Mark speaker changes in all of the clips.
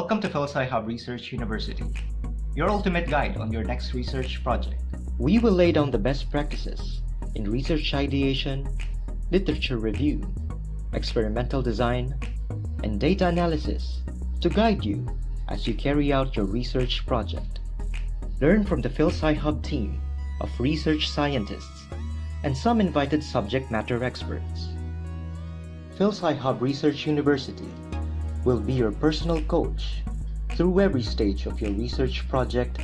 Speaker 1: Welcome to PhilSci Hub Research University, your ultimate guide on your next research project.
Speaker 2: We will lay down the best practices in research ideation, literature review, experimental design, and data analysis to guide you as you carry out your research project. Learn from the PhilSci Hub team of research scientists and some invited subject matter experts. PhilSci Hub Research University will be your personal coach through every stage of your research project,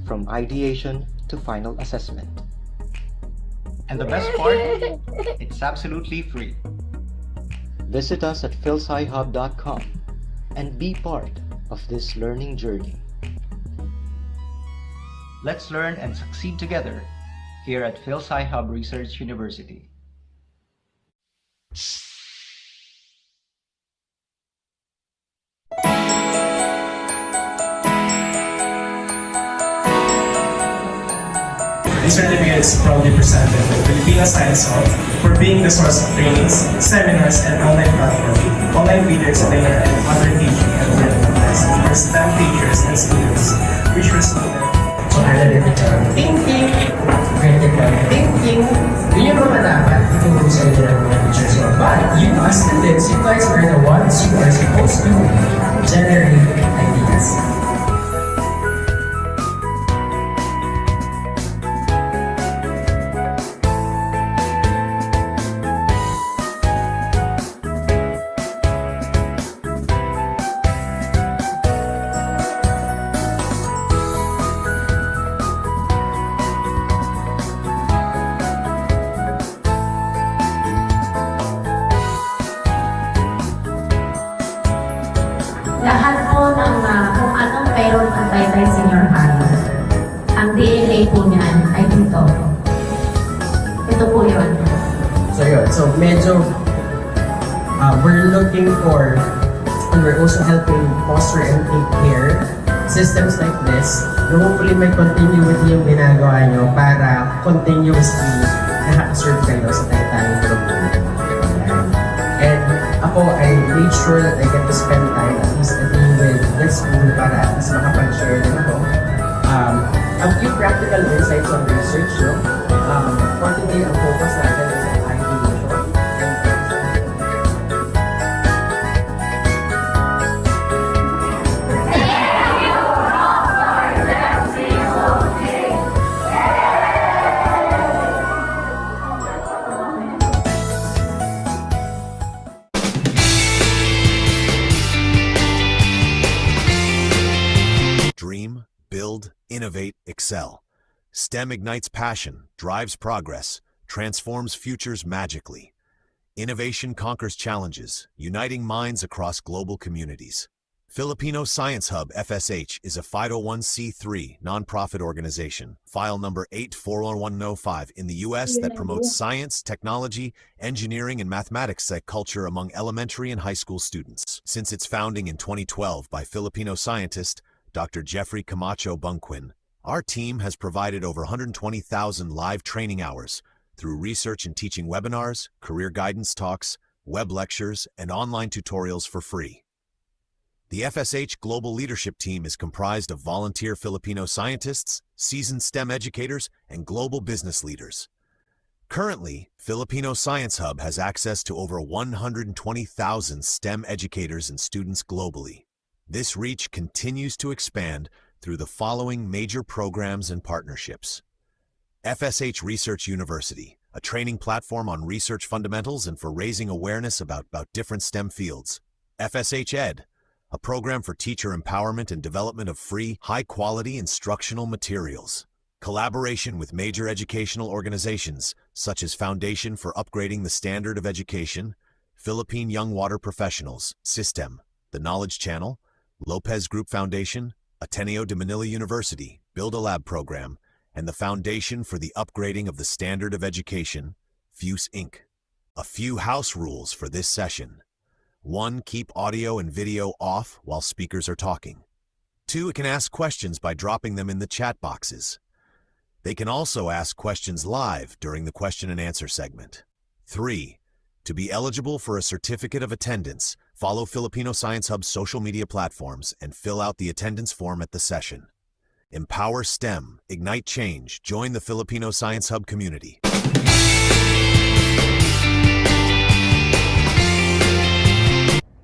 Speaker 2: from ideation to final assessment.
Speaker 1: And the best part, it's absolutely free.
Speaker 2: Visit us at philscihub.com and be part of this learning journey.
Speaker 1: Let's learn and succeed together here at PhilSci Hub Research University.
Speaker 3: This review is proudly presented by Filipino Science Hub for being the source of trainings, seminars, and online platform, online video explainer, and other teaching and learning contests for STEM teachers and students, which resulted.
Speaker 4: So, analytical thinking, critical thinking, yun yung mga dapat ituturo sa inyo ng mga teachers mo. But you as students, you guys are the ones who are supposed to generate ideas.
Speaker 5: Lahat po ng kung anong meron ang taytay senior high, ang DNA po niyan ay dito. Ito po yun.
Speaker 4: So yun, so medyo we're looking for, and we're also helping foster and take care systems like this na hopefully may continuity yung ginagawa nyo para continuously nakaka-serve kayo sa taytayong program. And ako, I made sure that I get to spend time at least a day with this school para at least makapag-share din ako. A few practical insights on research, no? For today, ang focus natin is on ideation.
Speaker 6: Dream, build, innovate, excel. STEM ignites passion, drives progress, transforms futures magically. Innovation conquers challenges, uniting minds across global communities. Filipino Science Hub FSH is a 501c3 nonprofit organization, file number 841105 in the U.S. that promotes science, technology, engineering, and mathematics culture among elementary and high school students. Since its founding in 2012 by Filipino scientist Dr. Jeffrey Camacho Bunquin, our team has provided over 120,000 live training hours through research and teaching webinars, career guidance talks, web lectures, and online tutorials for free. The FSH Global Leadership Team is comprised of volunteer Filipino scientists, seasoned STEM educators, and global business leaders. Currently, Filipino Science Hub has access to over 120,000 STEM educators and students globally. This reach continues to expand through the following major programs and partnerships. FSH Research University, a training platform on research fundamentals and for raising awareness about different STEM fields. FSH Ed, a program for teacher empowerment and development of free, high-quality instructional materials. Collaboration with major educational organizations, such as Foundation for Upgrading the Standard of Education, Philippine Young Water Professionals, System, the Knowledge Channel, Lopez Group Foundation, Ateneo de Manila University, Build a Lab Program, and the Foundation for the Upgrading of the Standard of Education, FUSE Inc. A few house rules for this session. 1. Keep audio and video off while speakers are talking. 2. It can ask questions by dropping them in the chat boxes. They can also ask questions live during the question and answer segment. 3. To be eligible for a certificate of attendance, follow Filipino Science Hub's social media platforms and fill out the attendance form at the session. Empower STEM, ignite change, join the Filipino Science Hub community.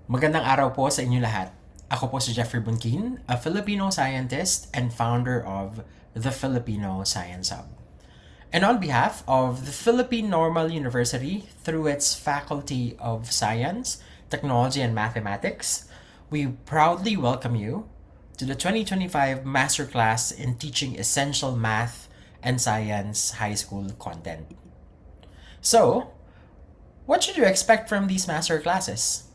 Speaker 7: Magandang araw po sa inyo lahat. Ako po si Jeffrey Bunkin, a Filipino scientist and founder of the Filipino Science Hub. And on behalf of the Philippine Normal University, through its Faculty of Science, Technology, and Mathematics, we proudly welcome you to the 2025 Masterclass in Teaching Essential Math and Science High School content. So, what should you expect from these masterclasses?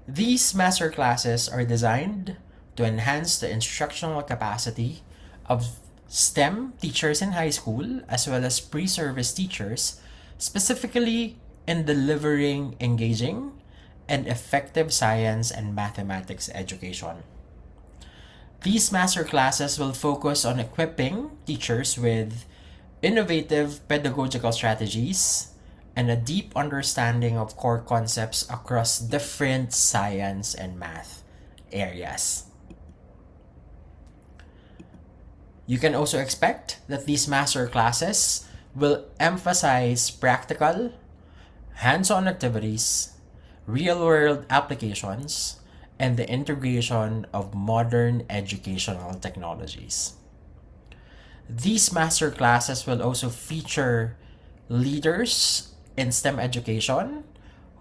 Speaker 7: These masterclasses are designed to enhance the instructional capacity of STEM teachers in high school as well as pre-service teachers, specifically in delivering engaging and effective science and mathematics education. These masterclasses will focus on equipping teachers with innovative pedagogical strategies and a deep understanding of core concepts across different science and math areas. You can also expect that these master classes will emphasize practical, hands-on activities, real-world applications, and the integration of modern educational technologies. These master classes will also feature leaders in STEM education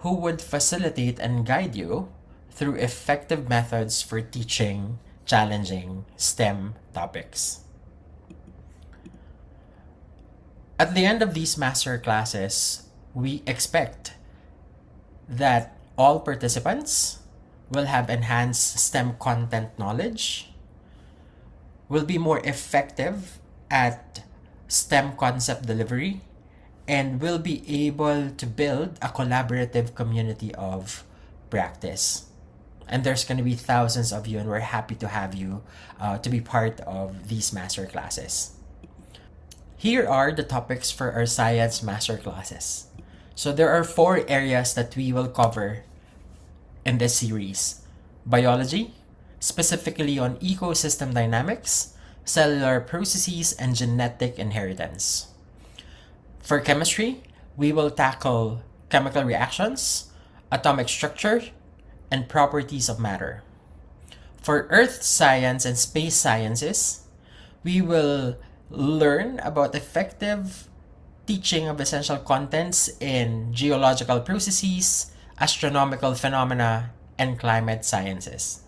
Speaker 7: who would facilitate and guide you through effective methods for teaching challenging STEM topics. At the end of these master classes, we expect that all participants will have enhanced STEM content knowledge, will be more effective at STEM concept delivery, and will be able to build a collaborative community of practice. And there's going to be thousands of you, and we're happy to have you to be part of these master classes. Here are the topics for our science master classes. So there are 4 areas that we will cover in this series. Biology, specifically on ecosystem dynamics, cellular processes, and genetic inheritance. For chemistry, we will tackle chemical reactions, atomic structure, and properties of matter. For earth science and space sciences, we will learn about effective teaching of essential contents in geological processes, astronomical phenomena, and climate sciences.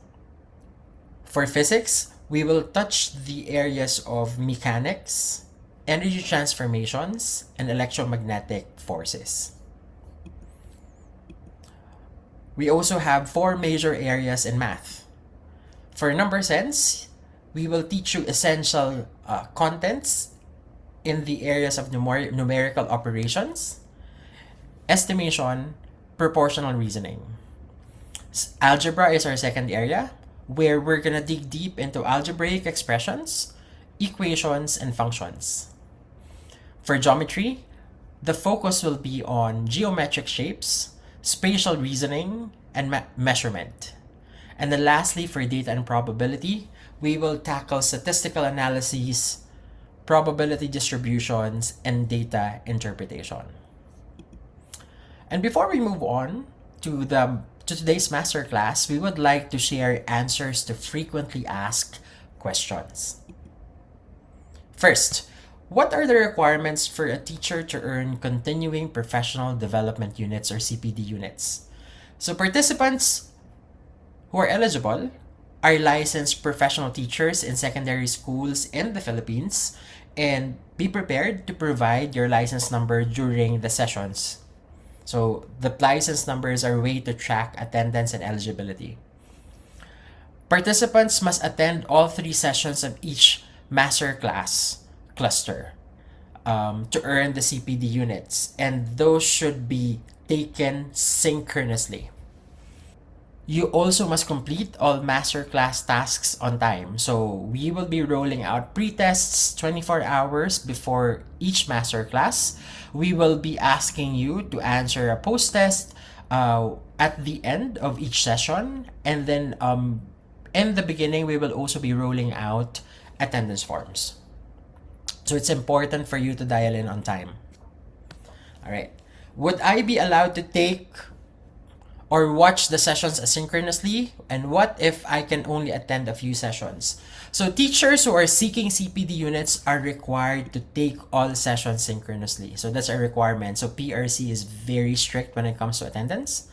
Speaker 7: For physics, we will touch the areas of mechanics, energy transformations, and electromagnetic forces. We also have 4 major areas in math. For number sense, we will teach you essential contents in the areas of numerical operations, estimation, proportional reasoning. Algebra is our second area, where we're gonna dig deep into algebraic expressions, equations, and functions. For geometry, the focus will be on geometric shapes, spatial reasoning, and measurement. And then lastly, for data and probability, we will tackle statistical analyses, probability distributions, and data interpretation. And before we move on to today's masterclass, we would like to share answers to frequently asked questions. First, what are the requirements for a teacher to earn Continuing Professional Development Units or CPD units? So participants who are eligible are licensed professional teachers in secondary schools in the Philippines, and be prepared to provide your license number during the sessions. So the license numbers are a way to track attendance and eligibility. Participants must attend all 3 sessions of each masterclass cluster to earn the CPD units, and those should be taken synchronously. You also must complete all masterclass tasks on time. So we will be rolling out pre-tests 24 hours before each masterclass. We will be asking you to answer a post-test at the end of each session. And then in the beginning, we will also be rolling out attendance forms. So it's important for you to dial in on time. All right. Would I be allowed to take or watch the sessions asynchronously? And what if I can only attend a few sessions? So teachers who are seeking CPD units are required to take all sessions synchronously. So that's a requirement. So PRC is very strict when it comes to attendance.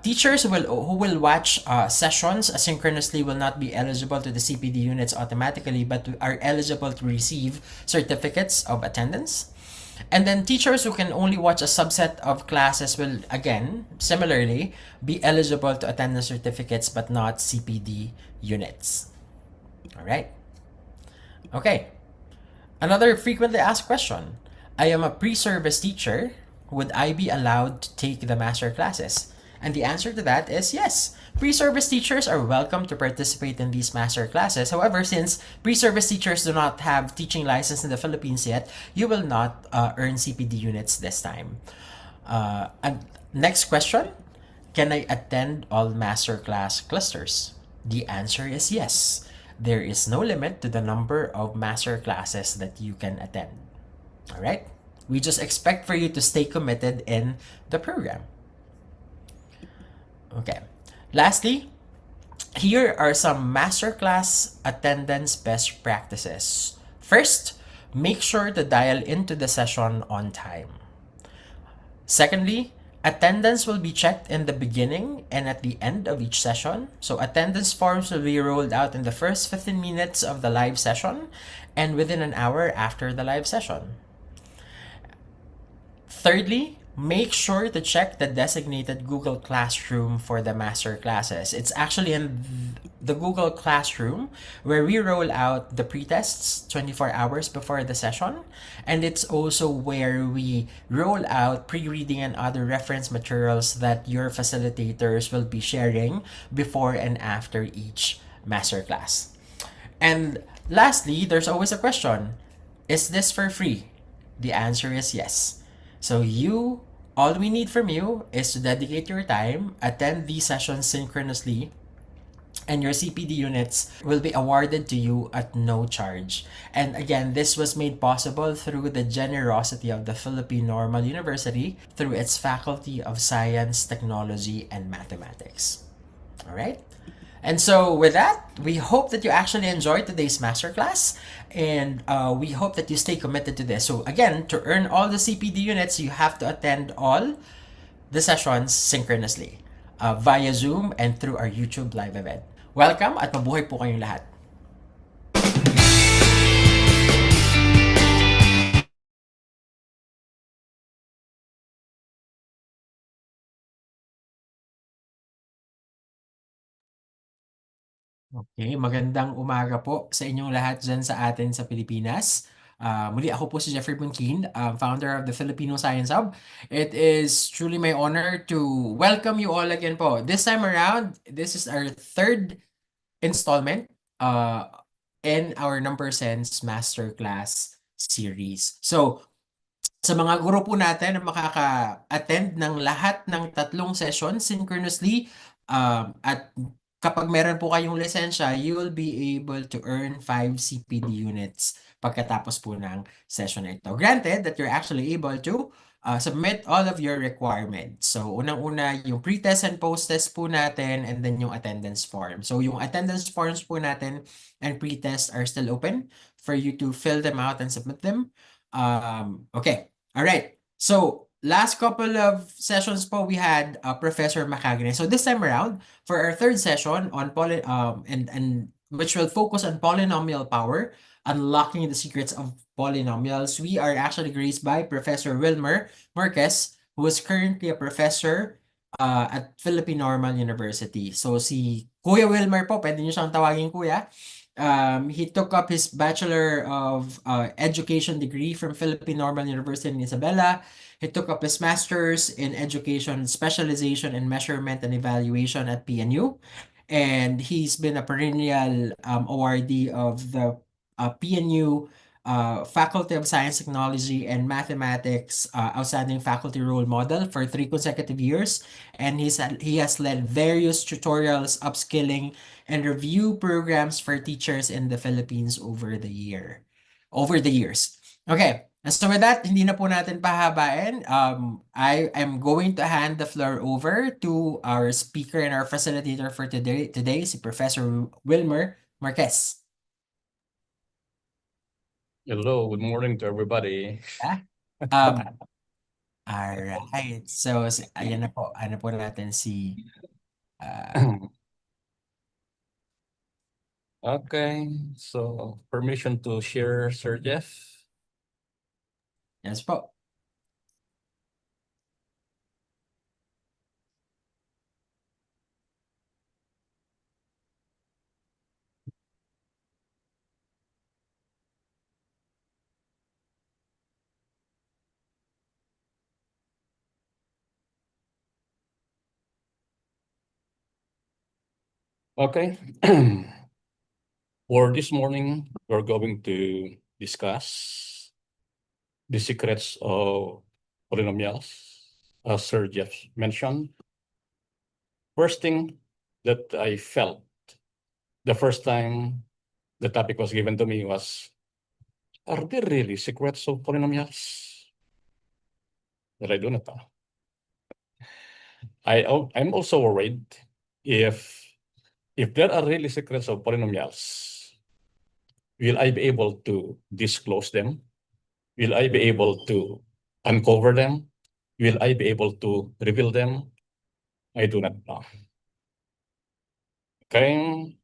Speaker 7: Teachers who will watch sessions asynchronously will not be eligible to the CPD units automatically, but are eligible to receive certificates of attendance. And then teachers who can only watch a subset of classes will, again, similarly, be eligible to attendance certificates but not CPD units. All right. Okay. Another frequently asked question. I am a pre-service teacher. Would I be allowed to take the master classes? And the answer to that is yes. Pre-service teachers are welcome to participate in these master classes. However, since pre-service teachers do not have teaching license in the Philippines yet, you will not earn CPD units this time. And next question. Can I attend all masterclass clusters? The answer is yes. There is no limit to the number of master classes that you can attend. All right? We just expect for you to stay committed in the program. Okay. Lastly, here are some masterclass attendance best practices. First, make sure to dial into the session on time. Secondly, attendance will be checked in the beginning and at the end of each session. So attendance forms will be rolled out in the first 15 minutes of the live session and within an hour after the live session. Thirdly, make sure to check the designated Google Classroom for the master classes. It's actually in the Google Classroom where we roll out the pre-tests 24 hours before the session. And it's also where we roll out pre-reading and other reference materials that your facilitators will be sharing before and after each masterclass. And lastly, there's always a question. Is this for free? The answer is yes. So all we need from you is to dedicate your time, attend these sessions synchronously, and your CPD units will be awarded to you at no charge. And again, this was made possible through the generosity of the Philippine Normal University through its Faculty of Science, Technology, and Mathematics. All right? And so with that, we hope that you actually enjoyed today's masterclass, and we hope that you stay committed to this. So again, to earn all the CPD units, you have to attend all the sessions synchronously via Zoom and through our YouTube live event. Welcome at mabuhay po kayong lahat. Okay, magandang umaga po sa inyong lahat dyan sa atin sa Pilipinas. Muli ako po si Jeffrey Bunkin, founder of the Filipino Science Hub. It is truly my honor to welcome you all again po. This time around, this is our third installment in our Number Sense Masterclass series. So, sa mga guro po natin na makaka-attend ng lahat ng tatlong sessions synchronously at kapag meron po kayong lisensya, you will be able to earn 5 CPD units pagkatapos po ng session na ito. Granted that you're actually able to submit all of your requirements. So, unang-una, yung pre-test and post-test po natin and then yung attendance form. So, yung attendance forms po natin and pre-test are still open for you to fill them out and submit them. Okay. All right. So, last couple of sessions po, we had Professor Macagne. So this time around, for our third session on and which will focus on polynomial power, unlocking the secrets of polynomials, we are actually graced by Professor Wilmer Marquez, who is currently a professor at Philippine Normal University. So si Kuya Wilmer po, pwede niyo siyang tawagin Kuya. He took up his Bachelor of Education degree from Philippine Normal University in Isabela. He took up his Master's in Education Specialization in Measurement and Evaluation at PNU. And he's been a perennial awardee of the PNU Faculty of Science, Technology, and Mathematics Outstanding Faculty Role Model for 3 consecutive years. And he has led various tutorials, upskilling, and review programs for teachers in the Philippines over the years. Okay, so with that, hindi na po natin pahabain. I am going to hand the floor over to our speaker and our facilitator for today, si Professor Wilmer Marquez.
Speaker 8: Hello, good morning to everybody.
Speaker 7: Alright. So, ayan na po. Ano po natin si uh,
Speaker 8: Okay, so permission to share, Sir Jeff.
Speaker 7: yes po.
Speaker 8: Okay, for this morning, we're going to discuss the secrets of polynomials, as Sir Jeff mentioned. First thing that I felt the first time the topic was given to me was, are there really secrets of polynomials? That I do not know. I'm also worried if there are really secrets of polynomials, will I be able to disclose them? Will I be able to uncover them? Will I be able to reveal them? I do not know. Okay.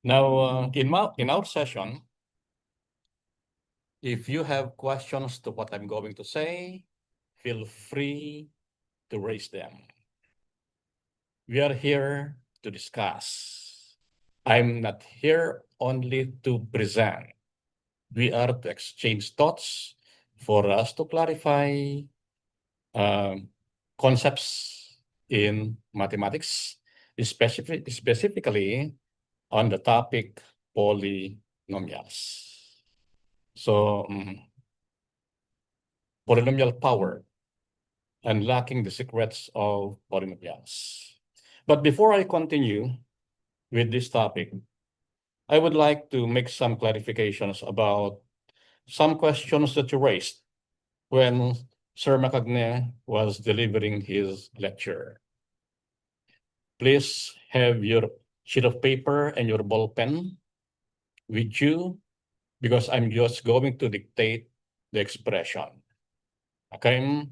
Speaker 8: Now, in our session, if you have questions to what I'm going to say, feel free to raise them. We are here to discuss. I'm not here only to present. We are to exchange thoughts for us to clarify concepts in mathematics, specifically on the topic polynomials. So, polynomial power, unlocking the secrets of polynomials. But before I continue with this topic, I would like to make some clarifications about some questions that you raised when Sir Macagne was delivering his lecture. Please have your sheet of paper and your ball pen with you, because I'm just going to dictate the expression. Okay.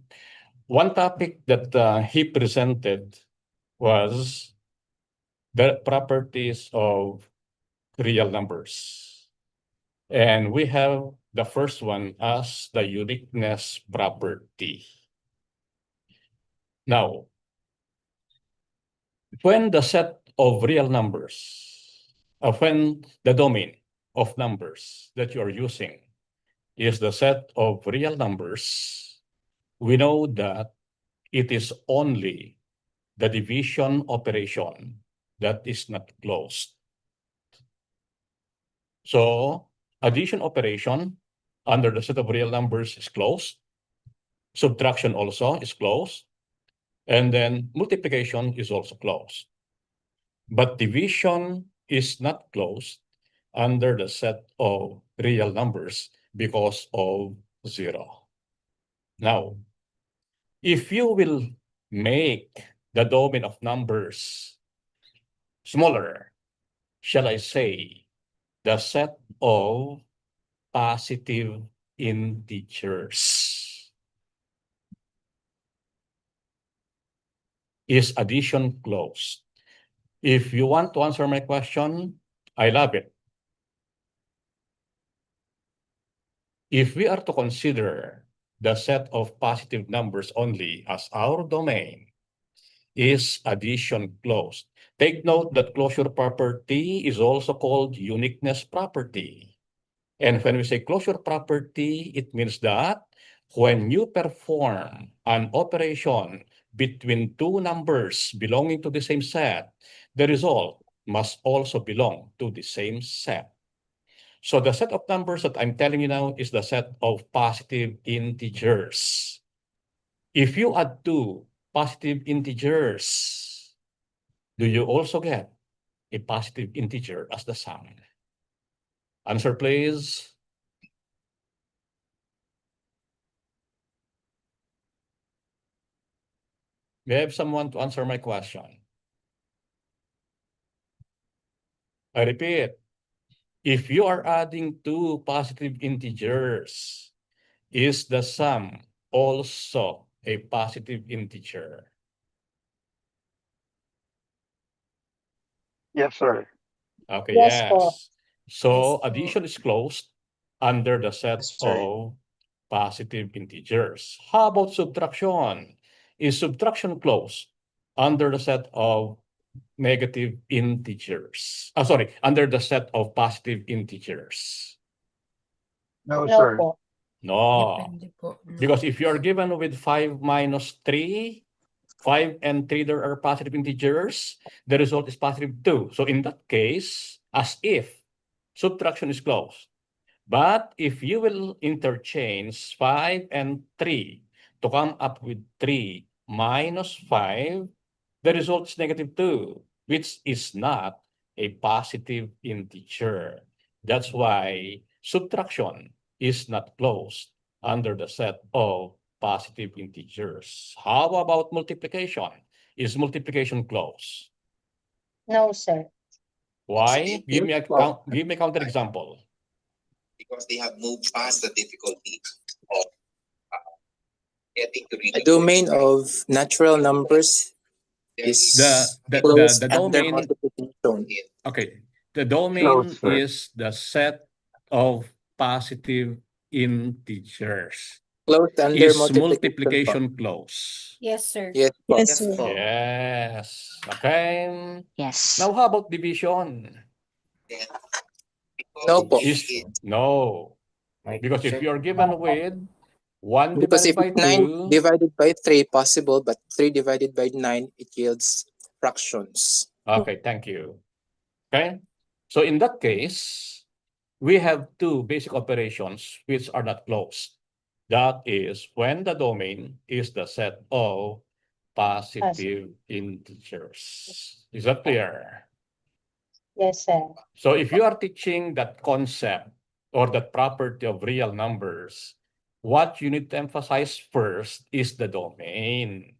Speaker 8: One topic that he presented was the properties of real numbers. And we have the first one as the uniqueness property. Now, when the set of real numbers, when the domain of numbers that you are using is the set of real numbers, we know that it is only the division operation that is not closed. So addition operation under the set of real numbers is closed. Subtraction also is closed. And then multiplication is also closed. But division is not closed under the set of real numbers because of 0. Now, if you will make the domain of numbers smaller, shall I say, the set of positive integers, is addition closed? If you want to answer my question, I love it. If we are to consider the set of positive numbers only as our domain, is addition clause. Take note that closure property is also called uniqueness property. And when we say closure property, it means that when you perform an operation between two numbers belonging to the same set, the result must also belong to the same set. So the set of numbers that I'm telling you now is the set of positive integers. If you add two positive integers, do you also get a positive integer as the sum? Answer, please. May I have someone to answer my question? I repeat, if you are adding two positive integers, is the sum also a positive integer?
Speaker 9: Yes, sir.
Speaker 8: Okay,
Speaker 10: Yes, po.
Speaker 8: yes. So
Speaker 10: Yes, po.
Speaker 8: addition is closed under the set
Speaker 4: Yes, sir.
Speaker 8: of positive integers. How about subtraction? Is subtraction closed under the set of negative integers? Sorry, under the set of positive integers?
Speaker 9: No,
Speaker 10: No
Speaker 9: sir.
Speaker 10: po.
Speaker 8: No.
Speaker 7: Depende po.
Speaker 8: Because if you are given with 5 minus 3, 5 and 3 there are positive integers, the result is positive 2. So in that case, as if subtraction is closed. But if you will interchange 5 and 3 to come up with 3 minus 5, the result is negative 2, which is not a positive integer. That's why subtraction is not closed under the set of positive integers. How about multiplication? Is multiplication closed?
Speaker 10: No, sir.
Speaker 8: Why? Give me a counter example.
Speaker 11: Because they have moved past the difficulty of getting to read
Speaker 12: A domain of natural numbers is closed
Speaker 8: The
Speaker 12: under
Speaker 8: domain.
Speaker 12: multiplication.
Speaker 8: Okay, the domain
Speaker 9: Close, sir.
Speaker 8: is the set of positive integers.
Speaker 12: Closed under
Speaker 8: Is
Speaker 12: multiplication.
Speaker 8: multiplication close?
Speaker 10: Yes, sir.
Speaker 12: Yes, po.
Speaker 10: Yes, sir.
Speaker 8: Yes. Okay.
Speaker 13: Yes.
Speaker 8: Now, how about division?
Speaker 12: No po.
Speaker 8: No. Because if you're given with 1
Speaker 12: Because if
Speaker 8: divided by
Speaker 12: it's 9
Speaker 8: 2,
Speaker 12: divided by 3 possible, but 3 divided by 9, it yields fractions.
Speaker 8: okay, thank you. Okay. So in that case, we have two basic operations which are not closed. That is when the domain is the set of positive integers. Is that clear?
Speaker 10: Yes, sir.
Speaker 8: So if you are teaching that concept or that property of real numbers, what you need to emphasize first is the domain.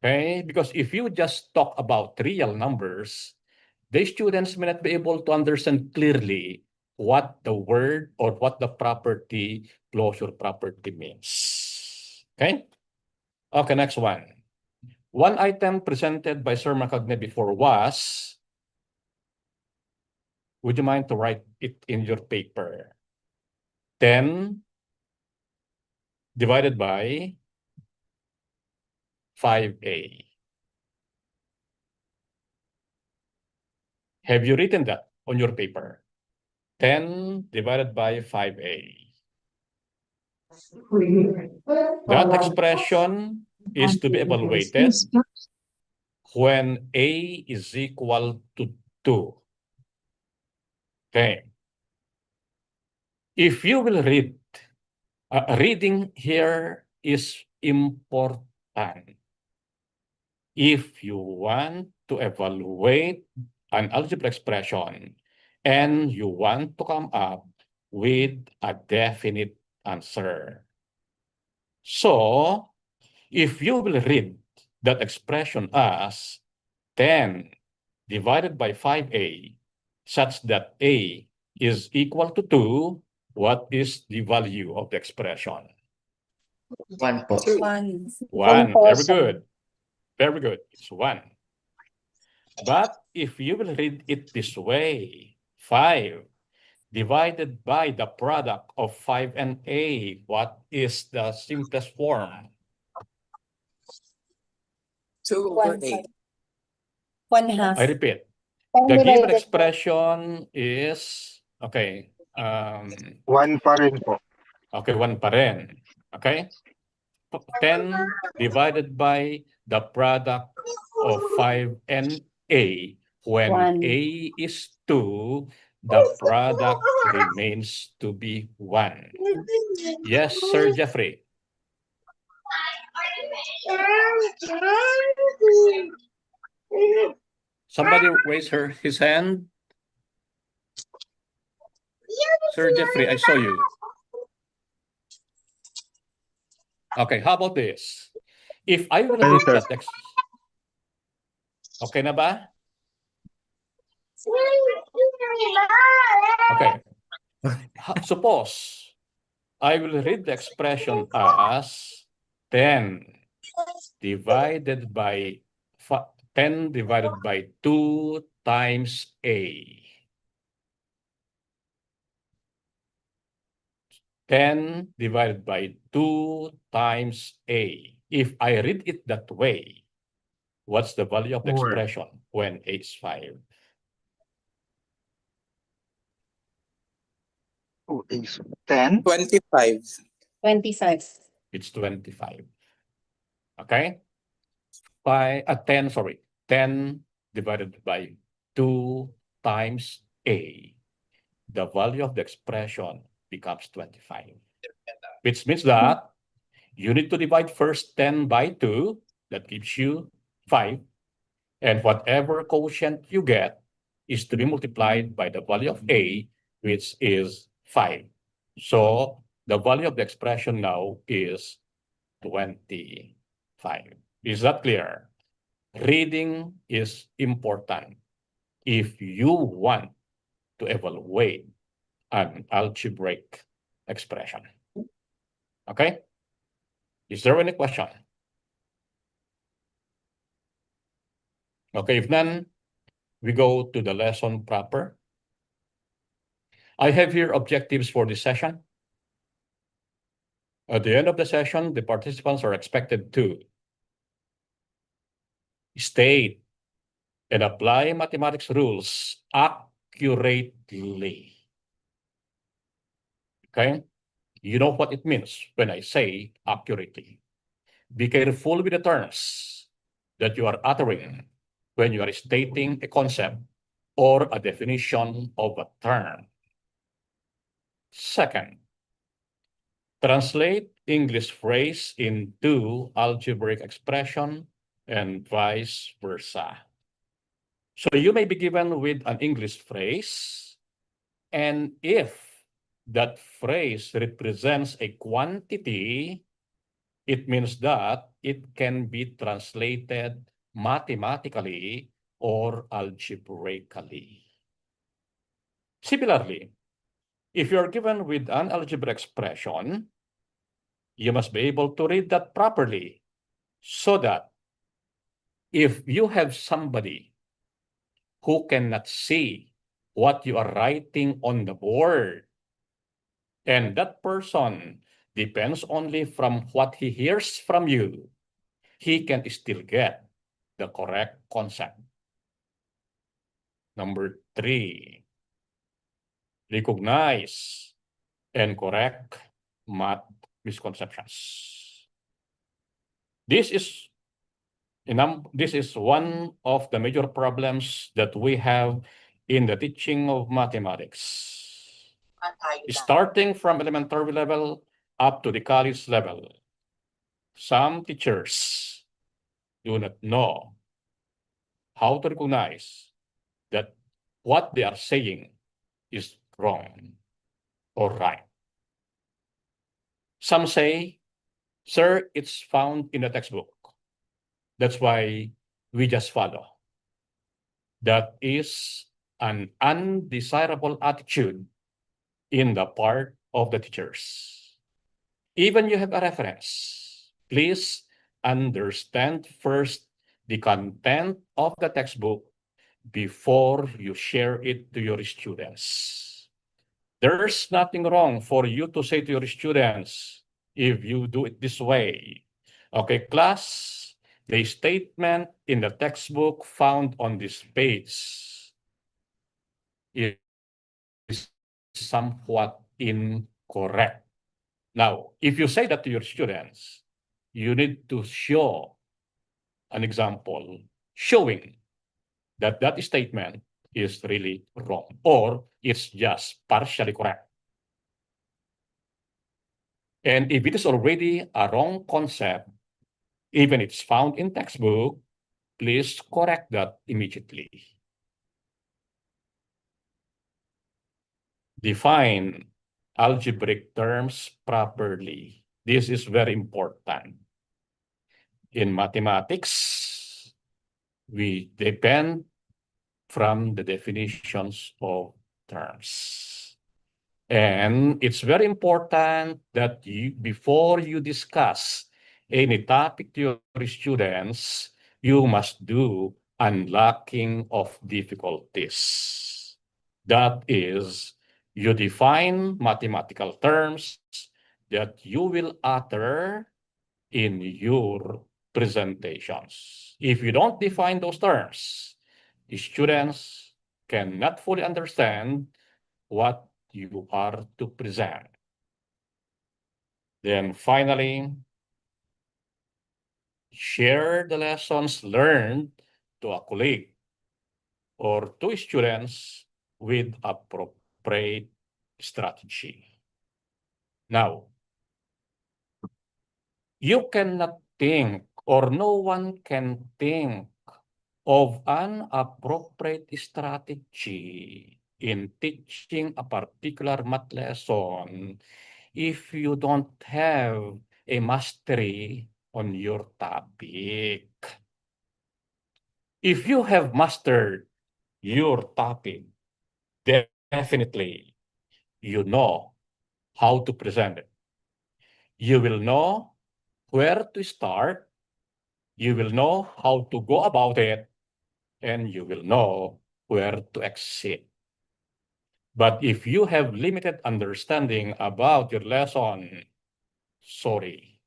Speaker 8: Okay? Because if you just talk about real numbers, the students may not be able to understand clearly what the word or what the property, closure property means. Okay? Okay, next one. One item presented by Sir Macagne before was, would you mind to write it in your paper? 10 divided by 5a. Have you written that on your paper? 10 divided by 5a. That expression is to be evaluated when a is equal to 2. Okay. If you will read, reading here is important. If you want to evaluate an algebra expression and you want to come up with a definite answer. So, if you will read that expression as 10 divided by 5a, such that a is equal to 2, what is the value of the expression?
Speaker 13: 1 po.
Speaker 10: 1.
Speaker 8: 1. Very good. Very good. It's 1. But if you will read it this way, 5 divided by the product of 5 and a, what is the simplest form?
Speaker 12: 2/8.
Speaker 10: 1/2.
Speaker 8: I repeat, the given expression is, okay,
Speaker 9: 1 pa rin po.
Speaker 8: okay, 1 pa rin. Okay? 10 divided by the product of 5 and A. When A is 2, the product remains to be 1. Yes, Sir Jeffrey. Somebody raise his hand. Sir Jeffrey, I saw you. Okay, how about this? If I will read that text, okay na ba? Okay. Suppose I will read the expression as 10 divided by 10 divided by 2 times A. 10 divided by 2 times A. If I read it that way, what's the value of the expression when A is 5?
Speaker 9: Oh, is 10?
Speaker 12: 25.
Speaker 10: 25.
Speaker 8: It's 25. Okay? 10 divided by 2 times A. The value of the expression becomes 25. Which means that you need to divide first 10 by 2. That gives you 5. And whatever quotient you get is to be multiplied by the value of A, which is 5. So the value of the expression now is 25. Is that clear? Reading is important if you want to evaluate an algebraic expression. Okay? Is there any question? Okay, if none, we go to the lesson proper. I have here objectives for this session. At the end of the session, the participants are expected to state and apply mathematics rules accurately. Okay? You know what it means when I say accurately. Be careful with the terms that you are uttering when you are stating a concept or a definition of a term. Second, translate English phrase into algebraic expression and vice versa. So you may be given with an English phrase, and if that phrase represents a quantity, it means that it can be translated mathematically or algebraically. Similarly, if you're given with an algebraic expression, you must be able to read that properly so that if you have somebody who cannot see what you are writing on the board, and that person depends only from what he hears from you, he can still get the correct concept. Number 3, recognize and correct math misconceptions. This is one of the major problems that we have in the teaching of mathematics. Starting from elementary level up to the college level, some teachers do not know how to recognize that what they are saying is wrong or right. Some say, sir, it's found in the textbook. That's why we just follow. That is an undesirable attitude in the part of the teachers. Even you have a reference, please understand first the content of the textbook before you share it to your students. There's nothing wrong for you to say to your students if you do it this way. Okay, class, the statement in the textbook found on this page is somewhat incorrect. Now, if you say that to your students, you need to show an example showing that that statement is really wrong or it's just partially correct. And if it is already a wrong concept, even it's found in textbook, please correct that immediately. Define algebraic terms properly. This is very important. In mathematics, we depend from the definitions of terms. And it's very important that before you discuss any topic to your students, you must do unlocking of difficulties. That is, you define mathematical terms that you will utter in your presentations. If you don't define those terms, the students cannot fully understand what you are to present. Then finally, share the lessons learned to a colleague or to students with appropriate strategy. Now, you cannot think or no one can think of an appropriate strategy in teaching a particular math lesson if you don't have a mastery on your topic. If you have mastered your topic, definitely you know how to present it. You will know where to start, you will know how to go about it, and you will know where to exit. But if you have limited understanding about your lesson, sorry.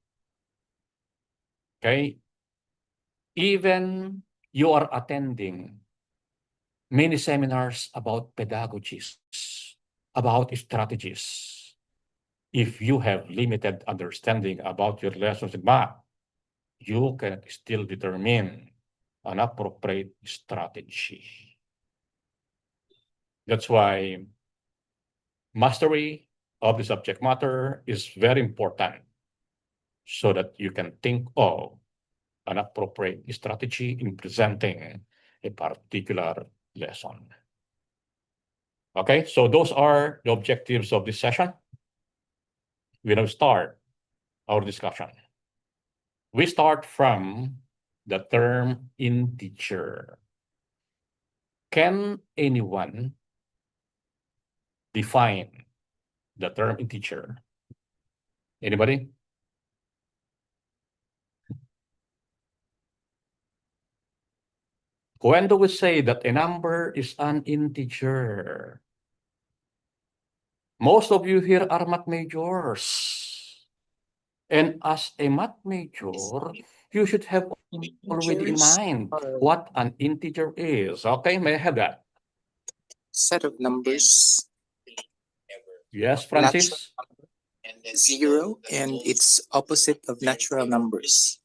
Speaker 8: Okay? Even you are attending many seminars about pedagogies, about strategies. If you have limited understanding about your lessons in math, you can still determine an appropriate strategy. That's why mastery of the subject matter is very important so that you can think of an appropriate strategy in presenting a particular lesson. Okay, so those are the objectives of this session. We now start our discussion. We start from the term integer. Can anyone define the term integer? Anybody? When do we say that a number is an integer? Most of you here are math majors. And as a math major, you should have already in mind what an integer is. Okay, may I have that?
Speaker 12: Set of numbers.
Speaker 8: Yes, Francis?
Speaker 12: Zero and its opposite of natural numbers.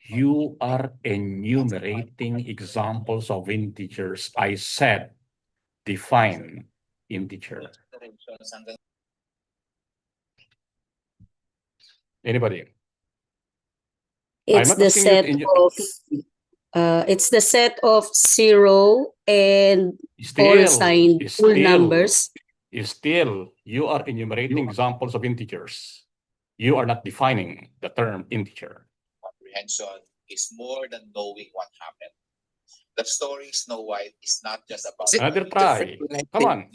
Speaker 8: You are enumerating examples of integers. I said define integer. Anybody?
Speaker 10: It's the set of it's the set of 0 and all signed whole numbers.
Speaker 8: Still, you are enumerating examples of integers. You are not defining the term integer.
Speaker 11: Comprehension is more than knowing what happened. The story Snow White is not just about
Speaker 8: another try. Come on.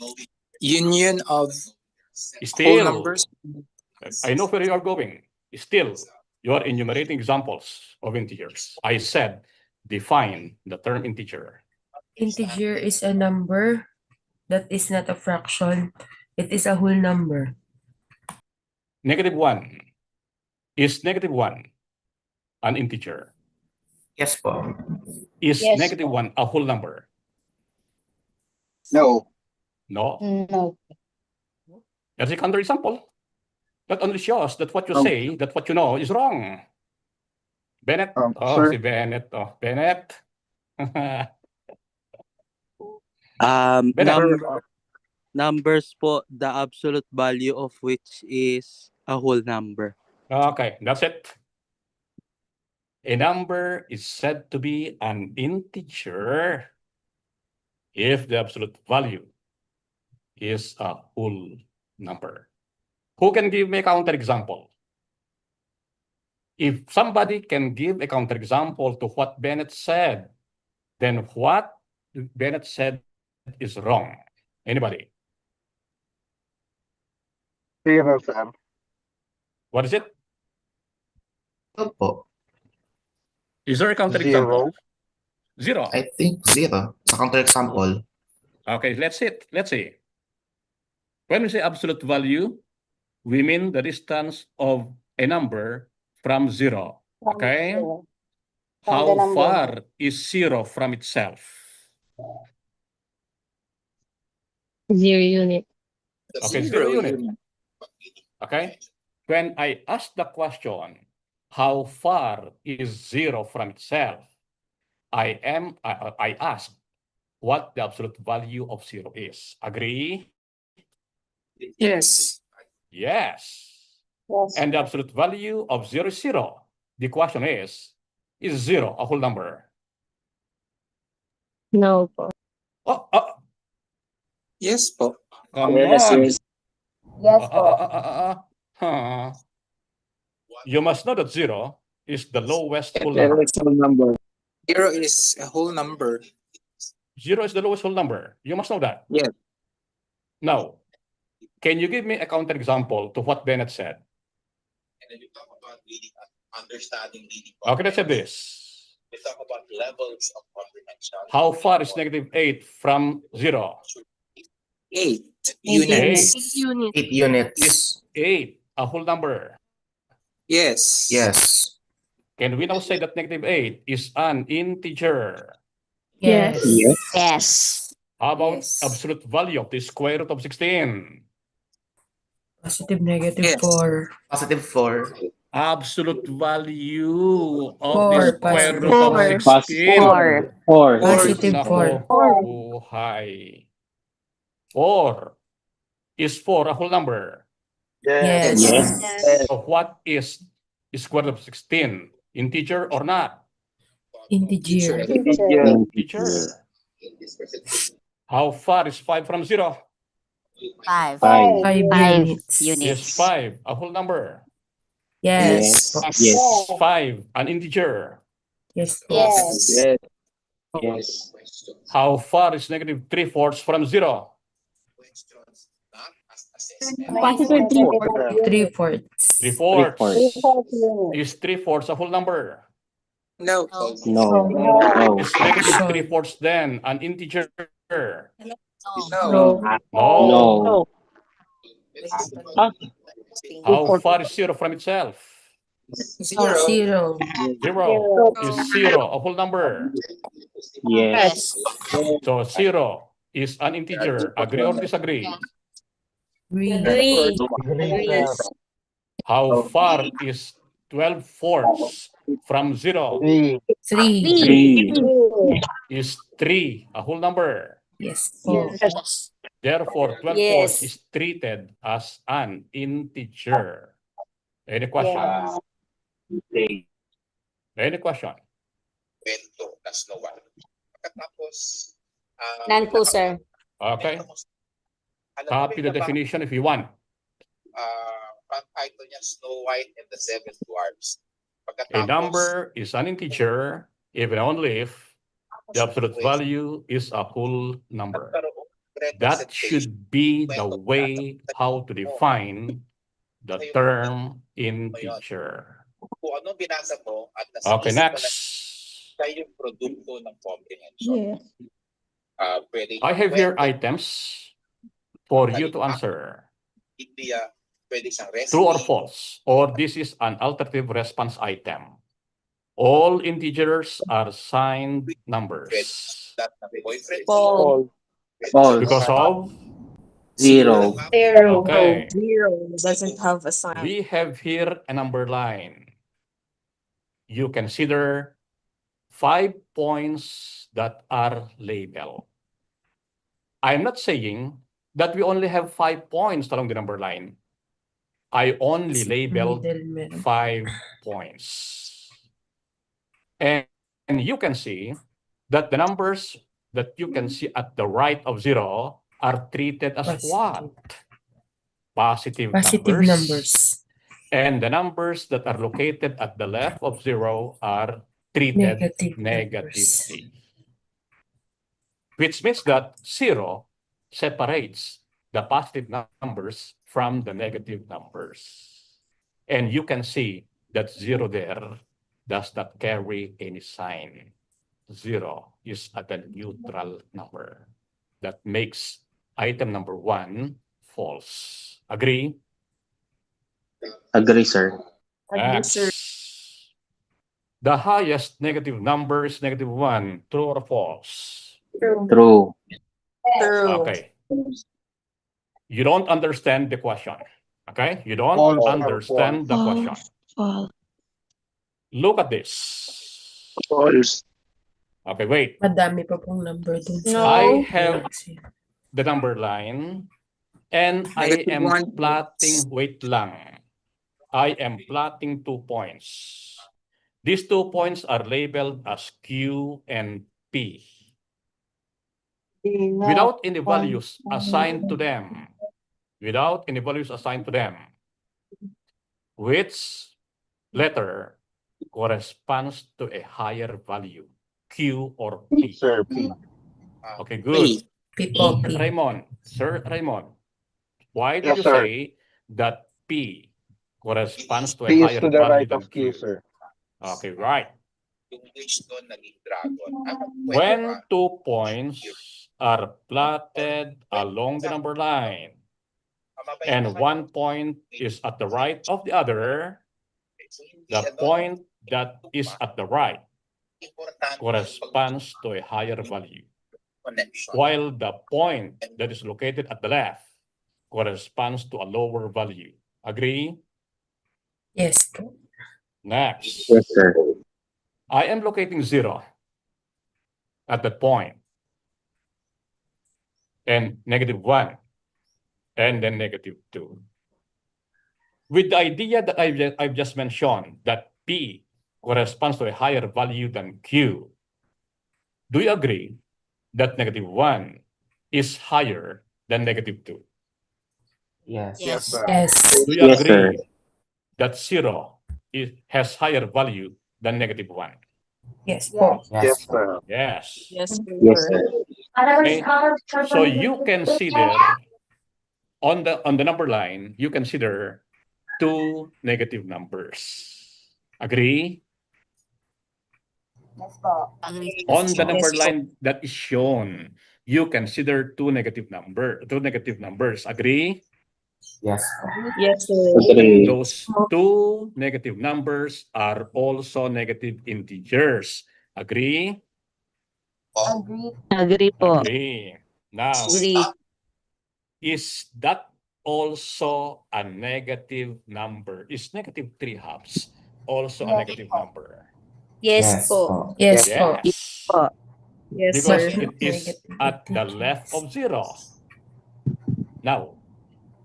Speaker 12: Union of
Speaker 8: Still,
Speaker 12: whole numbers.
Speaker 8: I know where you are going. Still, you are enumerating examples of integers. I said define the term integer.
Speaker 14: Integer is a number that is not a fraction. It is a whole number.
Speaker 8: -1. Is -1 an integer?
Speaker 9: Yes po.
Speaker 8: Is
Speaker 10: Yes,
Speaker 8: negative
Speaker 10: po.
Speaker 8: 1 a whole number?
Speaker 9: No.
Speaker 8: No.
Speaker 10: No.
Speaker 8: There's a counterexample. That only shows that what you
Speaker 9: Um,
Speaker 8: say, that what you know is wrong. Bennett? Oh,
Speaker 9: Sir.
Speaker 8: si Bennett. Oh, Bennett. Bennett.
Speaker 15: Numbers po, the absolute value of which is a whole number.
Speaker 8: Okay, that's it. A number is said to be an integer if the absolute value is a whole number. Who can give me a counterexample? If somebody can give a counterexample to what Bennett said, then what Bennett said is wrong. Anybody?
Speaker 9: Zero, sir.
Speaker 8: What is it?
Speaker 13: Opo.
Speaker 8: Is there a counterexample? Zero.
Speaker 13: I think zero. Sa counterexample.
Speaker 8: Okay, let's see. When we say absolute value, we mean the distance of a number from zero. Okay? How far is zero from itself?
Speaker 10: 0 unit.
Speaker 8: Okay, 0 unit. Okay? When I ask the question, how far is zero from itself? I ask what the absolute value of zero is. Agree?
Speaker 12: Yes.
Speaker 8: Yes.
Speaker 10: Yes.
Speaker 8: And the absolute value of zero is zero. The question is zero a whole number?
Speaker 10: No po.
Speaker 12: Yes po.
Speaker 8: Come on.
Speaker 10: Yes po.
Speaker 8: You must know that zero is the lowest whole number.
Speaker 12: Zero is a whole number.
Speaker 8: Zero is the lowest whole number. You must know that.
Speaker 12: Yes.
Speaker 8: Now, can you give me a counterexample to what Bennett said?
Speaker 11: And then we talk about reading, understanding reading.
Speaker 8: Okay, let's say this.
Speaker 11: We talk about levels of comprehension.
Speaker 8: How far is negative 8 from 0?
Speaker 12: 8
Speaker 10: units.
Speaker 13: 8 units.
Speaker 8: Is 8 a whole number?
Speaker 12: Yes.
Speaker 13: Yes.
Speaker 8: Can we now say that negative 8 is an integer?
Speaker 14: Yes.
Speaker 10: Yes.
Speaker 8: How about
Speaker 14: Yes.
Speaker 8: absolute value of the square root of 16?
Speaker 14: Positive, negative
Speaker 12: Yes.
Speaker 14: 4.
Speaker 13: Positive 4.
Speaker 8: Absolute value of
Speaker 14: Four,
Speaker 8: the square root of
Speaker 10: Four.
Speaker 8: 16.
Speaker 14: Positive 4.
Speaker 8: Oh, hi. 4. Is 4 a whole number?
Speaker 14: Yes.
Speaker 8: So what is the square root of 16? Integer or not?
Speaker 14: Integer.
Speaker 8: Integer. How far is 5 from 0?
Speaker 10: 5.
Speaker 14: 5 units.
Speaker 8: Is 5 a whole number?
Speaker 14: Yes.
Speaker 8: Is 5 an integer?
Speaker 14: Yes.
Speaker 10: Yes.
Speaker 8: How far is negative 3/4 from 0?
Speaker 10: Positive
Speaker 14: 3/4.
Speaker 8: 3/4. Is 3/4 a whole number?
Speaker 12: No.
Speaker 8: Is negative 3/4 then an integer?
Speaker 12: No.
Speaker 8: No. How far is 0 from itself?
Speaker 12: Zero.
Speaker 14: 0.
Speaker 8: 0. Is 0 a whole number?
Speaker 10: Yes.
Speaker 8: So 0 is an integer. Agree or disagree?
Speaker 10: Agree.
Speaker 8: How far is 12/4 from 0?
Speaker 14: 3.
Speaker 8: Is 3 a whole number?
Speaker 14: Yes.
Speaker 8: Therefore, 12/4 is treated as an integer. Any question? Any question?
Speaker 11: Kwento, that's no one. Pagkatapos,
Speaker 10: None po, sir.
Speaker 8: Okay. Copy the definition if you want.
Speaker 11: Pang title niya, Snow White and the Seven Dwarfs.
Speaker 8: A number is an integer even only if the absolute value is a whole number. That should be the way how to define the term integer.
Speaker 11: Kung anong binasa mo at
Speaker 8: Okay, next.
Speaker 11: siya yung produkto ng comprehension.
Speaker 8: I have here items for you to answer.
Speaker 11: Hindi pwede siyang recipe.
Speaker 8: True or false? Or this is an alternative response item. All integers are signed numbers.
Speaker 9: False.
Speaker 8: Because of
Speaker 9: Zero.
Speaker 8: okay.
Speaker 14: Zero doesn't have a sign.
Speaker 8: We have here a number line. You consider 5 points that are labeled. I'm not saying that we only have 5 points along the number line. I only labeled 5 points. And you can see that the numbers that you can see at the right of 0 are treated as what? Positive numbers. And the numbers that are located at the left of 0 are treated negatively. Which means that 0 separates the positive numbers from the negative numbers. And you can see that 0 there does not carry any sign. 0 is a neutral number. That makes item number 1 false. Agree?
Speaker 9: Agree, sir.
Speaker 8: Next. The highest negative number is negative 1. True or false?
Speaker 9: True.
Speaker 8: Okay. You don't understand the question. Okay? You don't
Speaker 9: False.
Speaker 8: understand the question. Look at this.
Speaker 9: False.
Speaker 8: Okay, wait.
Speaker 14: Madami pa pong number dun sa...
Speaker 8: I have the number line and I am plotting, wait lang. I am plotting 2 points. These 2 points are labeled as Q and P. Without any values assigned to them. Without any values assigned to them. Which letter corresponds to a higher value? Q or P?
Speaker 9: Sir, P.
Speaker 8: Okay, good.
Speaker 14: P.
Speaker 8: Raymond, Sir Raymond, why did
Speaker 9: Yes,
Speaker 8: you
Speaker 9: sir.
Speaker 8: say that P corresponds to a
Speaker 9: P is
Speaker 8: higher
Speaker 9: to the
Speaker 8: value
Speaker 9: right
Speaker 8: than
Speaker 9: of Q, sir.
Speaker 8: Okay, right.
Speaker 11: Yung wish doon naging dragon.
Speaker 8: When 2 points are plotted along the number line and 1 point is at the right of the other, the point that is at the right corresponds to a higher value, while the point that is located at the left corresponds to a lower value. Agree?
Speaker 14: Yes.
Speaker 8: Next.
Speaker 9: Yes, sir.
Speaker 8: I am locating 0 at that point, and negative 1, and then negative 2. With the idea that I've just mentioned, that P corresponds to a higher value than Q, do you agree that negative 1 is higher than negative 2?
Speaker 13: Yes.
Speaker 9: Yes, sir.
Speaker 14: Yes.
Speaker 8: Do you
Speaker 9: Yes,
Speaker 8: agree
Speaker 9: sir.
Speaker 8: that 0 has higher value than negative 1?
Speaker 14: Yes po.
Speaker 9: Yes, sir.
Speaker 8: Yes.
Speaker 10: Yes,
Speaker 9: Yes, sir.
Speaker 8: Okay. So you consider on the number line, you consider 2 negative numbers. Agree? On the number line that is shown, you consider 2 negative numbers. Agree?
Speaker 13: Yes.
Speaker 10: Yes, sir.
Speaker 9: Agree.
Speaker 8: Those 2 negative numbers are also negative integers. Agree?
Speaker 10: Agree po.
Speaker 8: Agree. Now,
Speaker 10: Agree.
Speaker 8: is that also a negative number? Is negative 3/2 also a negative number?
Speaker 10: Yes po.
Speaker 14: Yes po.
Speaker 8: Yes.
Speaker 10: Yes,
Speaker 8: Because
Speaker 10: sir.
Speaker 8: it is at the left of 0. Now,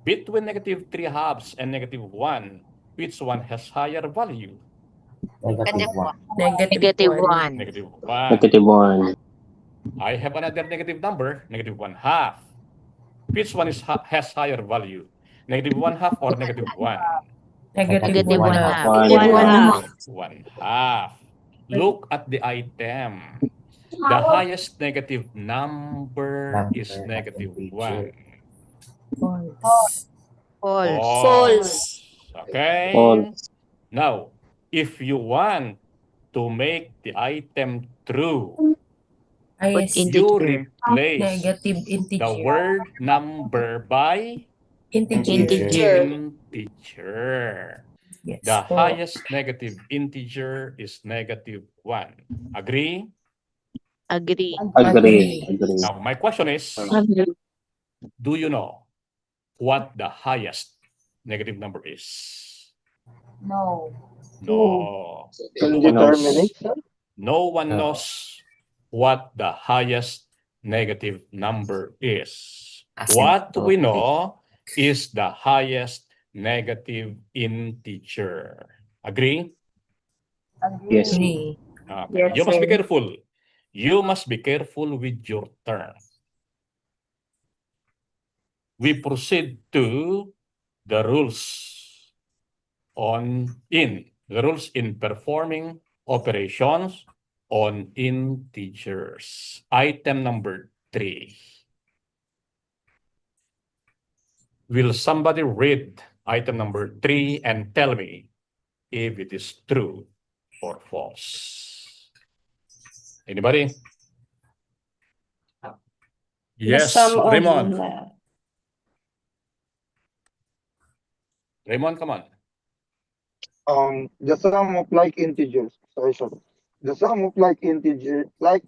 Speaker 8: between negative 3/2 and negative 1, which one has higher value?
Speaker 13: Negative 1.
Speaker 14: Negative 1.
Speaker 8: Negative 1.
Speaker 9: Negative 1.
Speaker 8: I have another negative number, negative 1/2. Which one has higher value? Negative 1/2 or negative 1?
Speaker 14: Negative 1 half.
Speaker 8: Negative 1/2. Look at the item. The highest negative number is negative 1.
Speaker 14: False.
Speaker 10: False.
Speaker 8: Okay.
Speaker 9: False.
Speaker 8: Now, if you want to make the item true, you replace
Speaker 14: Negative
Speaker 8: the
Speaker 14: integer.
Speaker 8: word number by
Speaker 14: Integer.
Speaker 8: integer.
Speaker 14: Yes
Speaker 8: The
Speaker 14: po.
Speaker 8: highest negative integer is -1. Agree?
Speaker 10: Agree.
Speaker 9: Agree.
Speaker 8: Now, my question is, do you know what the highest negative number is?
Speaker 5: No.
Speaker 8: No.
Speaker 9: Can
Speaker 8: No
Speaker 9: you
Speaker 8: one knows.
Speaker 9: terminate, sir?
Speaker 8: No one knows what the highest negative number is. What we know is the highest negative integer. Agree?
Speaker 9: Yes.
Speaker 14: Agree.
Speaker 8: Okay. You must be careful. You must be careful with your term. We proceed to the rules in performing operations on integers. Item number 3. Will somebody read item number 3 and tell me if it is true or false? Anybody? Yes, Raymond. Raymond, come on.
Speaker 16: The sum of like integers. Sorry. The sum of like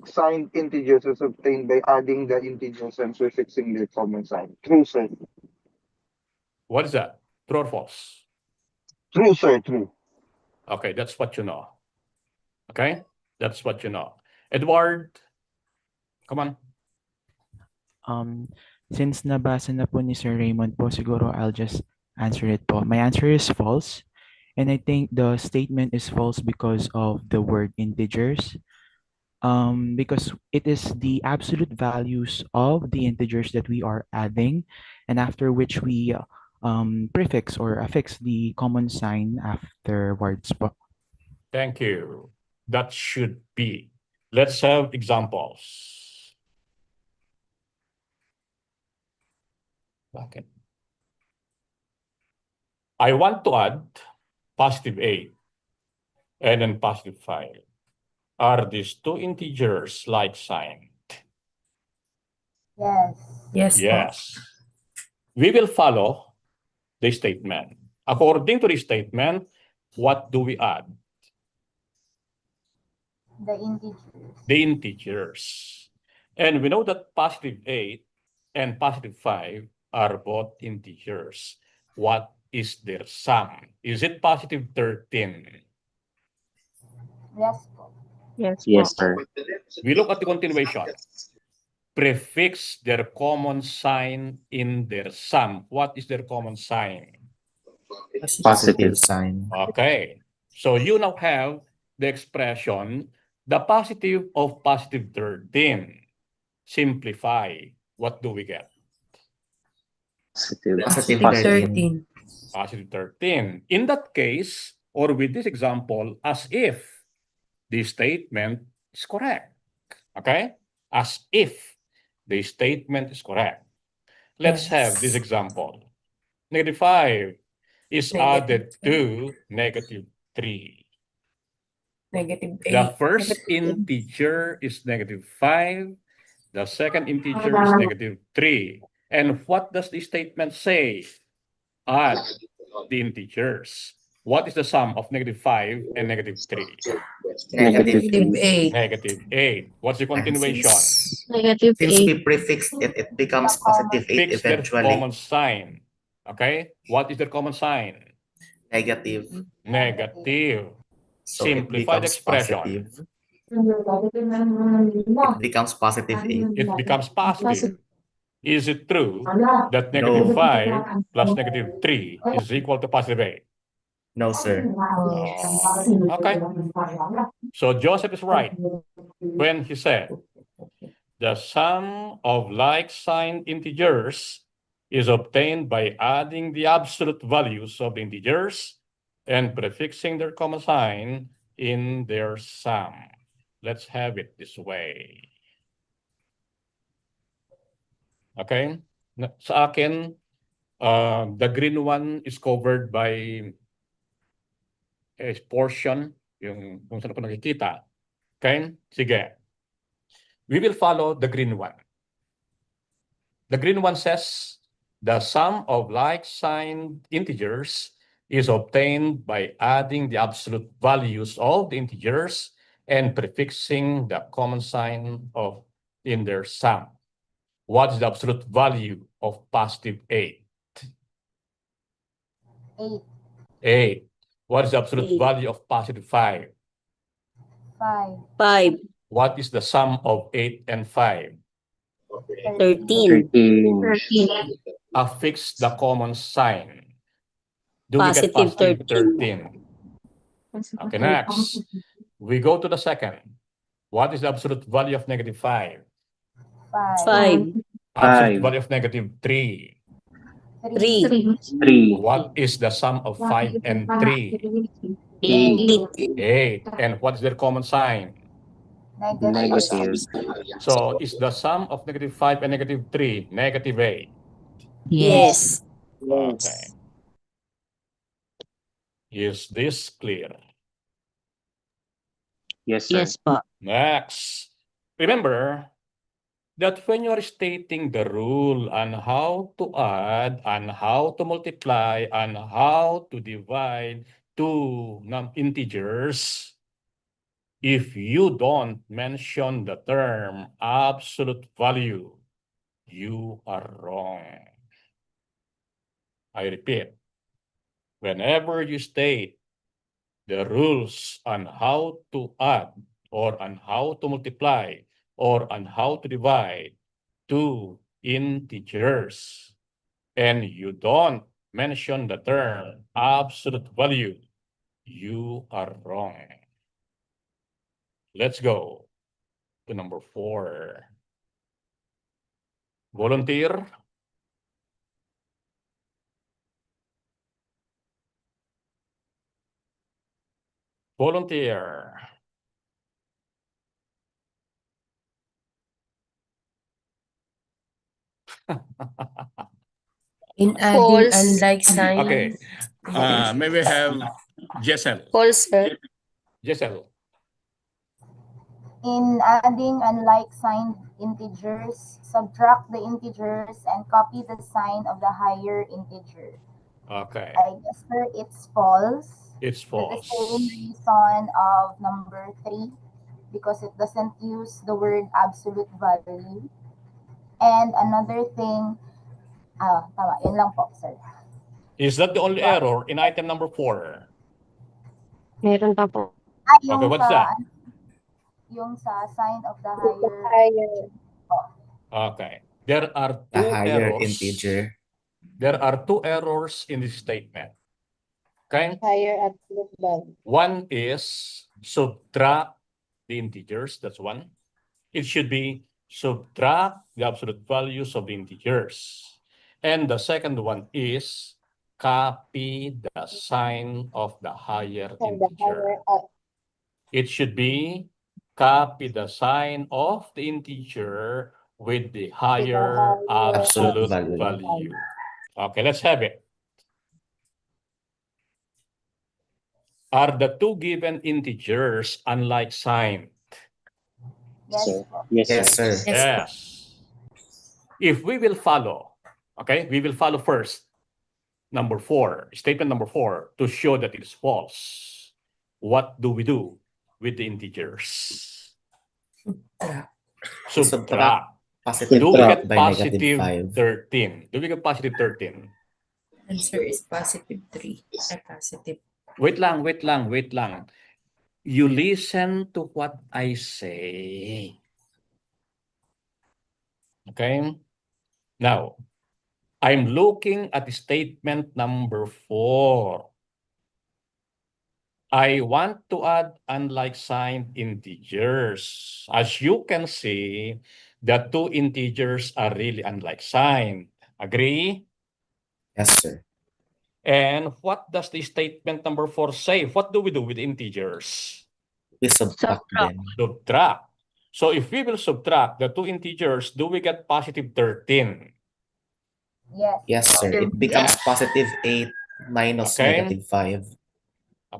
Speaker 16: signed integers is obtained by adding the integers and prefixing their common sign. True, sir.
Speaker 8: What is that? True or false?
Speaker 16: True, sir. True.
Speaker 8: Okay, that's what you know. Okay? That's what you know. Edward, come on.
Speaker 17: Since nabasa na po ni Sir Raymond po, siguro I'll just answer it po. My answer is false. And I think the statement is false because of the word integers. Because it is the absolute values of the integers that we are adding, and after which we prefix or affix the common sign afterwards po.
Speaker 8: Thank you. That should be. Let's have examples. Okay. I want to add +8 and then +5. Are these two integers like signed?
Speaker 14: Yes.
Speaker 8: Yes. We will follow the statement. According to the statement, what do we add?
Speaker 5: The integers.
Speaker 8: The integers. And we know that +8 and +5 are both integers. What is their sum? Is it +13?
Speaker 5: Yes po.
Speaker 9: Yes, sir.
Speaker 8: We look at the continuation. Prefix their common sign in their sum. What is their common sign?
Speaker 9: Positive
Speaker 13: sign.
Speaker 8: Okay. So you now have the expression, the positive of +13. Simplify. What do we get?
Speaker 9: Positive.
Speaker 14: +13.
Speaker 8: +13. In that case, or with this example, as if the statement is correct. Okay? As if the statement is correct. Let's have this example. -5 is added to -3.
Speaker 14: -8.
Speaker 8: The first integer is -5. The second integer is -3. And what does the statement say? Add the integers. What is the sum of -5 and -3?
Speaker 14: -8.
Speaker 8: What's the continuation?
Speaker 13: Since we prefixed it, it becomes +8
Speaker 8: Fix their
Speaker 13: eventually.
Speaker 8: common sign. Okay? What is their common sign?
Speaker 13: Negative. So
Speaker 8: Simplify the expression.
Speaker 13: It becomes +8.
Speaker 8: It becomes positive. Is it true that -5 plus -3 is equal to +8?
Speaker 13: No, sir.
Speaker 8: Okay. So Joseph is right when he said the sum of like-signed integers is obtained by adding the absolute values of the integers and prefixing their common sign in their sum. Let's have it this way. Okay? Sa akin, the green one is covered by a portion, yung kung saan ko nakikita. Okay? Sige. We will follow the green one. The green one says, the sum of like-signed integers is obtained by adding the absolute values of the integers and prefixing the common sign of in their sum. What is the absolute value of positive 8?
Speaker 5: 8.
Speaker 8: 8. What is the absolute value of positive 5?
Speaker 5: 5.
Speaker 10: 5.
Speaker 8: What is the sum of 8 and 5?
Speaker 10: 13.
Speaker 9: 13.
Speaker 8: Affix the common sign. Do we get
Speaker 10: Positive
Speaker 8: positive
Speaker 10: 13.
Speaker 8: 13? Okay, next. We go to the second. What is the absolute value of negative 5?
Speaker 10: 5.
Speaker 8: Absolute
Speaker 9: 5.
Speaker 8: value of negative 3.
Speaker 10: 3.
Speaker 9: 3.
Speaker 8: What is the sum of 5 and 3?
Speaker 9: 8.
Speaker 8: 8. And what is their common sign?
Speaker 9: Negative.
Speaker 8: So is the sum of negative 5 and negative 3 negative 8?
Speaker 10: Yes.
Speaker 8: Okay. Is this clear?
Speaker 9: Yes, sir.
Speaker 10: Yes po.
Speaker 8: Next. Remember that when you are stating the rule on how to add, and how to multiply, and how to divide two integers, if you don't mention the term absolute value, you are wrong. I repeat, whenever you state the rules on how to add, or on how to multiply, or on how to divide two integers, and you don't mention the term absolute value, you are wrong. Let's go to number 4. Volunteer? Volunteer.
Speaker 14: In adding unlike signs.
Speaker 8: Okay. May we have Jessel?
Speaker 10: False, sir.
Speaker 8: Jessel.
Speaker 5: In adding unlike signed integers, subtract the integers and copy the sign of the higher integer.
Speaker 8: Okay.
Speaker 5: I guess, sir, it's false.
Speaker 8: It's
Speaker 5: For the
Speaker 8: false.
Speaker 5: same reason of number 3, because it doesn't use the word absolute value. And another thing, tama, yun lang po, sir.
Speaker 8: Is that the only error in item number 4?
Speaker 5: Meron pa po.
Speaker 8: Okay, what's that?
Speaker 5: Yung sa sign of the higher.
Speaker 8: Okay. There are two errors. There are two errors in this statement. Okay?
Speaker 5: Higher absolute value.
Speaker 8: One is subtract the integers. That's one. It should be subtract the absolute values of the integers. And the second one is copy the sign of the higher integer. It should be copy the sign of the integer with the higher absolute value. Okay, let's have it. Are the two given integers unlike signed?
Speaker 5: Yes, sir.
Speaker 9: Yes, sir.
Speaker 8: Yes. If we will follow, okay, we will follow first number 4, statement number 4, to show that it is false. What do we do with the integers? Subtract. Do we get positive 13? Do we get positive 13?
Speaker 14: Answer is positive 3. Positive.
Speaker 8: Wait lang. You listen to what I say. Okay? Now, I'm looking at statement number 4. I want to add unlike signed integers. As you can see, the two integers are really unlike signed. Agree?
Speaker 13: Yes, sir.
Speaker 8: And what does the statement number 4 say? What do we do with integers?
Speaker 13: We subtract them.
Speaker 8: Subtract. So if we will subtract the two integers, do we get positive 13?
Speaker 5: Yes.
Speaker 13: Yes, sir. It becomes positive 8 minus negative 5.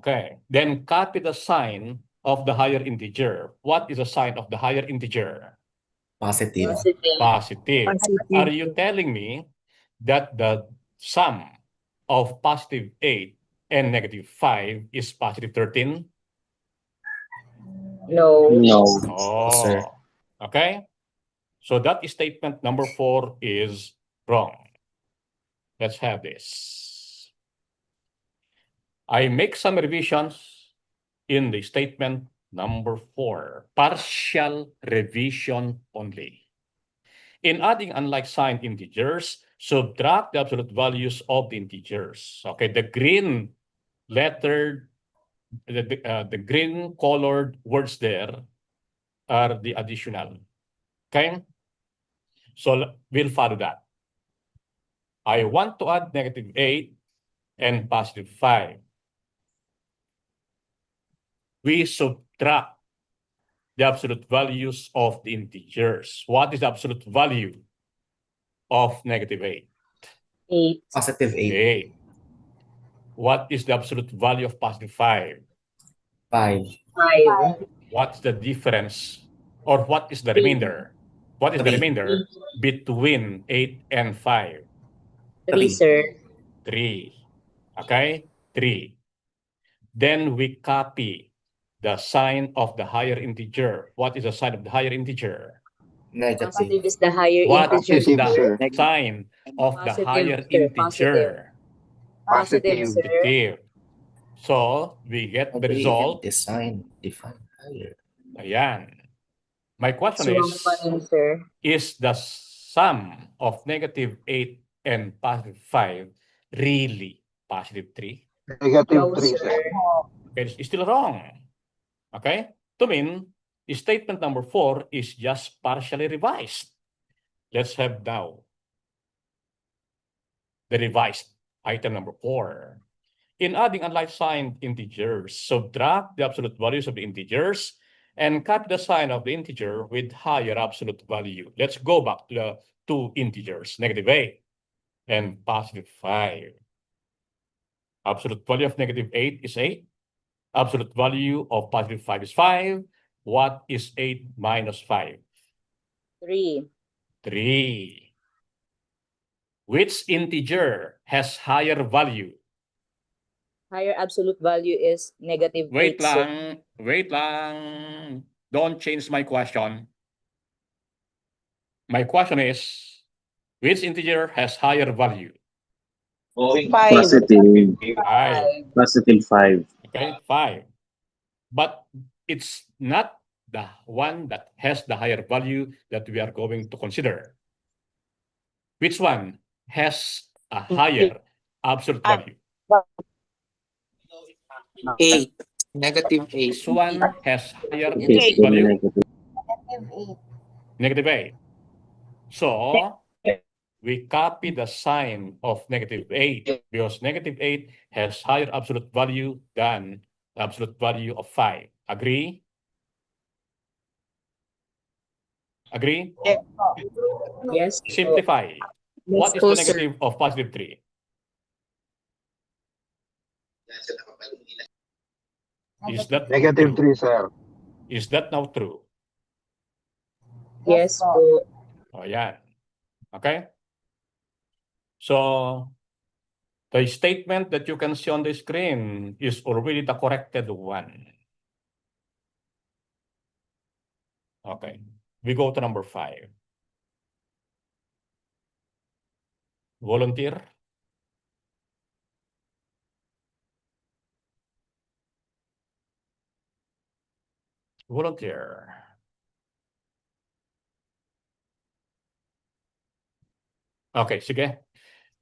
Speaker 8: Okay. Then copy the sign of the higher integer. What is the sign of the higher integer?
Speaker 13: Positive.
Speaker 8: Positive. Are you telling me that the sum of positive 8 and -5 is positive 13?
Speaker 10: No.
Speaker 9: No.
Speaker 8: Oh,
Speaker 9: Sir.
Speaker 8: okay. So that statement number 4 is wrong. Let's have this. I make some revisions in the statement number 4. Partial revision only. In adding unlike signed integers, subtract the absolute values of the integers. Okay, the green lettered, the green colored words there are the additional. Okay, so we'll follow that. I want to add -8 and +5. We subtract the absolute values of the integers. What is the absolute value of -8?
Speaker 10: 8.
Speaker 9: Positive 8.
Speaker 8: 8. What is the absolute value of +5?
Speaker 9: 5.
Speaker 10: 5.
Speaker 8: What's the difference, or what is the
Speaker 10: 3.
Speaker 8: remainder? What is the
Speaker 9: 3.
Speaker 8: remainder between 8 and 5?
Speaker 10: 3, sir.
Speaker 8: 3. Okay? 3. Then we copy the sign of the higher integer. What is the sign of the higher integer?
Speaker 10: Positive
Speaker 9: Negative.
Speaker 10: is the higher
Speaker 8: What
Speaker 10: integer.
Speaker 8: is the
Speaker 16: Sir.
Speaker 8: sign of the
Speaker 10: Positive,
Speaker 8: higher
Speaker 10: sir. Positive.
Speaker 8: integer?
Speaker 10: Positive, sir.
Speaker 8: Positive. So, we get the result.
Speaker 9: Define higher.
Speaker 8: Ayan. My question
Speaker 10: Wrong pa rin, sir.
Speaker 8: is the sum of -8 and +5 really +3?
Speaker 16: Negative
Speaker 10: No,
Speaker 16: 3,
Speaker 10: sir.
Speaker 16: sir.
Speaker 8: Okay, it's still wrong. Okay? To mean, statement number 4 is just partially revised. Let's have now the revised item number 4. In adding unlike signed integers, subtract the absolute values of the integers and copy the sign of the integer with higher absolute value. Let's go back to the two integers, -8 and +5. Absolute value of -8 is 8. Absolute value of +5 is 5. What is 8 minus 5?
Speaker 10: 3.
Speaker 8: 3. Which integer has higher value?
Speaker 10: Higher absolute value is -8,
Speaker 8: Wait
Speaker 10: sir.
Speaker 8: lang. Wait lang. Don't change my question. My question is, which integer has higher value?
Speaker 10: 5.
Speaker 9: Positive.
Speaker 8: 5.
Speaker 9: Positive 5.
Speaker 8: Okay, 5. But it's not the one that has the higher value that we are going to consider. Which one has a higher absolute value?
Speaker 12: 8. -8.
Speaker 8: This one has higher
Speaker 9: It is
Speaker 8: absolute value?
Speaker 9: negative.
Speaker 8: -8. So, we copy the sign of -8 because -8 has higher absolute value than the absolute value of 5. Agree? Agree?
Speaker 10: Yes.
Speaker 8: Simplify. What is the negative of +3? Is that
Speaker 16: Negative
Speaker 8: true?
Speaker 16: 3, sir.
Speaker 8: Is that now true?
Speaker 10: Yes po.
Speaker 8: Oh, yeah. Okay? So, the statement that you can see on the screen is already the corrected one. Okay. We go to number 5. Volunteer? Volunteer. Okay, sige.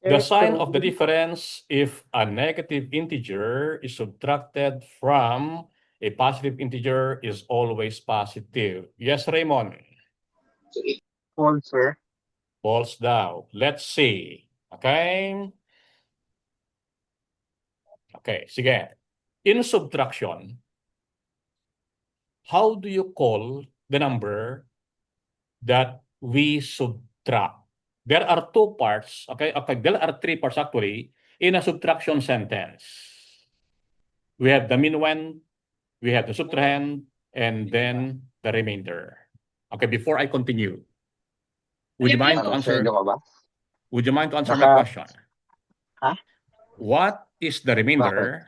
Speaker 8: The sign of the difference if a negative integer is subtracted from a positive integer is always positive. Yes, Raymond?
Speaker 16: False, sir.
Speaker 8: False daw. Let's see. Okay? Okay, sige. In subtraction, how do you call the number that we subtract? There are two parts, okay? There are three parts actually in a subtraction sentence. We have the minuend, we have the subtrahend, and then the remainder. Okay, before I continue, would you mind to answer? Would you mind to answer my question?
Speaker 16: Huh?
Speaker 8: What is the remainder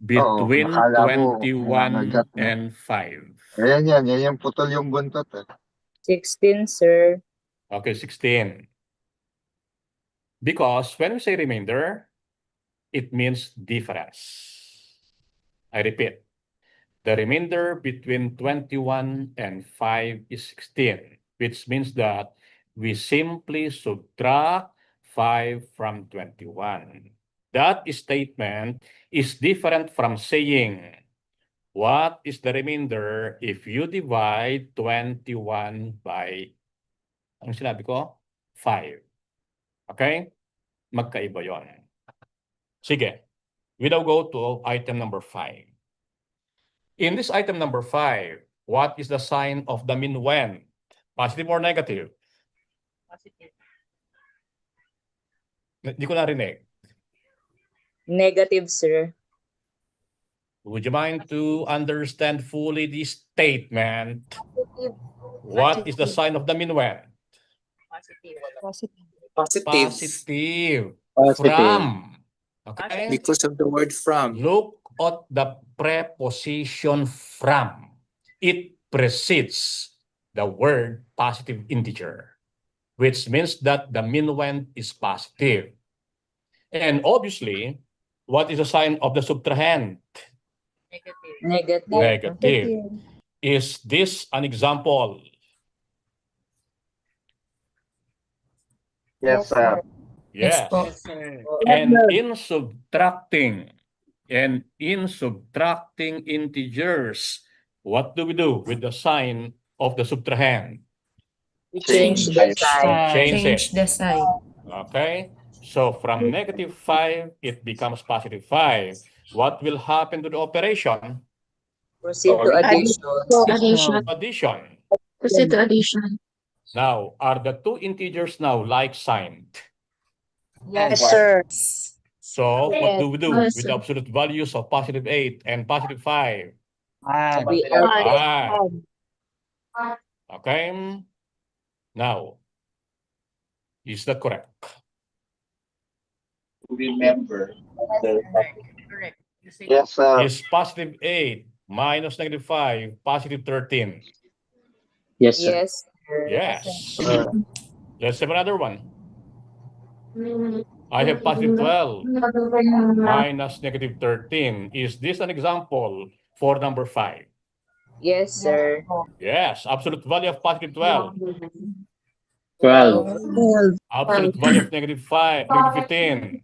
Speaker 8: between
Speaker 16: akala mo,
Speaker 8: 21
Speaker 16: nangangagat na.
Speaker 8: and 5?
Speaker 16: Ayan yan yung putol yung buntot eh.
Speaker 10: 16, sir.
Speaker 8: Okay, 16. Because when we say remainder, it means difference. I repeat, the remainder between 21 and 5 is 16, which means that we simply subtract 5 from 21. That statement is different from saying, what is the remainder if you divide 21 by, ang sinabi ko? 5. Okay? Magkaiba yon. Sige. We now go to item number 5. In this item number 5, what is the sign of the minuend? Positive or negative?
Speaker 10: Positive.
Speaker 8: Hindi ko narinig.
Speaker 10: Negative, sir.
Speaker 8: Would you mind to understand fully this statement? What is the sign of the minuend?
Speaker 12: Positive.
Speaker 8: From. Okay?
Speaker 12: Because of the word from.
Speaker 8: Look at the preposition from. It precedes the word positive integer, which means that the minuend is positive. And obviously, what is the sign of the subtrahend?
Speaker 10: Negative.
Speaker 8: Negative. Is this an example?
Speaker 16: Yes, sir.
Speaker 8: Yes. And in subtracting integers, what do we do with the sign of the subtrahend?
Speaker 10: We change the sign.
Speaker 8: Change
Speaker 14: the sign.
Speaker 8: Okay. So from negative 5, it becomes positive 5. What will happen to the operation?
Speaker 10: Proceed to addition.
Speaker 8: Addition.
Speaker 10: Proceed to addition.
Speaker 8: Now, are the two integers now like signed?
Speaker 10: Yes, sir.
Speaker 8: So what do we do with the absolute values of positive 8 and positive 5?
Speaker 10: We add.
Speaker 8: Okay. Now, is that correct?
Speaker 9: Remember.
Speaker 10: Correct.
Speaker 16: Yes, sir.
Speaker 8: Is positive 8 minus negative 5 positive 13?
Speaker 9: Yes, sir.
Speaker 10: Yes.
Speaker 8: Yes. Let's have another one. I have positive 12 minus negative 13. Is this an example for number 5?
Speaker 10: Yes, sir.
Speaker 8: Yes. Absolute value of positive 12.
Speaker 9: 12.
Speaker 8: Absolute value of negative 5, negative 15.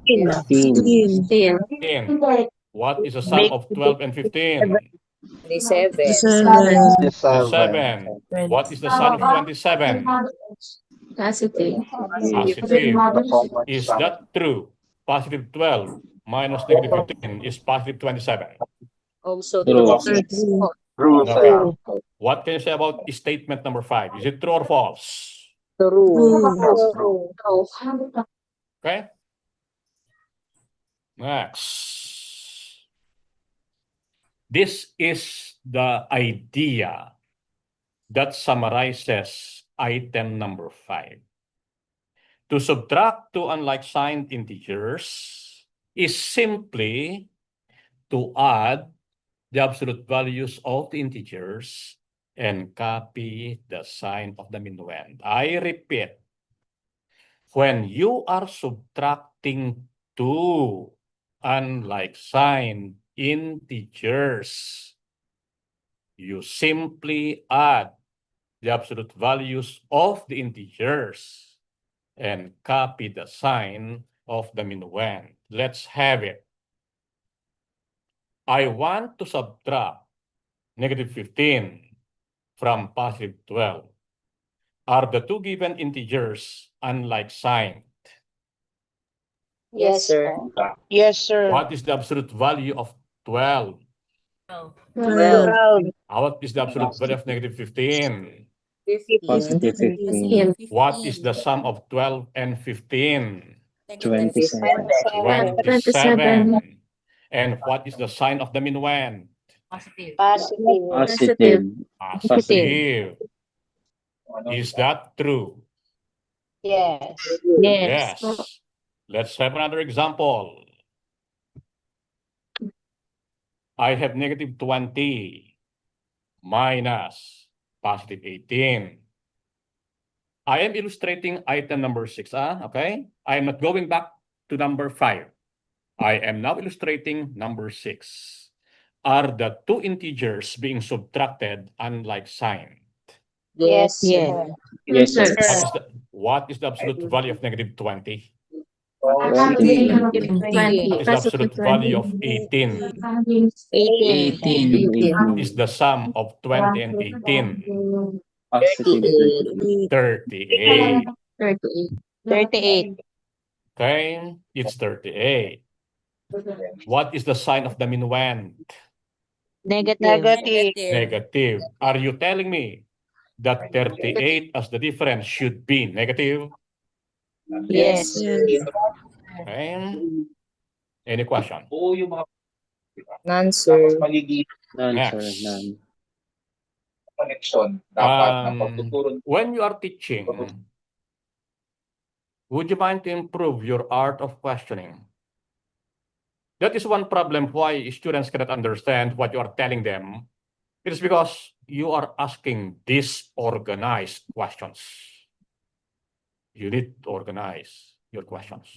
Speaker 8: 15. What is the sum of 12 and 15?
Speaker 10: 27.
Speaker 8: 27. What is the sum of 27?
Speaker 10: Positive.
Speaker 8: Positive. Is that true? Positive 12 minus negative 15 is positive 27.
Speaker 10: Also
Speaker 9: True.
Speaker 16: True,
Speaker 8: Okay.
Speaker 16: sir.
Speaker 8: What can you say about statement number 5? Is it true or false?
Speaker 10: True.
Speaker 8: Okay. Next. This is the idea that summarizes item number 5. To subtract two unlike signed integers is simply to add the absolute values of the integers and copy the sign of the minuend. I repeat, when you are subtracting two unlike signed integers, you simply add the absolute values of the integers and copy the sign of the minuend. Let's have it. I want to subtract negative 15 from positive 12. Are the two given integers unlike signed?
Speaker 10: Yes, sir.
Speaker 18: Yes, sir.
Speaker 8: What is the absolute value of 12?
Speaker 10: 12.
Speaker 8: What is the absolute value of negative 15?
Speaker 10: 15.
Speaker 9: Positive 15.
Speaker 8: What is the sum of 12 and 15?
Speaker 9: 27.
Speaker 8: 27. And what is the sign of the minuend?
Speaker 10: Positive.
Speaker 9: Positive.
Speaker 8: Positive. Is that true?
Speaker 18: Yes.
Speaker 8: Yes. Let's have another example. I have negative 20 minus positive 18. I am illustrating item number 6. Okay? I am not going back to number 5. I am now illustrating number 6. Are the two integers being subtracted unlike signed?
Speaker 9: Yes.
Speaker 10: Yes.
Speaker 9: Yes, sir.
Speaker 8: What is the absolute value of negative 20?
Speaker 9: 20.
Speaker 8: What is the absolute value of 18?
Speaker 9: 18.
Speaker 8: What is the sum of 20 and 18?
Speaker 9: Positive
Speaker 8: 38.
Speaker 10: 38.
Speaker 8: Okay, it's 38. What is the sign of the minuend?
Speaker 10: Negative.
Speaker 8: Negative. Are you telling me that 38 as the difference should be negative?
Speaker 10: Yes.
Speaker 8: Okay. Any question?
Speaker 10: None, sir.
Speaker 9: None, sir.
Speaker 8: Next.
Speaker 9: None.
Speaker 8: When you are teaching, would you mind to improve your art of questioning? That is one problem why students cannot understand what you are telling them. It is because you are asking disorganized questions. You need to organize your questions.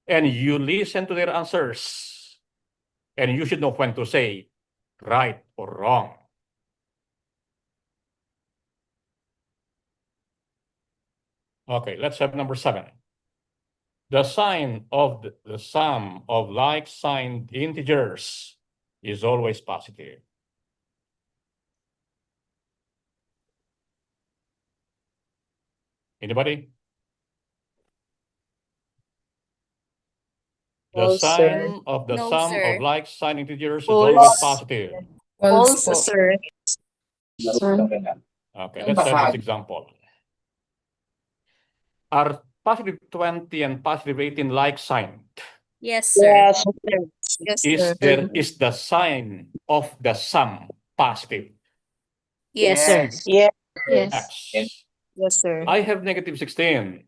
Speaker 8: And you listen to their answers. And you should know when to say right or wrong. Okay, let's have number 7. The sign of the sum of like-signed integers is always positive. Anybody? The sign of the sum of like-signed integers is always positive.
Speaker 14: False,
Speaker 10: sir.
Speaker 8: Okay, let's have this example. Are positive 20 and positive 18 like-signed?
Speaker 10: Yes, sir.
Speaker 8: Is the sign of the sum positive?
Speaker 10: Yes, sir.
Speaker 8: Yes.
Speaker 10: Yes, sir.
Speaker 8: I have negative 16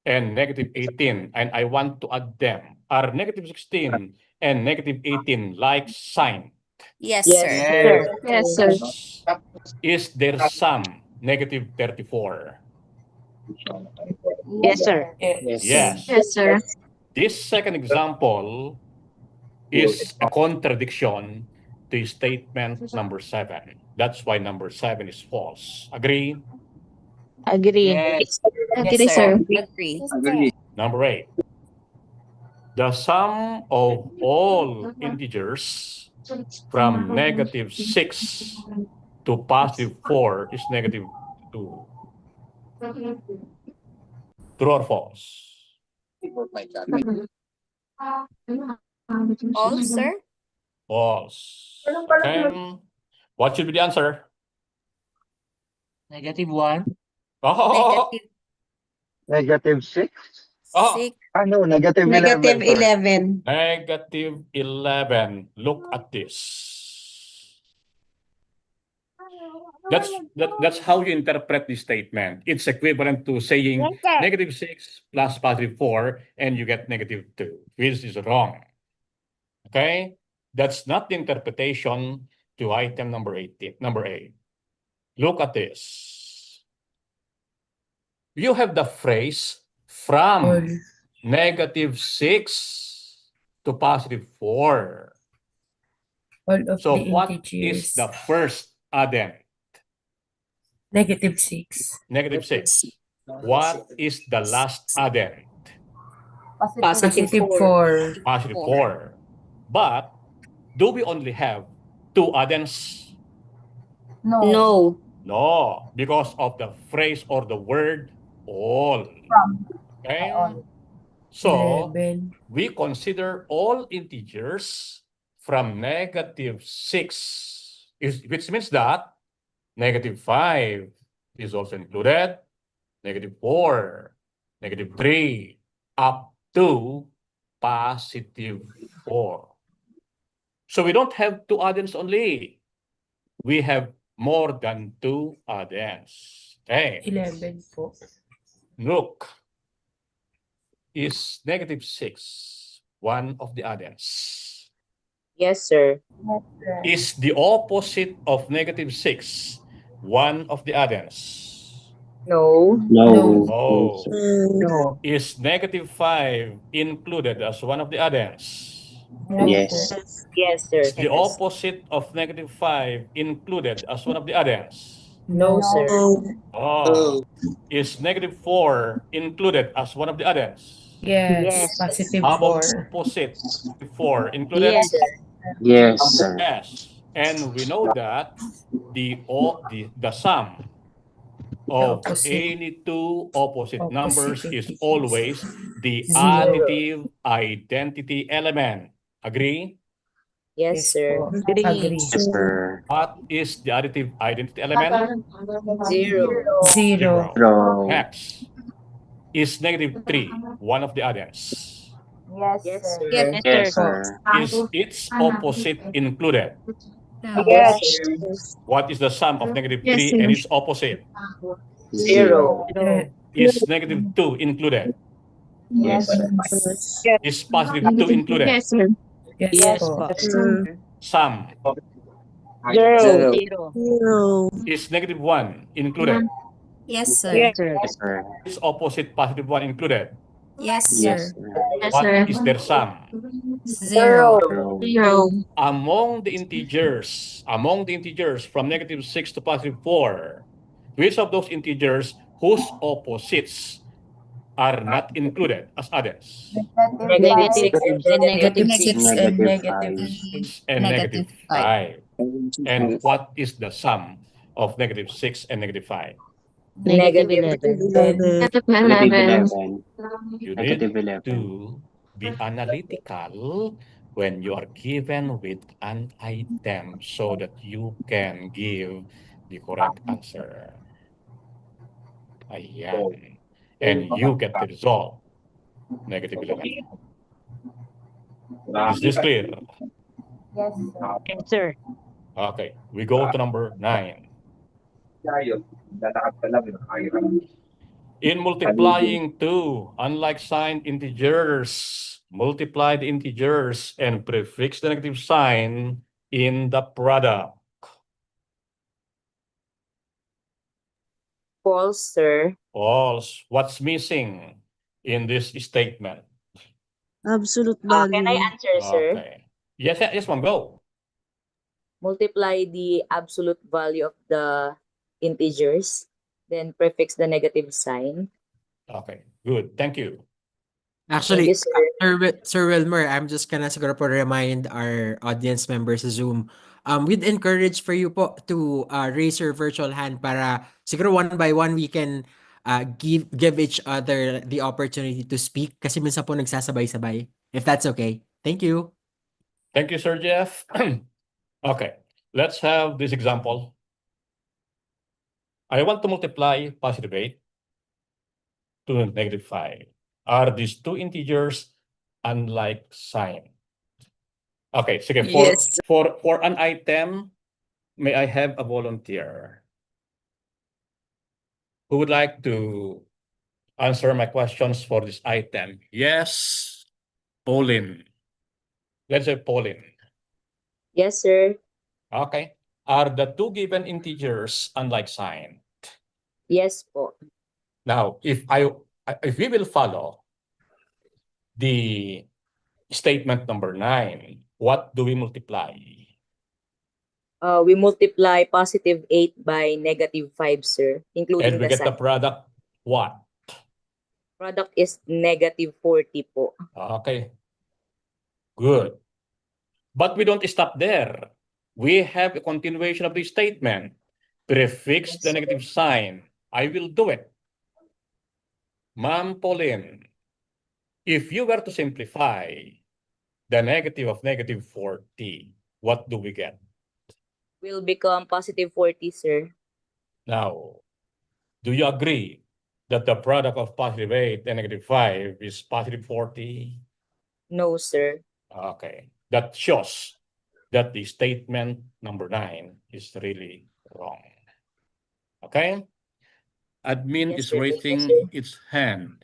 Speaker 8: and negative 18, and I want to add them. Are negative 16 and negative 18 like-signed?
Speaker 10: Yes, sir. Yes, sir.
Speaker 8: Is their sum negative 34?
Speaker 10: Yes, sir.
Speaker 8: Yes.
Speaker 10: Yes, sir.
Speaker 8: This second example is a contradiction to statement number 7. That's why number 7 is false. Agree?
Speaker 10: Agree. Agree, sir.
Speaker 9: Agree.
Speaker 8: Number 8. The sum of all integers from negative 6 to positive 4 is negative 2. True or false?
Speaker 10: All, sir.
Speaker 8: False. Okay. What should be the answer?
Speaker 13: Negative 1.
Speaker 8: Oh,
Speaker 16: Negative 6?
Speaker 8: oh.
Speaker 16: No, negative 11.
Speaker 10: Negative
Speaker 16: Sorry.
Speaker 10: 11.
Speaker 8: Negative 11. Look at this. That's how you interpret this statement. It's equivalent to saying negative 6 plus positive 4, and you get negative 2, which is wrong. Okay? That's not the interpretation to item number 18, number 8. Look at this. You have the phrase from negative 6 to positive 4. So what is the first addend?
Speaker 14: Negative 6.
Speaker 8: Negative 6. What is the last addend?
Speaker 10: Positive 4.
Speaker 8: Positive 4. But do we only have 2 addends?
Speaker 10: No.
Speaker 8: No, because of the phrase or the word all. Okay? So,
Speaker 14: 11.
Speaker 8: we consider all integers from negative 6, which means that negative 5 is also included, negative 4, negative 3, up to positive 4. So we don't have 2 addends only. We have more than 2 addends. Okay.
Speaker 14: 11 po.
Speaker 8: Look. Is negative 6 one of the others?
Speaker 10: Yes, sir.
Speaker 5: Yes, sir.
Speaker 8: Is the opposite of negative 6 one of the others?
Speaker 10: No.
Speaker 9: No.
Speaker 8: Oh.
Speaker 4: No.
Speaker 8: Is negative 5 included as one of the others?
Speaker 5: No,
Speaker 9: Yes.
Speaker 5: sir.
Speaker 10: Yes, sir.
Speaker 8: Is the opposite of negative 5 included as one of the others?
Speaker 10: No,
Speaker 5: No,
Speaker 10: sir.
Speaker 8: Oh. Is negative 4 included as one of the others?
Speaker 14: Yes,
Speaker 10: Yes.
Speaker 14: positive
Speaker 8: How about
Speaker 14: 4.
Speaker 8: opposite? 4 included?
Speaker 10: Yes, sir.
Speaker 9: Yes, sir.
Speaker 8: Yes. And we know that the sum
Speaker 14: The
Speaker 8: of
Speaker 14: opposite.
Speaker 8: any two opposite numbers
Speaker 14: Opposite
Speaker 8: is
Speaker 14: equations.
Speaker 8: always the
Speaker 14: Zero.
Speaker 8: additive identity element. Agree?
Speaker 10: Yes,
Speaker 14: Yes
Speaker 10: sir.
Speaker 14: po. Agree.
Speaker 9: Yes, sir.
Speaker 8: What is the additive identity element?
Speaker 10: Zero.
Speaker 14: Zero.
Speaker 9: Zero.
Speaker 8: Next. Is negative 3 one of the others?
Speaker 5: Yes,
Speaker 10: Yes,
Speaker 5: sir.
Speaker 10: sir.
Speaker 9: Yes, sir.
Speaker 8: Is its opposite included?
Speaker 10: Yes,
Speaker 5: Yes.
Speaker 10: sir.
Speaker 8: What is the sum of negative 3 and its opposite?
Speaker 10: Zero.
Speaker 8: Is negative 2 included?
Speaker 9: Yes, sir.
Speaker 8: Is positive 2 included?
Speaker 14: Yes
Speaker 10: Yes,
Speaker 14: po.
Speaker 8: Sum.
Speaker 10: Zero.
Speaker 8: Is negative 1 included?
Speaker 14: Yes, sir.
Speaker 10: Yes, sir.
Speaker 9: Yes, sir.
Speaker 8: Is opposite positive 1 included?
Speaker 14: Yes,
Speaker 9: Yes,
Speaker 14: sir.
Speaker 9: sir.
Speaker 8: What is their sum?
Speaker 14: Zero.
Speaker 9: Zero.
Speaker 8: Among the integers from negative 6 to positive 4, which of those integers whose opposites are not included as others?
Speaker 10: Negative 6 and
Speaker 14: Negative
Speaker 10: negative
Speaker 14: 6
Speaker 10: 6.
Speaker 14: and
Speaker 9: Negative
Speaker 14: negative
Speaker 8: 6 and negative 5. And what is the sum of negative 6 and negative 5?
Speaker 10: Negative 11.
Speaker 9: Negative 11.
Speaker 8: You
Speaker 9: Negative
Speaker 8: need
Speaker 9: 11.
Speaker 8: to be analytical when you are given with an item so that you can give the correct answer. Ayan. And you get the result. Negative 11. Is this clear?
Speaker 5: Yes, sir.
Speaker 10: Yes, sir.
Speaker 8: Okay. We go to number 9. In multiplying two unlike signed integers, multiply the integers and prefix the negative sign in the product.
Speaker 10: False, sir.
Speaker 8: False. What's missing in this statement?
Speaker 10: Absolute value. Can I answer, sir?
Speaker 8: Okay. Yes, ma'am, go.
Speaker 10: Multiply the absolute value of the integers, then prefix the negative sign.
Speaker 8: Okay, good. Thank you.
Speaker 7: Actually,
Speaker 10: Thank you, sir.
Speaker 7: Sir Wilmer, I'm just gonna siguro po remind our audience members sa Zoom. We'd encourage for you po to raise your virtual hand para siguro one by one we can give each other the opportunity to speak kasi minsan po nagsasabay-sabay. If that's okay. Thank you.
Speaker 8: Thank you, Sir Jeff. Okay, let's have this example. I want to multiply positive 8 to negative 5. Are these two integers unlike sign? Okay, sige, for an item, may I have a volunteer who would like to answer my questions for this item? Yes, Pauline. Let's say Pauline.
Speaker 10: Yes, sir.
Speaker 8: Okay. Are the two given integers unlike sign?
Speaker 10: Yes po.
Speaker 8: Now, if we will follow the statement number 9, what do we multiply?
Speaker 10: We multiply positive 8 by negative 5, sir, including
Speaker 8: And we
Speaker 10: the
Speaker 8: get the
Speaker 10: sign.
Speaker 8: product, what?
Speaker 10: Product is negative 40 po.
Speaker 8: Okay. Good. But we don't stop there. We have a continuation of the statement. Prefix the negative sign. I will do it. Ma'am Pauline, if you were to simplify the negative of negative 40, what do we get?
Speaker 10: Will become positive 40, sir.
Speaker 8: Now, do you agree that the product of positive 8 and negative 5 is positive 40?
Speaker 10: No, sir.
Speaker 8: Okay. That shows that the statement number 9 is really wrong. Okay? Admin
Speaker 10: Yes,
Speaker 8: is
Speaker 10: sir.
Speaker 8: raising its hand.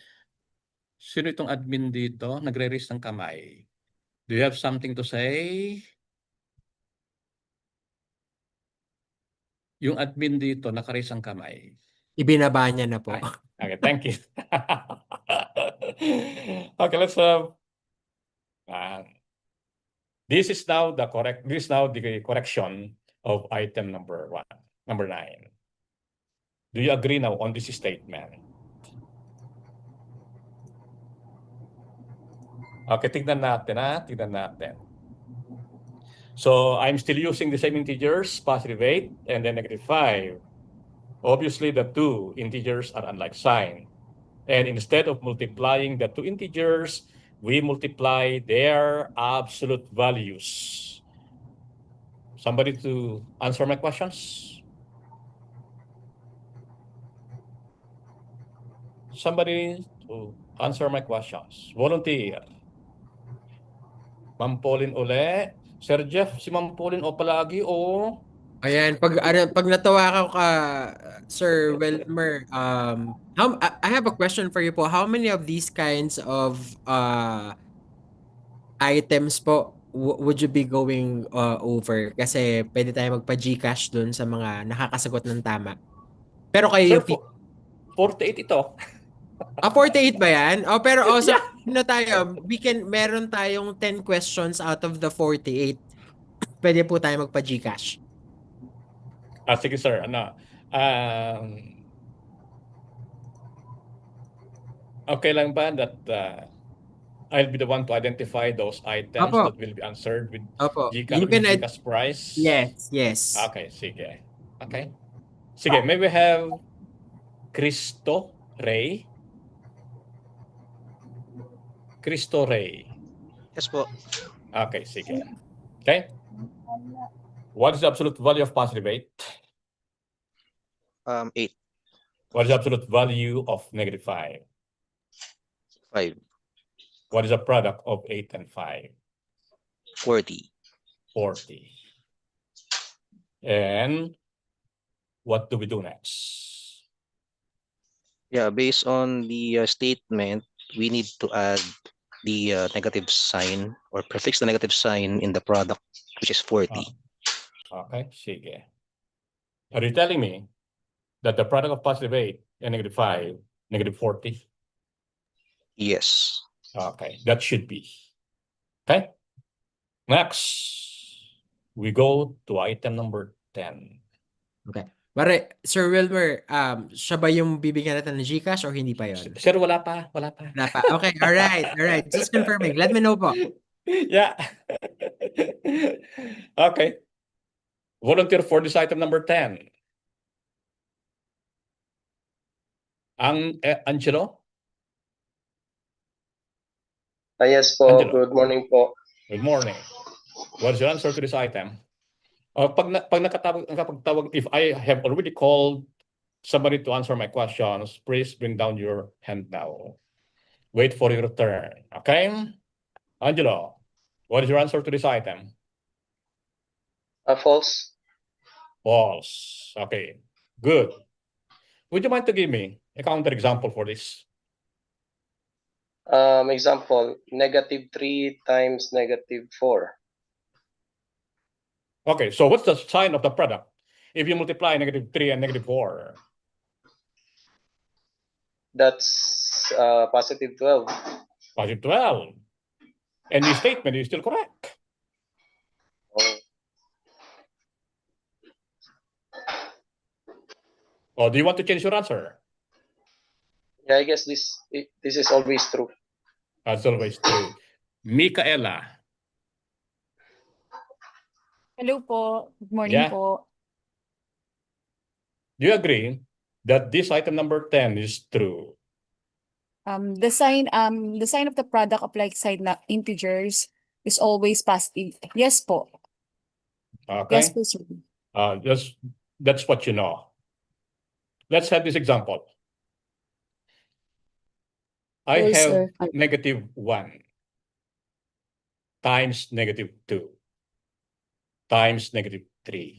Speaker 8: Sino itong admin dito? Nagre-raise ng kamay. Do you have something to say? Yung admin dito, naka-raise ang kamay.
Speaker 7: Ibinaba niya na po.
Speaker 8: Okay, thank you. Okay, let's this is now the correction of item number 9. Do you agree now on this statement? Okay, tignan natin. Tignan natin. So I'm still using the same integers, positive 8 and then negative 5. Obviously, the two integers are unlike sign. And instead of multiplying the two integers, we multiply their absolute values. Somebody to answer my questions? Somebody to answer my questions. Volunteer. Ma'am Pauline uli. Sir Jeff, si Ma'am Pauline o palagi o...
Speaker 7: Ayan, pag natawa ka Sir Wilmer, I have a question for you po. How many of these kinds of items po would you be going over? Kasi pwede tayo magpa-Gcash dun sa mga nakakasagot ng tama. Pero kayo
Speaker 8: Sir, 48 ito.
Speaker 7: 48 ba yan? Pero also, tayo, meron tayong 10 questions out of the 48. Pwede po tayo magpa-Gcash.
Speaker 8: Sige sir, okay lang ba that I'll be the one to identify those items that will be answered with Gcash price?
Speaker 7: Yes.
Speaker 8: Okay, sige. Okay. Sige, may we have Cristo Ray? Cristo Ray.
Speaker 18: Yes po.
Speaker 8: Okay, sige. Okay. What is the absolute value of positive 8?
Speaker 18: 8.
Speaker 8: What is the absolute value of negative 5?
Speaker 18: 5.
Speaker 8: What is the product of 8 and 5?
Speaker 18: 40.
Speaker 8: And what do we do next?
Speaker 18: Yeah, based on the statement, we need to add the negative sign or prefix the negative sign in the product, which is 40.
Speaker 8: Okay, sige. Are you telling me that the product of positive 8 and negative 5, negative 40?
Speaker 18: Yes.
Speaker 8: Okay, that should be. Okay. Next, we go to item number 10.
Speaker 7: Okay. Pare, Sir Wilmer, siya ba yung bibigyan natin ng Gcash o hindi pa yon?
Speaker 8: Sir, wala pa.
Speaker 7: Okay, all right. Just confirming. Let me know po.
Speaker 8: Yeah. Okay. Volunteer for this item number 10. Angelo?
Speaker 19: Yes po.
Speaker 8: Angelo.
Speaker 19: Good morning po.
Speaker 8: Good morning. What's your answer to this item? Nakapagtawag, if I have already called somebody to answer my questions, please bring down your hand now. Wait for your turn. Okay? Angelo, what is your answer to this item?
Speaker 19: False.
Speaker 8: False. Okay. Good. Would you mind to give me a counter example for this?
Speaker 19: Example, negative 3 times negative 4.
Speaker 8: Okay, so what's the sign of the product if you multiply negative 3 and negative 4?
Speaker 19: That's positive 12.
Speaker 8: Positive 12. And the statement is still correct. Or do you want to change your answer?
Speaker 19: Yeah, I guess this is always true.
Speaker 8: That's always true. Micaela.
Speaker 20: Hello po. Good morning po.
Speaker 8: Do you agree that this item number 10 is true?
Speaker 20: The sign of the product of like sign na integers is always positive. Yes po.
Speaker 8: Okay.
Speaker 20: Yes po, sir.
Speaker 8: That's what you know. Let's have this example. I have negative 1 times negative 2 times negative 3.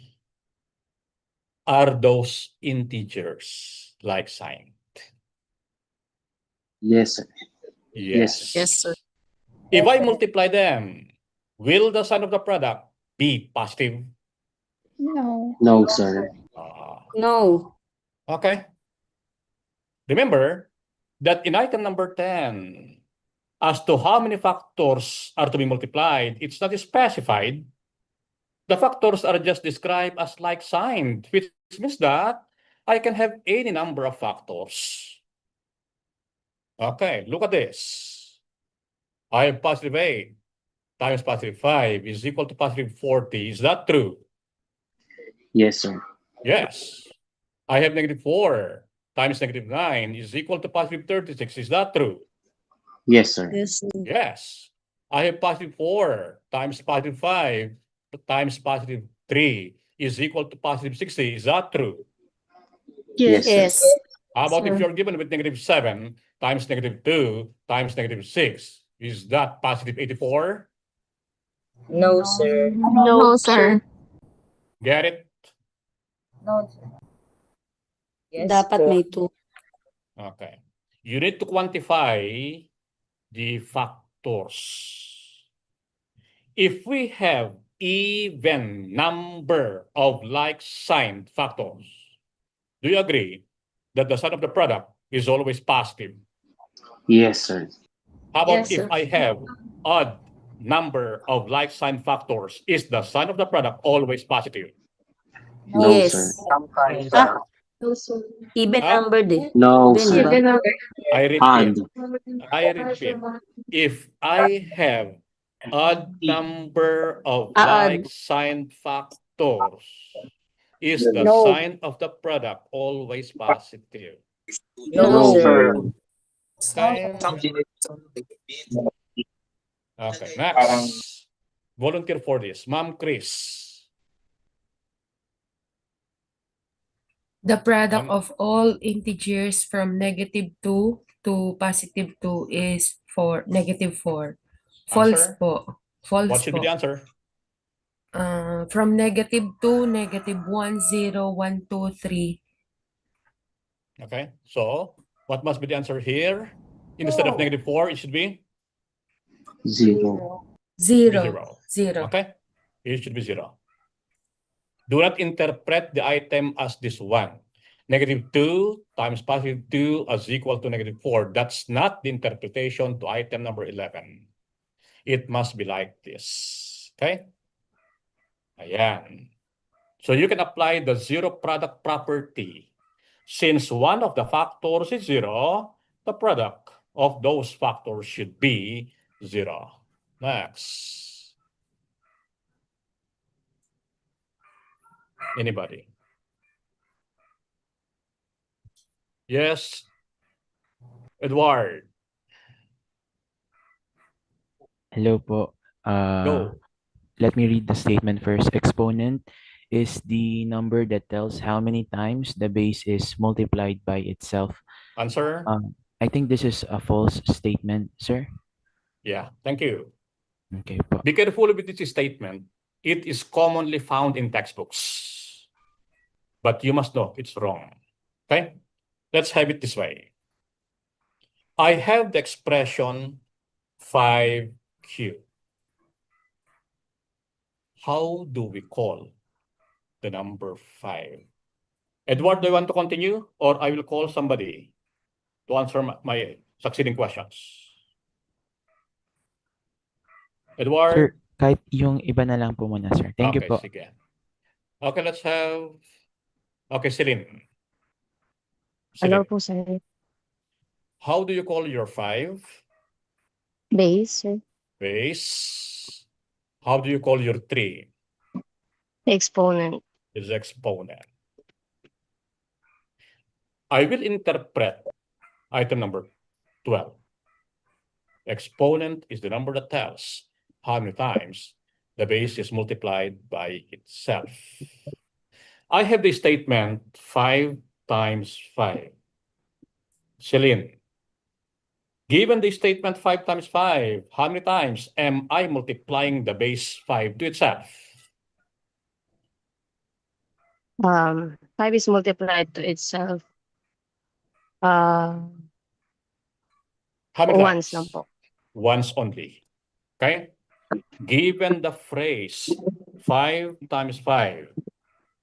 Speaker 8: Are those integers like sign?
Speaker 9: Yes, sir. Yes.
Speaker 10: Yes, sir.
Speaker 8: If I multiply them, will the sign of the product be positive?
Speaker 20: No.
Speaker 9: No, sir.
Speaker 10: No.
Speaker 8: Okay. Remember that in item number 10, as to how many factors are to be multiplied, it's not specified. The factors are just described as like signed, which means that I can have any number of factors. Okay, look at this. I have positive 8 times positive 5 is equal to positive 40. Is that true?
Speaker 9: Yes, sir.
Speaker 8: Yes. I have negative 4 times negative 9 is equal to positive 36. Is that true?
Speaker 9: Yes, sir.
Speaker 10: Yes, sir.
Speaker 8: Yes. I have positive 4 times positive 5 times positive 3 is equal to positive 60. Is that true?
Speaker 9: Yes, sir.
Speaker 10: Yes.
Speaker 8: How about if
Speaker 14: Sir.
Speaker 8: you're given with negative 7 times negative 2 times negative 6? Is that positive 84?
Speaker 10: No, sir.
Speaker 9: No, sir.
Speaker 8: Get it?
Speaker 5: No, sir.
Speaker 10: Yes, dapat
Speaker 4: po.
Speaker 10: may 2.
Speaker 8: Okay. You need to quantify the factors. If we have even number of like-signed factors, do you agree that the sign of the product is always positive?
Speaker 9: Yes, sir.
Speaker 8: How about
Speaker 10: Yes,
Speaker 8: if
Speaker 10: sir.
Speaker 8: I have odd number of like-signed factors, is the sign of the product always positive?
Speaker 9: No, sir.
Speaker 10: Yes.
Speaker 4: Sometimes,
Speaker 10: Ah,
Speaker 4: sir.
Speaker 10: even
Speaker 8: Huh?
Speaker 10: number din.
Speaker 9: No,
Speaker 10: Din,
Speaker 9: sir.
Speaker 10: di ba?
Speaker 8: I
Speaker 9: Odd.
Speaker 8: repeat. If I have odd number of
Speaker 10: Odd.
Speaker 8: like-signed factors, is the
Speaker 10: No.
Speaker 8: sign of the product always positive?
Speaker 10: No,
Speaker 9: No,
Speaker 10: sir.
Speaker 8: Okay. Okay, next. Volunteer for this. Ma'am Chris.
Speaker 14: The product
Speaker 8: Ma'am,
Speaker 14: of all integers from -2 to +2 is negative 4. False
Speaker 8: answer?
Speaker 14: po.
Speaker 8: What
Speaker 14: False
Speaker 8: should be the
Speaker 14: po.
Speaker 8: answer?
Speaker 14: From -2, -1, 0, 1, 2, 3.
Speaker 8: Okay, so what must be the answer here? Instead of negative 4, it should be?
Speaker 9: Zero.
Speaker 14: Zero.
Speaker 8: Okay, it should be 0. Do not interpret the item as this one. -2 times +2 is equal to -4. That's not the interpretation to item number 11. It must be like this. Okay? Ayan. So you can apply the zero product property. Since one of the factors is 0, the product of those factors should be 0. Next. Anybody? Yes. Edward.
Speaker 17: Hello po.
Speaker 8: Go.
Speaker 17: Let me read the statement first. Exponent is the number that tells how many times the base is multiplied by itself.
Speaker 8: Answer?
Speaker 17: I think this is a false statement, sir.
Speaker 8: Yeah, thank you.
Speaker 17: Okay po.
Speaker 8: Be careful with this statement. It is commonly found in textbooks. But you must know it's wrong. Okay? Let's have it this way. I have the expression 5Q. How do we call the number 5? Edward, do you want to continue? Or I will call somebody to answer my succeeding questions. Edward?
Speaker 17: Sir, kahit yung iba na lang po muna, sir. Thank you
Speaker 8: Okay,
Speaker 17: po.
Speaker 8: sige. Okay, let's have... Okay, Celine.
Speaker 9: Hello
Speaker 8: Celine.
Speaker 9: po, sir.
Speaker 8: How do you call your 5?
Speaker 9: Base, sir.
Speaker 8: Base. How do you call your 3?
Speaker 9: Exponent.
Speaker 8: Is exponent. I will interpret item number 12. Exponent is the number that tells how many times the base is multiplied by itself. I have the statement 5 times 5. Celine, given the statement 5 times 5, how many times am I multiplying the base 5 to itself?
Speaker 9: 5 is multiplied to itself.
Speaker 8: How many
Speaker 9: Once
Speaker 8: times?
Speaker 9: lang po.
Speaker 8: Once only. Okay? Given the phrase 5 times 5,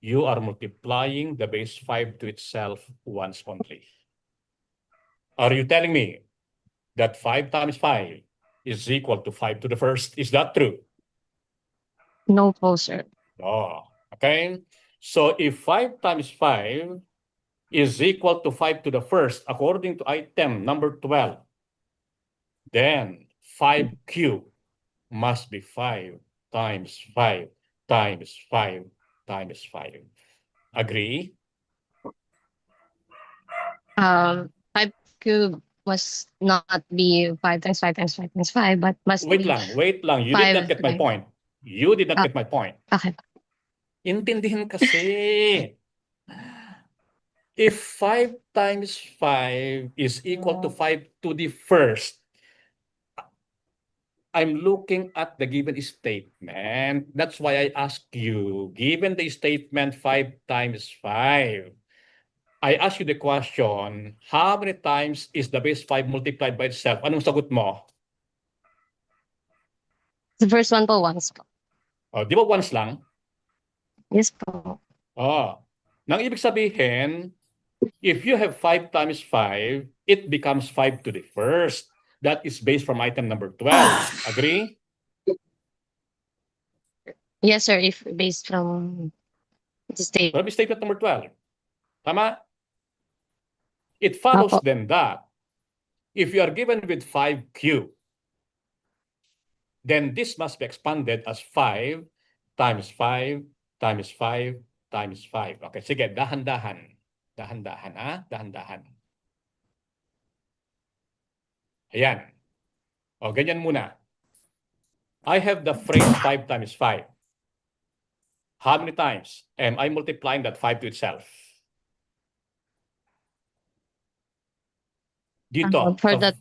Speaker 8: you are multiplying the base 5 to itself once only. Are you telling me that 5 times 5 is equal to 5 to the first? Is that true?
Speaker 9: No po, sir.
Speaker 8: Oh, okay. So if 5 times 5 is equal to 5 to the first, according to item number 12, then 5 cubed must be 5 times 5 times 5 times 5. Agree?
Speaker 9: 5 cube must not be 5 times 5 times 5 times 5, but must
Speaker 8: Wait
Speaker 9: be
Speaker 8: lang. You did not
Speaker 9: 5.
Speaker 8: get my point. You did not get my point.
Speaker 9: Okay.
Speaker 8: Intindihin kasi. If 5 times 5 is equal to 5 to the first, I'm looking at the given statement. That's why I ask you, given the statement 5 times 5, I ask you the question, how many times is the base 5 multiplied by itself? Anong sagot mo?
Speaker 9: The first one po, once po.
Speaker 8: Oh, di ba once lang?
Speaker 9: Yes po.
Speaker 8: Oh. Nang ibig sabihin, if you have 5 times 5, it becomes 5 to the first. That is based from item number 12. Agree?
Speaker 9: Yes, sir, if based from the state.
Speaker 8: From statement number 12. Tama? It follows then that if you are given with 5 cubed, then this must be expanded as 5 times 5 times 5 times 5. Okay, sige, dahan-dahan. Dahan-dahan. Ayan. O, ganyan muna. I have the phrase 5 times 5. How many times am I multiplying that 5 to itself? Dito.
Speaker 9: For the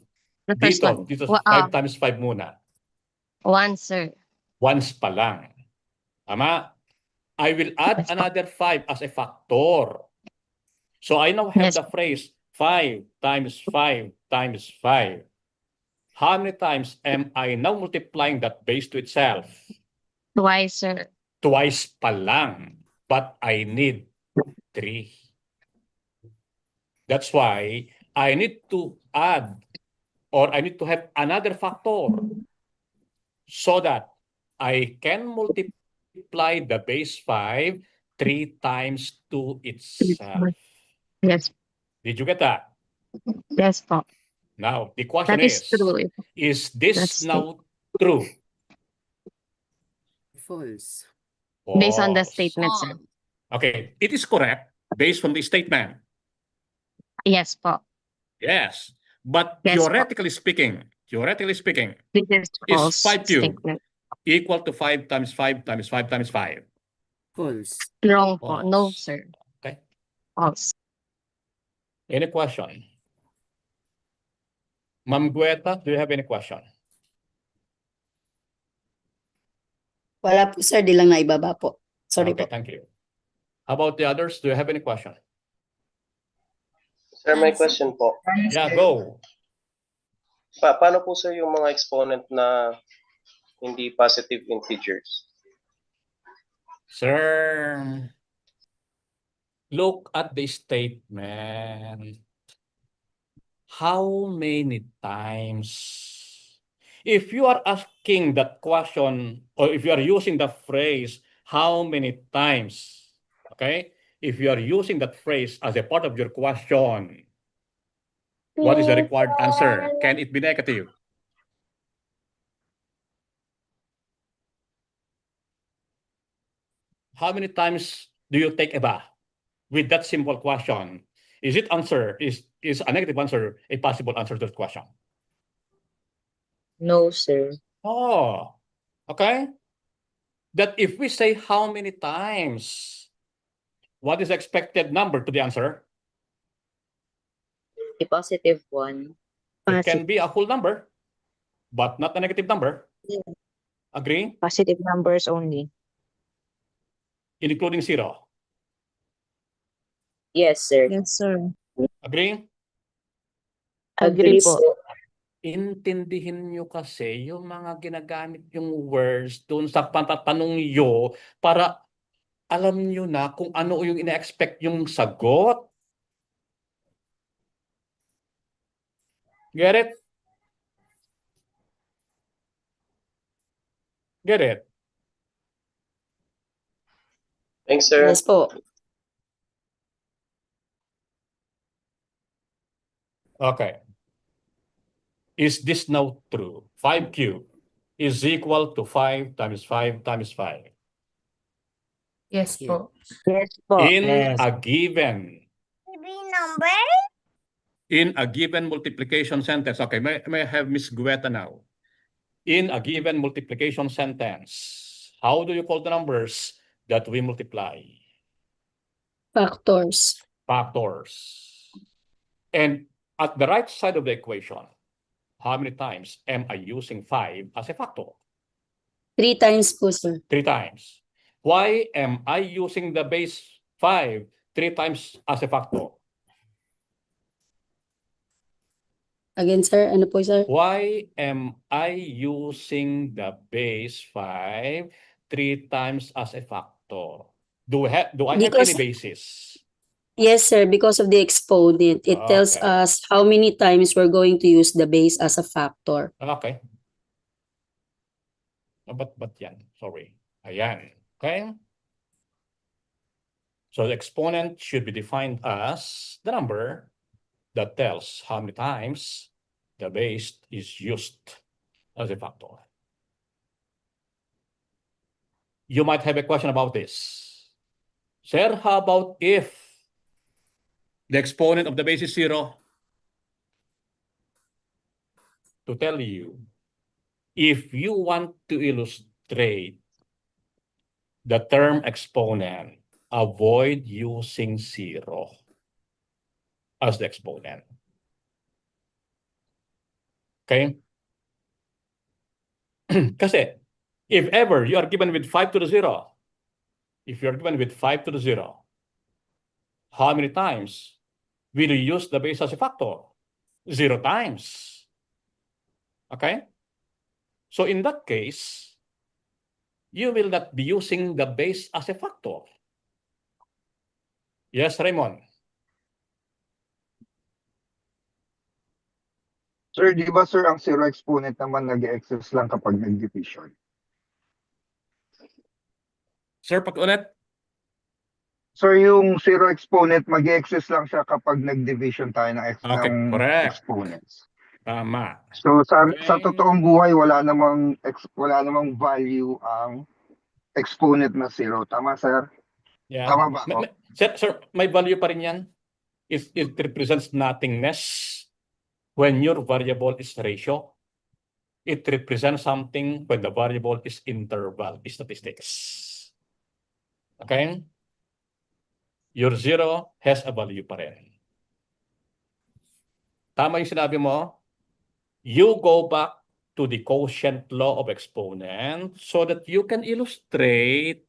Speaker 9: first one.
Speaker 8: Dito 5 times 5 muna.
Speaker 9: Once, sir.
Speaker 8: Once pa lang. Tama? I will add another 5 as a factor. So I now have the phrase 5 times 5 times 5. How many times am I now multiplying that base to itself?
Speaker 9: Twice, sir.
Speaker 8: Twice pa lang. But I need 3. That's why I need to add or I need to have another factor so that I can multiply the base 5 3 times to itself.
Speaker 9: Yes.
Speaker 8: Did you get that?
Speaker 9: Yes po.
Speaker 8: Now, the question
Speaker 9: That is true.
Speaker 8: is this now true?
Speaker 14: False.
Speaker 9: Based on the
Speaker 8: False.
Speaker 9: statement, sir.
Speaker 8: Okay, it is correct based on the statement.
Speaker 9: Yes po.
Speaker 8: Yes, but
Speaker 9: Yes,
Speaker 8: theoretically speaking,
Speaker 9: this is
Speaker 8: is
Speaker 9: false
Speaker 8: 5 cubed
Speaker 9: statement.
Speaker 8: equal to 5 times 5 times 5 times 5?
Speaker 14: False.
Speaker 9: Wrong po. No, sir.
Speaker 8: Okay.
Speaker 9: False.
Speaker 8: Any question? Ma'am Gueta, do you have any question?
Speaker 10: Wala po sir, di lang naibaba po. Sorry
Speaker 8: Okay,
Speaker 10: po.
Speaker 8: thank you. How about the others? Do you have any question?
Speaker 19: Sir, may question po.
Speaker 8: Yeah, go.
Speaker 19: Paano po sir yung mga exponent na hindi positive integers?
Speaker 8: Sir, look at the statement. How many times? If you are asking that question, or if you are using the phrase, how many times, okay? If you are using that phrase as a part of your question, what is the required answer? Can it be negative? How many times do you take a bath? With that simple question, is it answer, is a negative answer a possible answer to that question?
Speaker 21: No, sir.
Speaker 8: Oh, okay. That if we say how many times, what is the expected number to the answer?
Speaker 21: A positive one.
Speaker 8: It can be a whole number, but not a negative number.
Speaker 21: Yeah.
Speaker 8: Agree?
Speaker 21: Positive numbers only.
Speaker 8: Including 0.
Speaker 21: Yes, sir. Yes, sir.
Speaker 8: Agree?
Speaker 21: Agree po.
Speaker 8: intindihin nyo kasi yung mga ginagamit yung words doon sa patatanong yo para alam nyo na kung ano yung ina-expect yung sagot. Get it? Get it?
Speaker 19: Thanks, sir.
Speaker 10: Yes po.
Speaker 8: Okay. Is this now true? 5 cubed is equal to 5 times 5 times 5.
Speaker 14: Yes po.
Speaker 21: Yes po.
Speaker 8: In a given multiplication sentence. Okay, may I have Miss Guetta now. In a given multiplication sentence, how do you call the numbers that we multiply?
Speaker 10: Factors.
Speaker 8: Factors. And at the right side of the equation, how many times am I using 5 as a factor?
Speaker 10: 3 times po, sir.
Speaker 8: 3 times. Why am I using the base 5 3 times as a factor?
Speaker 10: Again, sir, ano po, sir?
Speaker 8: Why am I using the base 5 3 times as a factor? Do I have any basis?
Speaker 10: Yes, sir, because of the exponent. It tells
Speaker 8: Okay.
Speaker 10: us how many times we're going to use the base as a factor.
Speaker 8: Okay. But yan? Sorry. Ayan. Okay? So the exponent should be defined as the number that tells how many times the base is used as a factor. You might have a question about this. Sir, how about if the exponent of the base is 0? To tell you, if you want to illustrate the term exponent, avoid using 0 as the exponent. Okay? Kasi, if ever you are given with 5 to the 0, if you are given with 5 to the 0, how many times will you use the base as a factor? 0 times. Okay? So in that case, you will not be using the base as a factor. Yes, Raymond?
Speaker 16: Sir, di ba sir, ang zero exponent naman nag-excess lang kapag nag-division?
Speaker 8: Sir, pag-ulit?
Speaker 16: Sir, yung zero exponent, mag-excess lang siya kapag nag-division tayo ng,
Speaker 8: Okay, correct.
Speaker 16: exponents.
Speaker 8: Tama.
Speaker 16: So sa totoong buhay, wala namang value ang exponent na zero. Tama, sir?
Speaker 8: Yeah.
Speaker 16: Tama ba ako?
Speaker 8: Sir, may value pa rin yan. It represents nothingness when your variable is ratio. It represents something when the variable is interval statistics. Okay? Your 0 has a value pa rin. Tama yung sinabi mo. You go back to the quotient law of exponent so that you can illustrate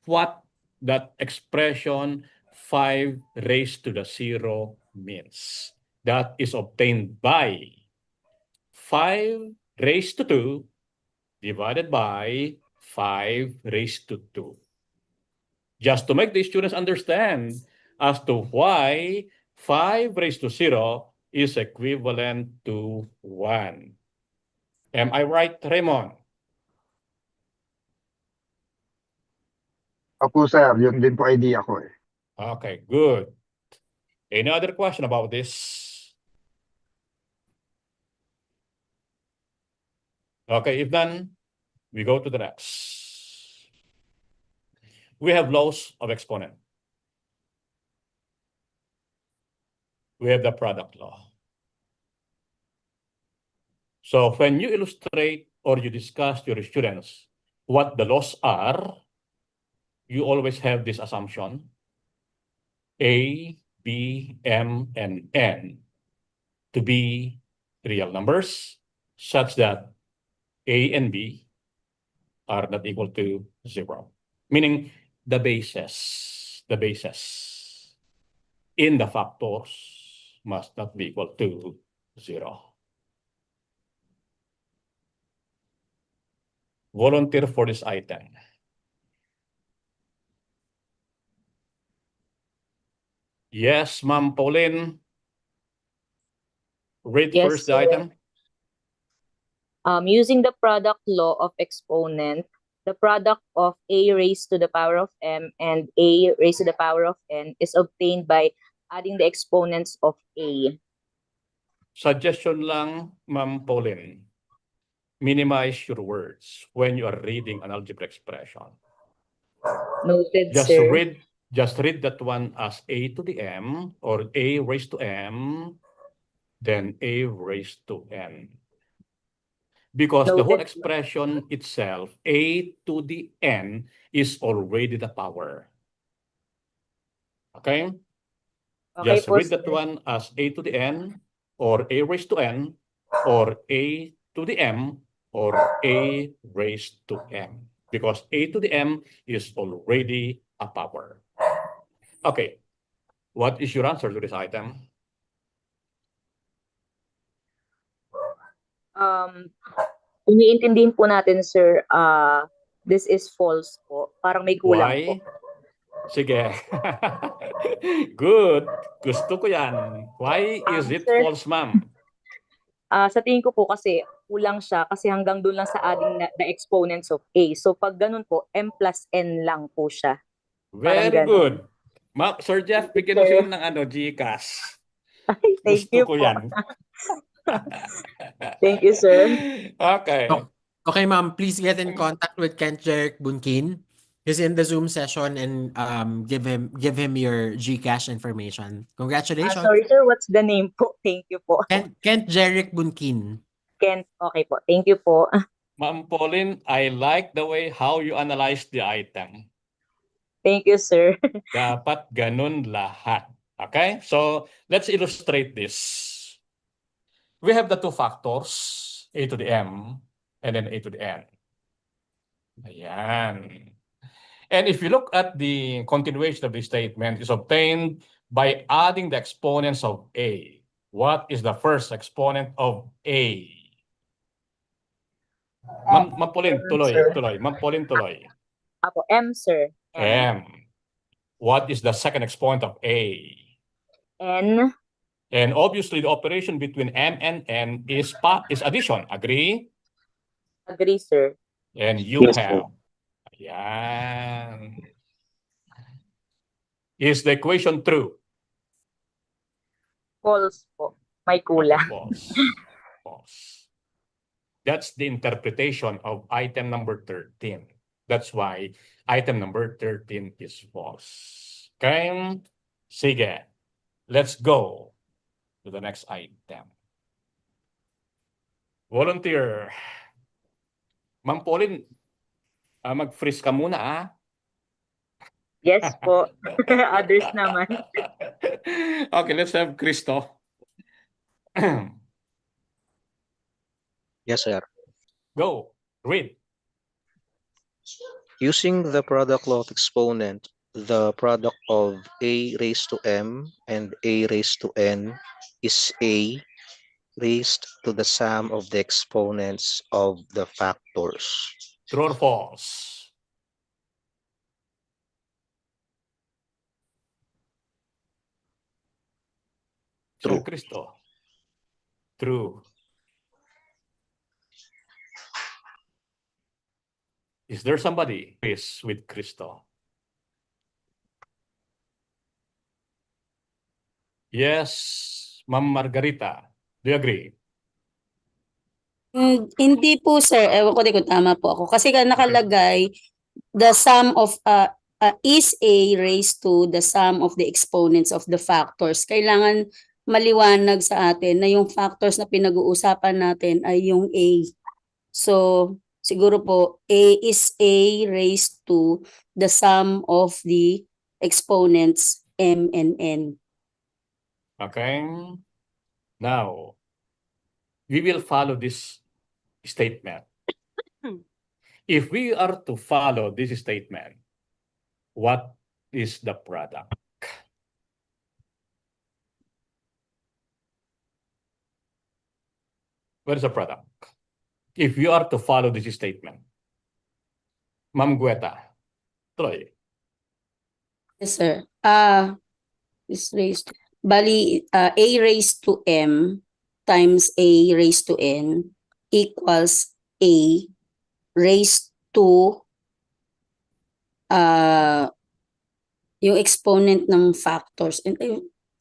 Speaker 8: what that expression 5 raised to the 0 means. That is obtained by 5 raised to 2 divided by 5 raised to 2. Just to make the students understand as to why 5 raised to 0 is equivalent to 1. Am I right, Raymond?
Speaker 16: Opo, sir. Yun din po idea ko eh.
Speaker 8: Okay, good. Any other question about this? Okay, if done, we go to the next. We have laws of exponent. We have the product law. So when you illustrate or you discuss to your students what the laws are, you always have this assumption. A, B, M, and N to be real numbers such that A and B are not equal to 0. Meaning the bases in the factors must not be equal to 0. volunteer for this item? Yes, Ma'am Pauline. Read
Speaker 21: Yes,
Speaker 8: first the
Speaker 21: sir.
Speaker 8: item.
Speaker 21: Using the product law of exponent, the product of a raised to the power of m and a raised to the power of n is obtained by adding the exponents of a.
Speaker 8: Suggestion lang, Ma'am Pauline. Minimize your words when you are reading an algebra expression.
Speaker 21: Noted,
Speaker 8: Just
Speaker 21: sir.
Speaker 8: read that one as a to the m or a raised to m, then a raised to n. Because the whole expression itself, a to the n, is already the power. Okay? Just read that one as a to the n, or a raised to n, or a to the m, or a raised to m. Because a to the m is already a power. Okay. What is your answer to this item?
Speaker 21: Iniintindihin po natin, sir, this is false po. Parang may kulang po.
Speaker 8: Why? Sige. Good. Gusto ko yan. Why is it
Speaker 21: Sir,
Speaker 8: false, ma'am?
Speaker 21: sa tingin ko po kasi kulang siya kasi hanggang doon lang sa adding the exponents of a. So pag ganun po, m plus n lang po siya.
Speaker 8: Very good. Sir Jeff, bigyan mo sila ng GCash.
Speaker 21: Thank
Speaker 8: Gusto
Speaker 21: you
Speaker 8: ko
Speaker 21: po.
Speaker 8: yan.
Speaker 21: Thank you, sir.
Speaker 8: Okay.
Speaker 7: Okay, ma'am, please get in contact with Kent Jeric Bunkin. He's in the Zoom session and give him your GCash information. Congratulations.
Speaker 21: Sorry, sir, what's the name po? Thank you po.
Speaker 7: Kent Jeric Bunkin.
Speaker 21: Kent, okay po. Thank you po.
Speaker 8: Ma'am Pauline, I like the way how you analyze the item.
Speaker 21: Thank you, sir.
Speaker 8: Dapat ganun lahat. Okay? So, let's illustrate this. We have the two factors, a to the m, and then a to the n. Ayan. And if you look at the continuation of the statement, is obtained by adding the exponents of a. What is the first exponent of a? Ma'am Pauline, tuloy. Ma'am Pauline, tuloy.
Speaker 21: Apo, m, sir.
Speaker 8: M. What is the second exponent of a?
Speaker 21: N.
Speaker 8: And obviously, the operation between m and n is addition. Agree?
Speaker 21: Agree, sir.
Speaker 8: And you have. Ayan. Is the equation true?
Speaker 21: False po. May kulang.
Speaker 8: False. False. That's the interpretation of item number 13. That's why item number 13 is false. Okay? Sige. Let's go to the next item. Volunteer. Ma'am Pauline, mag-freeze ka muna,
Speaker 21: Yes po. Others naman.
Speaker 8: Okay, let's have Cristo.
Speaker 18: Yes, sir.
Speaker 8: Go. Read.
Speaker 18: Using the product law of exponent, the product of a raised to m and a raised to n is a raised to the sum of the exponents of the factors.
Speaker 8: True or false?
Speaker 18: True.
Speaker 8: Sir Cristo. True. Is there somebody who is with Cristo? Yes, Ma'am Margarita. Do you agree?
Speaker 10: Hindi po, sir. Ewan ko kung tama po ako. Kasi nakalagay, the sum of is a raised to the sum of the exponents of the factors. Kailangan maliwanag sa atin na yung factors na pinag-uusapan natin ay yung a. So, siguro po, a is a raised to the sum of the exponents m and n.
Speaker 8: Okay. Now, we will follow this statement. If we are to follow this statement, what is the product? What is the product? If you are to follow this statement, Ma'am Gueta. Troy.
Speaker 10: Yes, sir. Is raised bali a raised to m times a raised to n equals a raised to yung exponent ng factors.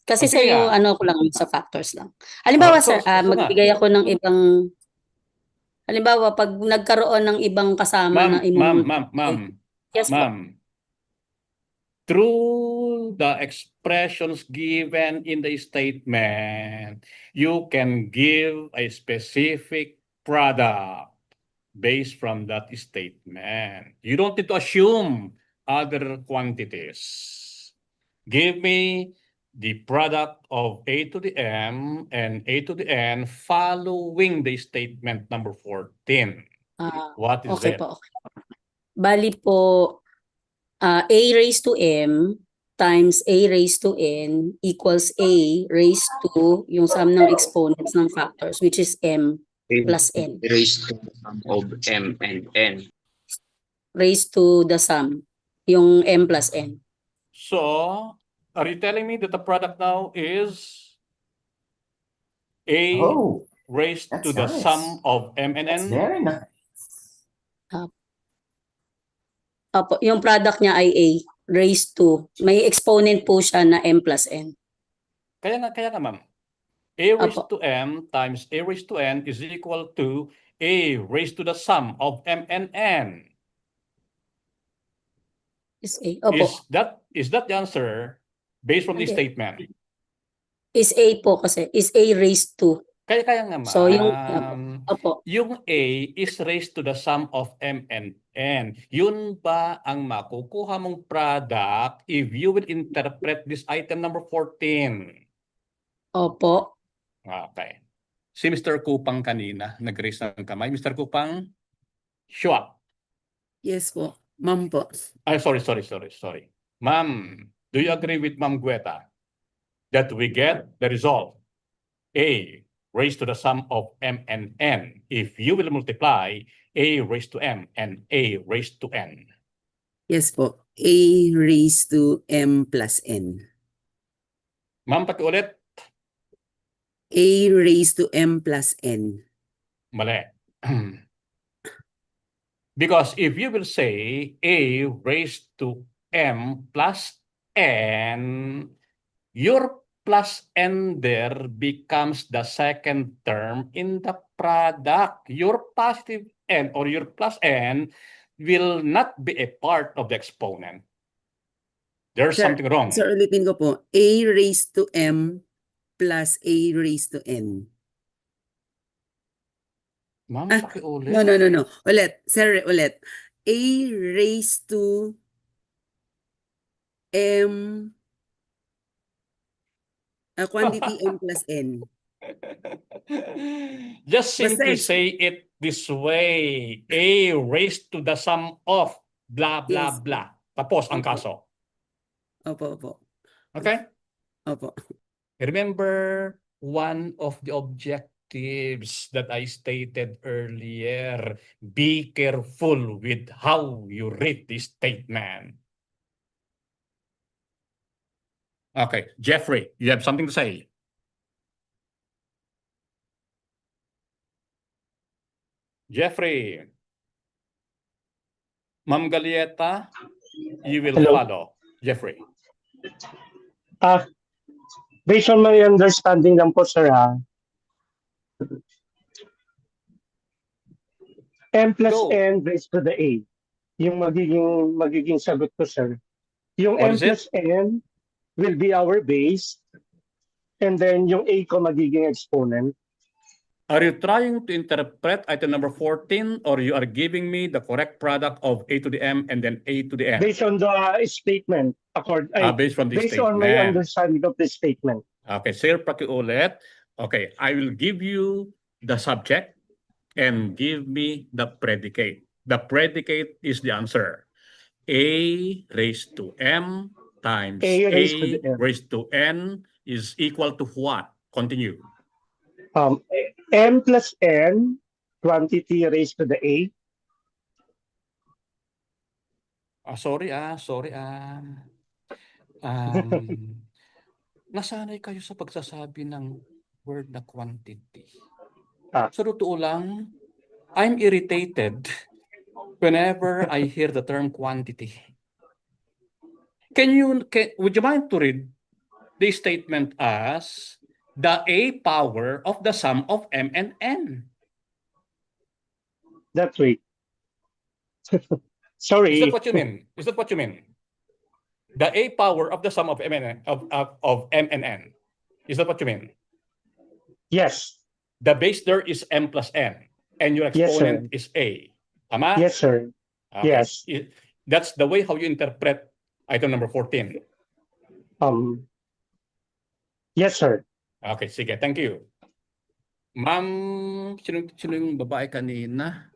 Speaker 10: Kasi sir,
Speaker 8: Sige
Speaker 10: yung
Speaker 8: nga.
Speaker 10: ano ko lang sa factors lang. Halimbawa sir, magbigay ako ng ibang halimbawa pag nagkaroon ng ibang kasama na
Speaker 8: Ma'am.
Speaker 10: Yes po.
Speaker 8: Through the expressions given in the statement, you can give a specific product based from that statement. You don't need to assume other quantities. Give me the product of a to the m and a to the n following the statement number 14. What is
Speaker 10: Okay
Speaker 8: it?
Speaker 10: po. Bali po, a raised to m times a raised to n equals a raised to yung sum ng exponents ng factors, which is m plus n.
Speaker 2: Raised to the sum of m and n.
Speaker 10: Raised to the sum, yung m plus n.
Speaker 8: So, are you telling me that the product now is a raised to the sum of m and n?
Speaker 4: Very nice.
Speaker 10: Opo, yung product niya ay a raised to, may exponent po siya na m plus n.
Speaker 8: Kaya nga ma'am. A raised to m times a raised to n is equal to a raised to the sum of m and n.
Speaker 10: Is a. Opo.
Speaker 8: Is that the answer based from the statement?
Speaker 10: Is a po kasi, is a raised to.
Speaker 8: Kaya nga ma'am.
Speaker 10: So yung, opo.
Speaker 8: Yung a is raised to the sum of m and n. Yun ba ang makukuha mong product if you will interpret this item number 14?
Speaker 10: Opo.
Speaker 8: Okay. Si Mr. Kupang kanina, nag-raise ng kamay. Mr. Kupang, sure.
Speaker 22: Yes po. Ma'am po.
Speaker 8: Ay, sorry. Ma'am, do you agree with Ma'am Gueta that we get the result a raised to the sum of m and n if you will multiply a raised to m and a raised to n?
Speaker 22: Yes po. A raised to m plus n.
Speaker 8: Ma'am, pakiulit.
Speaker 22: A raised to m plus n.
Speaker 8: Mali. Because if you will say a raised to m plus n, your plus n there becomes the second term in the product. Your positive n or your plus n will not be a part of the exponent. There's something wrong.
Speaker 22: Sir, ulitin ko po. A raised to m plus a raised to n.
Speaker 8: Ma'am, pakiulit.
Speaker 22: No. Ulit. Sir, ulit. A raised to m quantity m plus n.
Speaker 8: Just simply say it this way. A raised to the sum of blah, blah, blah. Tapos ang kaso.
Speaker 22: Opo.
Speaker 8: Okay?
Speaker 22: Opo.
Speaker 8: Remember one of the objectives that I stated earlier. Be careful with how you read this statement. Okay, Jeffrey, you have something to say? Jeffrey. Ma'am Galieta, you will follow. Jeffrey.
Speaker 23: Based on my understanding lang po, sir, m plus n raised to the a. Yung magiging sagot ko, sir. Yung m plus n will be our base, and then yung a ko magiging exponent.
Speaker 8: Are you trying to interpret item number 14, or you are giving me the correct product of a to the m and then a to the n?
Speaker 23: Based on the statement.
Speaker 8: Based on the
Speaker 23: based
Speaker 8: statement.
Speaker 23: on my understanding of the statement.
Speaker 8: Okay, sir, pakiulit. Okay, I will give you the subject and give me the predicate. The predicate is the answer. A raised to m times a raised to n is equal to what? Continue.
Speaker 23: M plus n, quantity raised to the a.
Speaker 8: Sorry. Nasanay kayo sa pagsasabi ng word na quantity. Sa totoo lang, I'm irritated whenever I hear the term quantity. Would you mind to read the statement as the A power of the sum of M and N?
Speaker 23: That way. Sorry.
Speaker 8: Is that what you mean? The A power of the sum of M and N, of M and N. Is that what you mean?
Speaker 23: Yes.
Speaker 8: The base there is M plus N, and your exponent is A. Tama?
Speaker 23: Yes, sir.
Speaker 8: Okay.
Speaker 23: Yes.
Speaker 8: That's the way how you interpret item number 14.
Speaker 23: Yes, sir.
Speaker 8: Okay, sige. Thank you. Ma'am, sino yung babae kanina?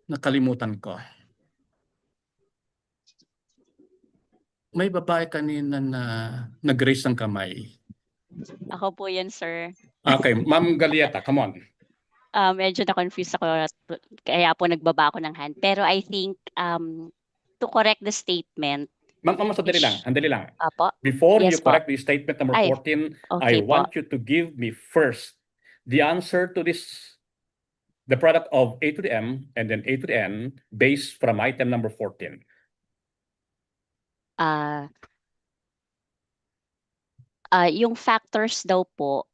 Speaker 8: Nakalimutan ko. May babae kanina na nag-raise ng kamay.
Speaker 1: Ako po yan, sir.
Speaker 8: Okay, Ma'am Galieta, come on.
Speaker 1: Medyo na-confuse ako, kaya po nagbaba ako ng hand. Pero I think to correct the statement.
Speaker 8: Ma'am, sandali lang.
Speaker 1: Apo?
Speaker 8: Before
Speaker 1: Yes
Speaker 8: you correct the statement number 14, I want you to give me first the answer to this, the product of A to the M and then A to the N based from item number 14.
Speaker 1: Yung factors daw po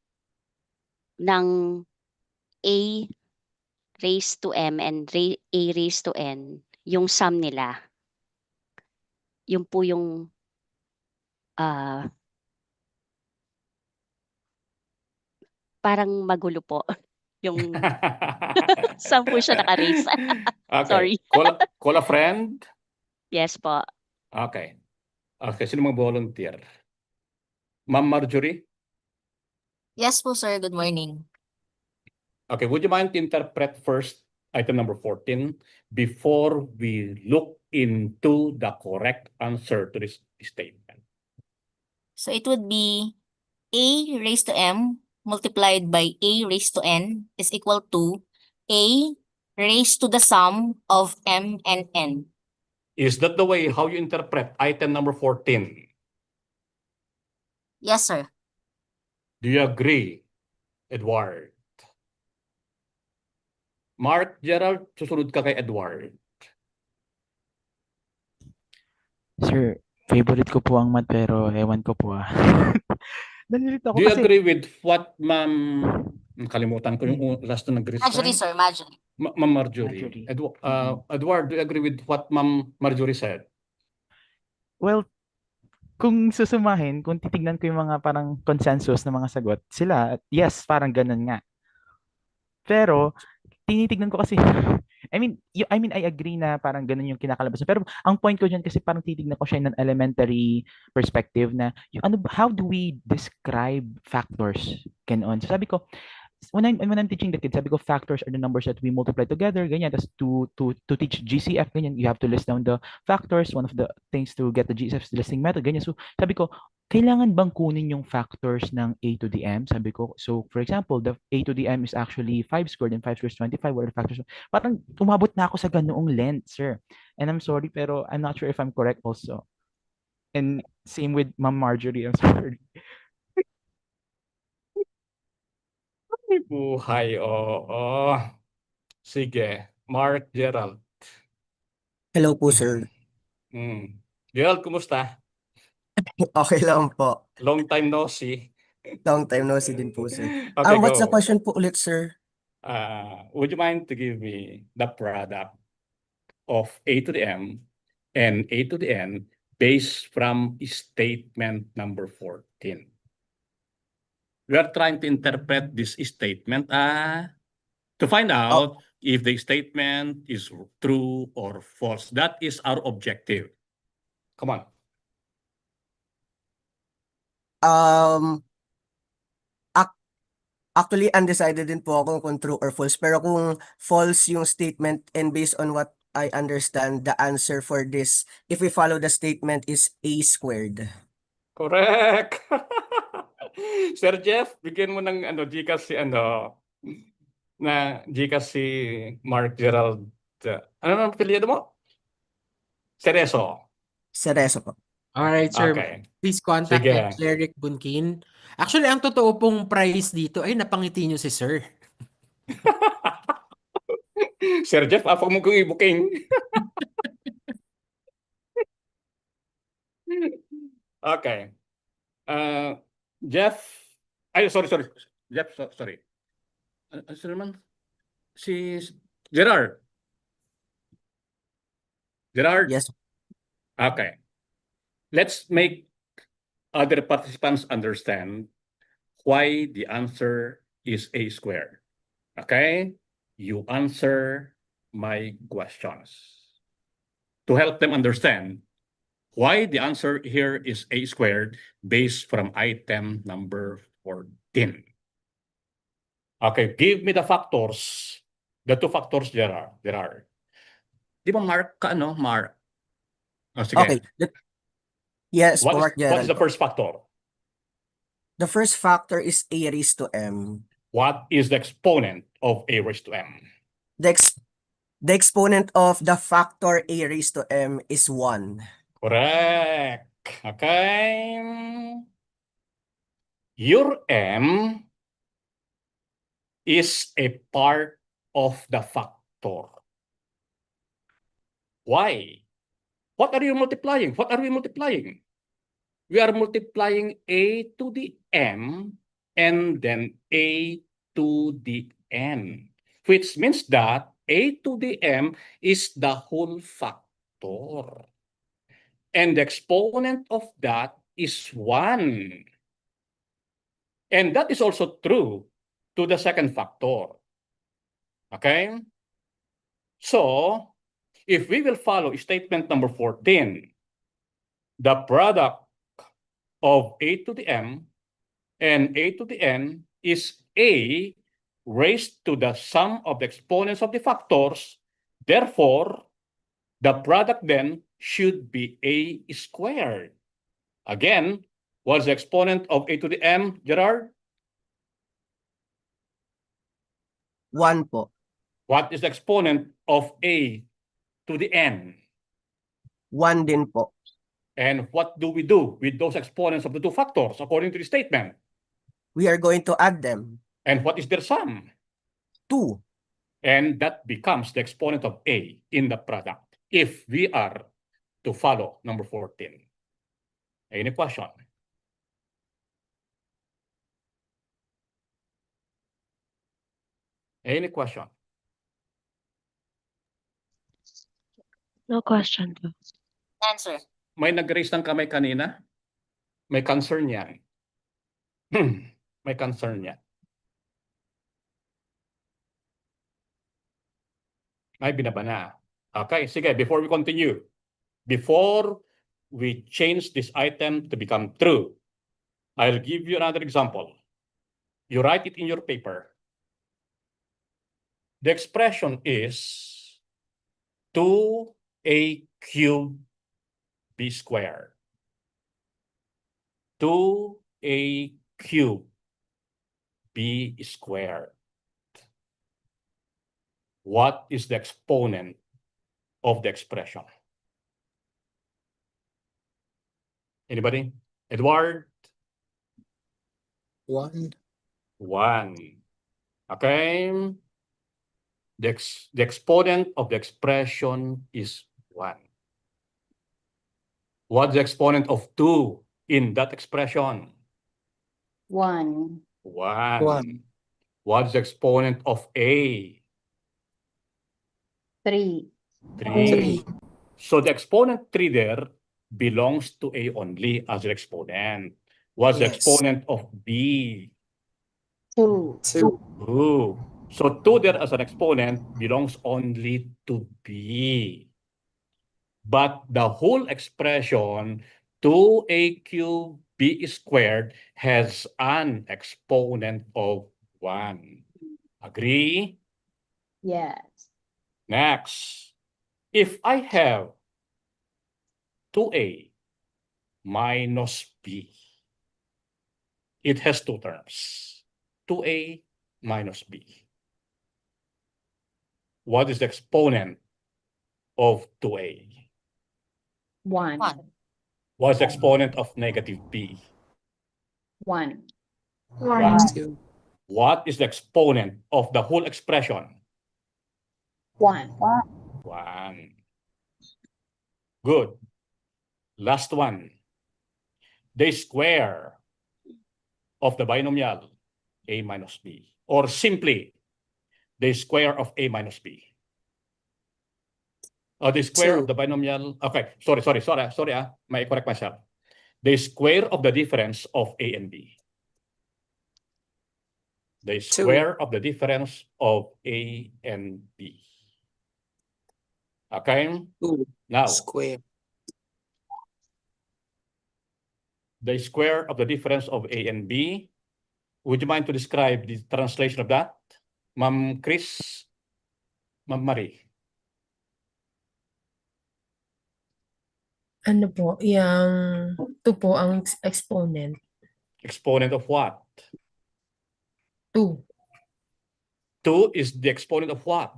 Speaker 1: ng A raised to M and A raised to N, yung sum nila. Yung po yung parang magulo po. Yung saan po siya naka-raise.
Speaker 8: Okay.
Speaker 1: Sorry.
Speaker 8: Call a friend?
Speaker 1: Yes po.
Speaker 8: Okay. Okay, sino mag-volunteer? Ma'am Marjorie?
Speaker 3: Yes po, sir. Good morning.
Speaker 8: Okay, would you mind to interpret first item number 14 before we look into the correct answer to this statement?
Speaker 3: So it would be A raised to M multiplied by A raised to N is equal to A raised to the sum of M and N.
Speaker 8: Is that the way how you interpret item number 14?
Speaker 3: Yes, sir.
Speaker 8: Do you agree, Edward? Mark, Gerald, susunod ka kay Edward.
Speaker 17: Sir, favorite ko po ang math pero ewan ko po. Nalilito ako
Speaker 8: Do you
Speaker 17: kasi
Speaker 8: agree with what Ma'am, kalimutan ko yung last na nag-resign?
Speaker 3: Marjorie, sir. Marjorie.
Speaker 8: Ma'am Marjorie. Edward, do you agree with what Ma'am Marjorie said?
Speaker 17: well, kung susumahin, kung titignan ko yung mga parang consensus na mga sagot, sila, yes, parang ganun nga. Pero, tinitignan ko kasi, I agree na parang ganun yung kinakalabasan. Pero, ang point ko dyan kasi parang titignan ko siya in an elementary perspective na, how do we describe factors? Ganon. So, sabi ko, when I'm teaching the kids, sabi ko factors are the numbers that we multiply together, ganyan. Tapos to teach GCF, ganyan, you have to list down the factors. One of the things to get the GCF is the listing method, ganyan. So sabi ko, kailangan bang kunin yung factors ng A to the M? Sabi ko, so for example, the A to the M is actually 5 squared and 5 squared is 25. What are the factors? Parang umabot na ako sa ganoong length, sir. And I'm sorry, pero I'm not sure if I'm correct also. And same with Ma'am Marjorie, I'm sorry.
Speaker 8: Buhay, oo. Sige, Mark, Gerald.
Speaker 6: Hello po, sir.
Speaker 8: Gerald, kumusta?
Speaker 6: Okay lang po.
Speaker 8: Long time no see.
Speaker 6: Long time no see din po, sir.
Speaker 8: Okay,
Speaker 6: What's
Speaker 8: go.
Speaker 6: the question po ulit, sir?
Speaker 8: Would you mind to give me the product of A to the M and A to the N based from statement number 14? We are trying to interpret this statement to find out if the statement is true or false. That is our objective. Come on.
Speaker 6: Actually, undecided din po ako kung true or false. Pero kung false yung statement and based on what I understand, the answer for this, if we follow the statement, is A squared.
Speaker 8: Correct. Sir Jeff, bigyan mo ng Gcash si na Gcash si Mark Gerald. Ano ang apelyido mo? Cerezo.
Speaker 6: Cerezo po.
Speaker 7: Alright, sir.
Speaker 8: Okay.
Speaker 7: Please contact
Speaker 8: Sige.
Speaker 7: Eric Bunkin. Actually, ang totoo pong price dito ay napangiti nyo si sir.
Speaker 8: Sir Jeff, ako mo kong i-booking. Okay. Jeff, ay, sorry. Jeff, sorry. Ano naman? Si Gerard. Gerard?
Speaker 6: Yes.
Speaker 8: Okay. Let's make other participants understand why the answer is a squared. Okay? You answer my questions. To help them understand why the answer here is a squared based from item number 14. Okay, give me the factors. The two factors there are. Di ba Mark ka ano? Mark. Oh, sige.
Speaker 6: Okay. Yes,
Speaker 8: What
Speaker 6: Mark
Speaker 8: is
Speaker 6: Gerald
Speaker 8: the
Speaker 6: po.
Speaker 8: first factor?
Speaker 6: The first factor is a raised to m.
Speaker 8: What is the exponent of a raised to m?
Speaker 6: The exponent of the factor a raised to m is 1.
Speaker 8: Correct. Okay. Your m is a part of the factor. Why? What are you multiplying? What are we multiplying? We are multiplying a to the m and then a to the n, which means that a to the m is the whole factor. And the exponent of that is 1. And that is also true to the second factor. Okay? So, if we will follow statement number 14, the product of a to the m and a to the n is a raised to the sum of the exponents of the factors. Therefore, the product then should be a squared. Again, what's the exponent of a to the m, Gerard?
Speaker 6: 1 po.
Speaker 8: What is the exponent of a to the n?
Speaker 6: 1 din po.
Speaker 8: And what do we do with those exponents of the two factors according to the statement?
Speaker 6: We are going to add them.
Speaker 8: And what is their sum?
Speaker 6: 2.
Speaker 8: And that becomes the exponent of a in the product if we are to follow number 14. Any question? Any question?
Speaker 9: No question.
Speaker 3: Answer.
Speaker 8: May nag-raise ng kamay kanina? May concern yan. May concern yan. Ay, binaba na. Okay, sige, before we continue, before we change this item to become true, I'll give you another example. You write it in your paper. The expression is 2a cubed b squared. 2a cubed b squared. What is the exponent of the expression? Anybody? Edward?
Speaker 18: 1.
Speaker 8: 1. Okay. The exponent of the expression is 1. What's the exponent of 2 in that expression?
Speaker 5: 1.
Speaker 8: 1. What's the exponent of a?
Speaker 5: 3.
Speaker 8: 3. So the exponent 3 there belongs to a only as the exponent. What's the
Speaker 6: Yes.
Speaker 8: exponent of b?
Speaker 5: 2.
Speaker 8: 2. So 2 there as an exponent belongs only to b. But the whole expression 2a cubed b squared has an exponent of 1. Agree?
Speaker 5: Yes.
Speaker 8: Next, if I have 2a minus b, it has two terms, 2a minus b. What is the exponent of 2a?
Speaker 20: 1.
Speaker 8: What is the exponent of negative b?
Speaker 20: 1.
Speaker 8: 1. What is the exponent of the whole expression?
Speaker 20: 1.
Speaker 8: 1. Good. Last one. The square of the binomial a minus b, or simply the square of a minus b. The square of the binomial. Okay, sorry. May correct myself. The square of the difference of a and b. The square of the difference of a and b. Okay. Now,
Speaker 22: Square.
Speaker 8: the square of the difference of a and b. Would you mind to describe the translation of that? Ma'am Chris, Ma'am Marie.
Speaker 14: Ano po, yung 2 po ang exponent.
Speaker 8: Exponent of what?
Speaker 14: 2.
Speaker 8: 2 is the exponent of what?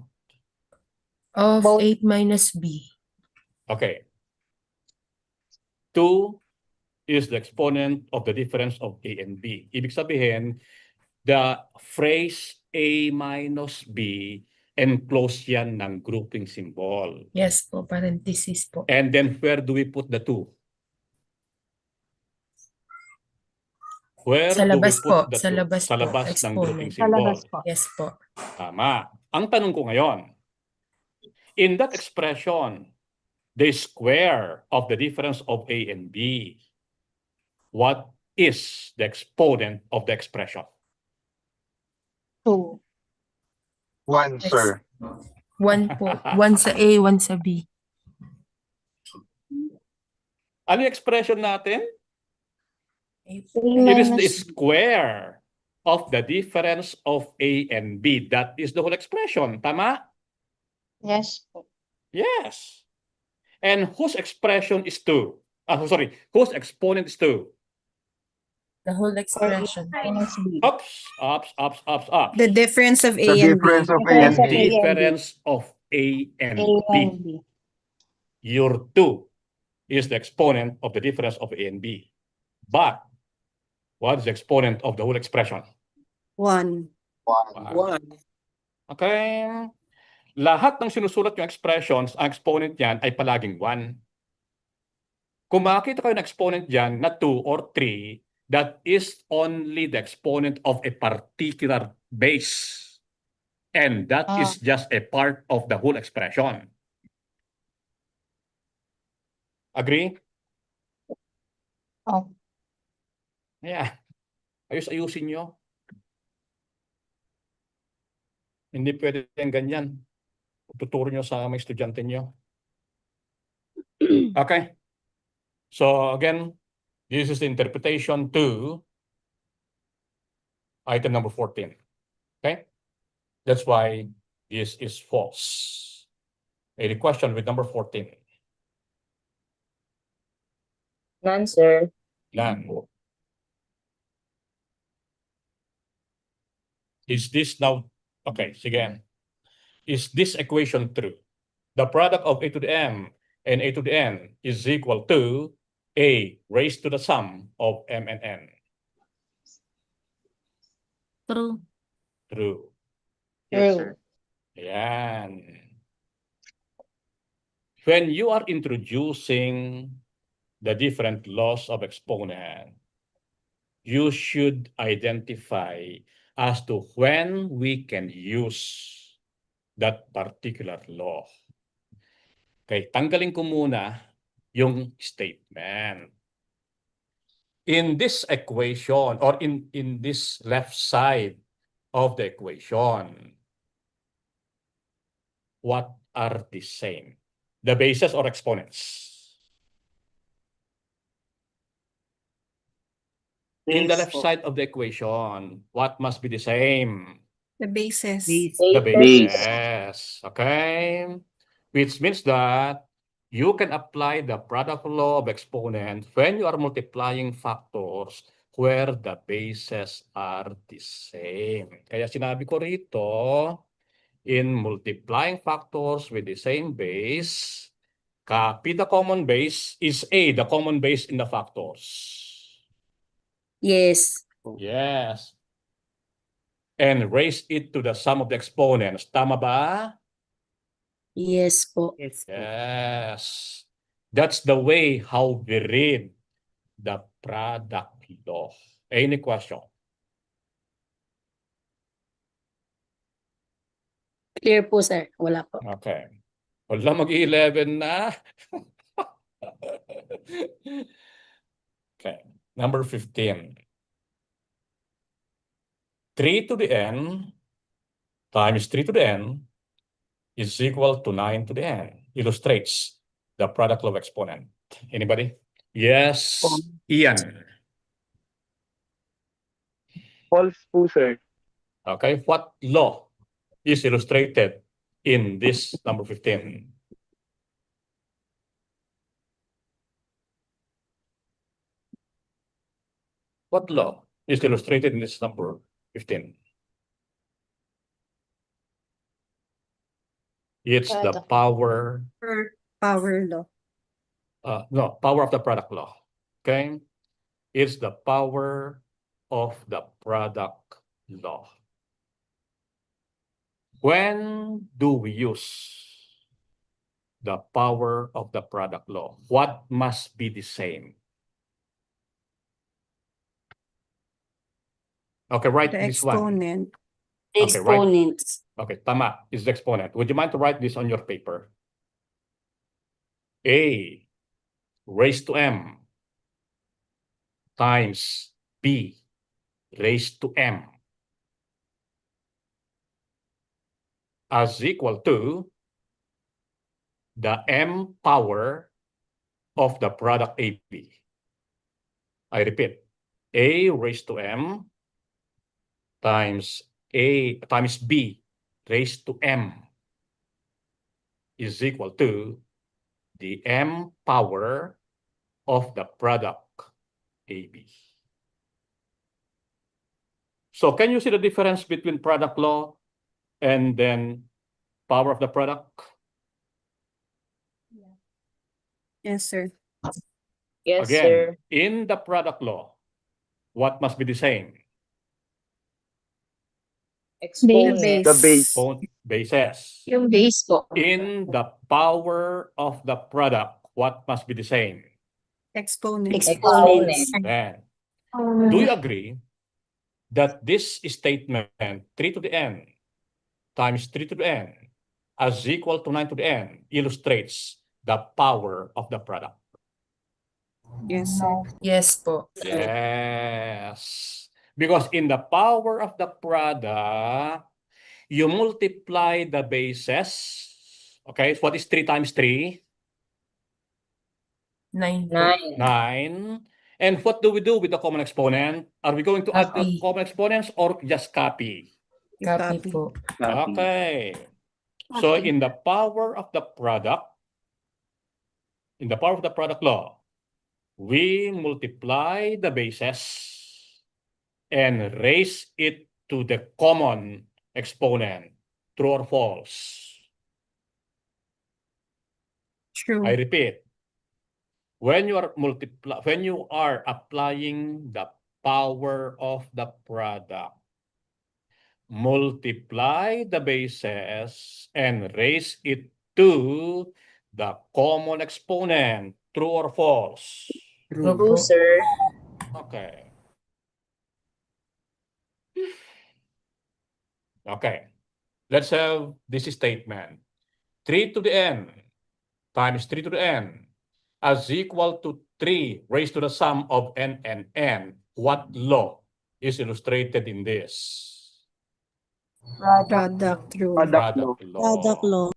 Speaker 14: Of 8 minus b.
Speaker 8: Okay. 2 is the exponent of the difference of a and b. Ibig sabihin, the phrase a minus b enclose yan ng grouping symbol.
Speaker 14: Yes po, parenthesis po.
Speaker 8: And then where do we put the 2? Where
Speaker 14: Sa
Speaker 8: do we
Speaker 14: labas
Speaker 8: put
Speaker 14: po,
Speaker 8: the
Speaker 14: sa
Speaker 8: 2?
Speaker 14: labas
Speaker 8: Sa
Speaker 14: po,
Speaker 8: labas ng
Speaker 14: exponent.
Speaker 8: grouping
Speaker 14: Sa
Speaker 8: symbol.
Speaker 14: labas po. Yes po.
Speaker 8: Tama. Ang tanong ko ngayon, in that expression, the square of the difference of a and b, what is the exponent of the expression?
Speaker 20: 2.
Speaker 16: 1, sir.
Speaker 14: 1 po. 1 sa A, 1 sa B.
Speaker 8: Ano yung expression natin?
Speaker 14: It
Speaker 8: It is the square of the difference of a and b. That is the whole expression. Tama?
Speaker 20: Yes po.
Speaker 8: Yes. And whose expression is 2? Whose exponent is 2?
Speaker 14: The whole expression.
Speaker 8: Ups.
Speaker 22: The difference of A
Speaker 16: The
Speaker 22: and B.
Speaker 16: difference of A and
Speaker 8: The
Speaker 16: B.
Speaker 8: difference of a and b. Your 2 is the exponent of the difference of a and b. But what is the exponent of the whole expression?
Speaker 22: 1.
Speaker 16: 1.
Speaker 8: Okay? Lahat ng sinusulat yung expressions, ang exponent yan ay palaging 1. Kung makakita kayo ng exponent dyan na 2 or 3, that is only the exponent of a particular base. And that is just a part of the whole expression. Agree?
Speaker 20: Oh.
Speaker 8: Yeah. Ayusin nyo. Hindi pwede yung ganyan. Tuturo nyo sa mga estudyante nyo. Okay. So again, this is the interpretation to item number 14. Okay? That's why this is false. Any question with number 14?
Speaker 21: None, sir.
Speaker 8: None. Is this now, okay, sige. Is this equation true? The product of a to the m and a to the n is equal to a raised to the sum of m and n.
Speaker 3: True.
Speaker 8: True.
Speaker 20: Yes, sir.
Speaker 8: Yan. When you are introducing the different laws of exponent, you should identify as to when we can use that particular law. Okay, tanggalin ko muna yung statement. In this equation, or in this left side of the equation, what are the same? The bases or exponents? In the left side of the equation, what must be the same?
Speaker 22: The bases.
Speaker 8: The bases. Okay? Which means that you can apply the product law of exponent when you are multiplying factors where the bases are the same. Kaya sinabi ko rito, in multiplying factors with the same base, Copy the common base. Is A the common base in the factors?
Speaker 10: Yes.
Speaker 8: Yes. And raise it to the sum of the exponents. Tama ba?
Speaker 10: Yes po.
Speaker 8: Yes. That's the way how we read the product law. Any question?
Speaker 10: Clear po, sir. Wala po.
Speaker 8: Okay. Wala mag-11 na. Okay. Number 15. 3 to the n times 3 to the n is equal to 9 to the n. Illustrates the product law of exponent. Anybody? Yes, Ian.
Speaker 23: False po, sir.
Speaker 8: Okay, what law is illustrated in this number 15? What law is illustrated in this number 15? It's the power.
Speaker 22: Power law.
Speaker 8: No, power of the product law. Okay, it's the power of the product law. When do we use the power of the product law? What must be the same? Okay, write
Speaker 22: The
Speaker 8: this one.
Speaker 22: exponent.
Speaker 8: Okay, right.
Speaker 10: Exponents.
Speaker 8: Okay, tama is the exponent. Would you mind to write this on your paper? A raised to m times b raised to m as equal to the m power of the product AB. I repeat, A raised to m times A times B raised to m is equal to the m power of the product AB. So can you see the difference between product law and then power of the product?
Speaker 22: Yes, sir.
Speaker 21: Yes,
Speaker 8: Again,
Speaker 21: sir.
Speaker 8: in the product law, what must be the same?
Speaker 21: Exponent.
Speaker 23: The base.
Speaker 8: Bases.
Speaker 9: Yung base po.
Speaker 8: In the power of the product, what must be the same?
Speaker 22: Exponent.
Speaker 10: Exponents.
Speaker 8: Then, do you agree that this statement 3 to the n times 3 to the n as equal to 9 to the n illustrates the power of the product?
Speaker 22: Yes, sir.
Speaker 14: Yes po.
Speaker 8: Yes. Because in the power of the product, you multiply the bases. Okay, what is 3 times 3?
Speaker 14: 9 po.
Speaker 8: 9. And what do we do with the common exponent? Are we going to add the
Speaker 14: Copy.
Speaker 8: common exponents or just copy?
Speaker 14: Copy po.
Speaker 8: Okay. So in the power of the product, law, we multiply the bases and raise it to the common exponent. True or false?
Speaker 22: True.
Speaker 8: I repeat. When you are applying the power of the product, multiply the bases and raise it to the common exponent. True or false?
Speaker 21: True, sir.
Speaker 8: Okay. Okay. Let's have this statement. 3 to the n times 3 to the n as equal to 3 raised to the sum of n and n. What law is illustrated in this?
Speaker 22: Product rule.
Speaker 8: Product law.
Speaker 22: Product law.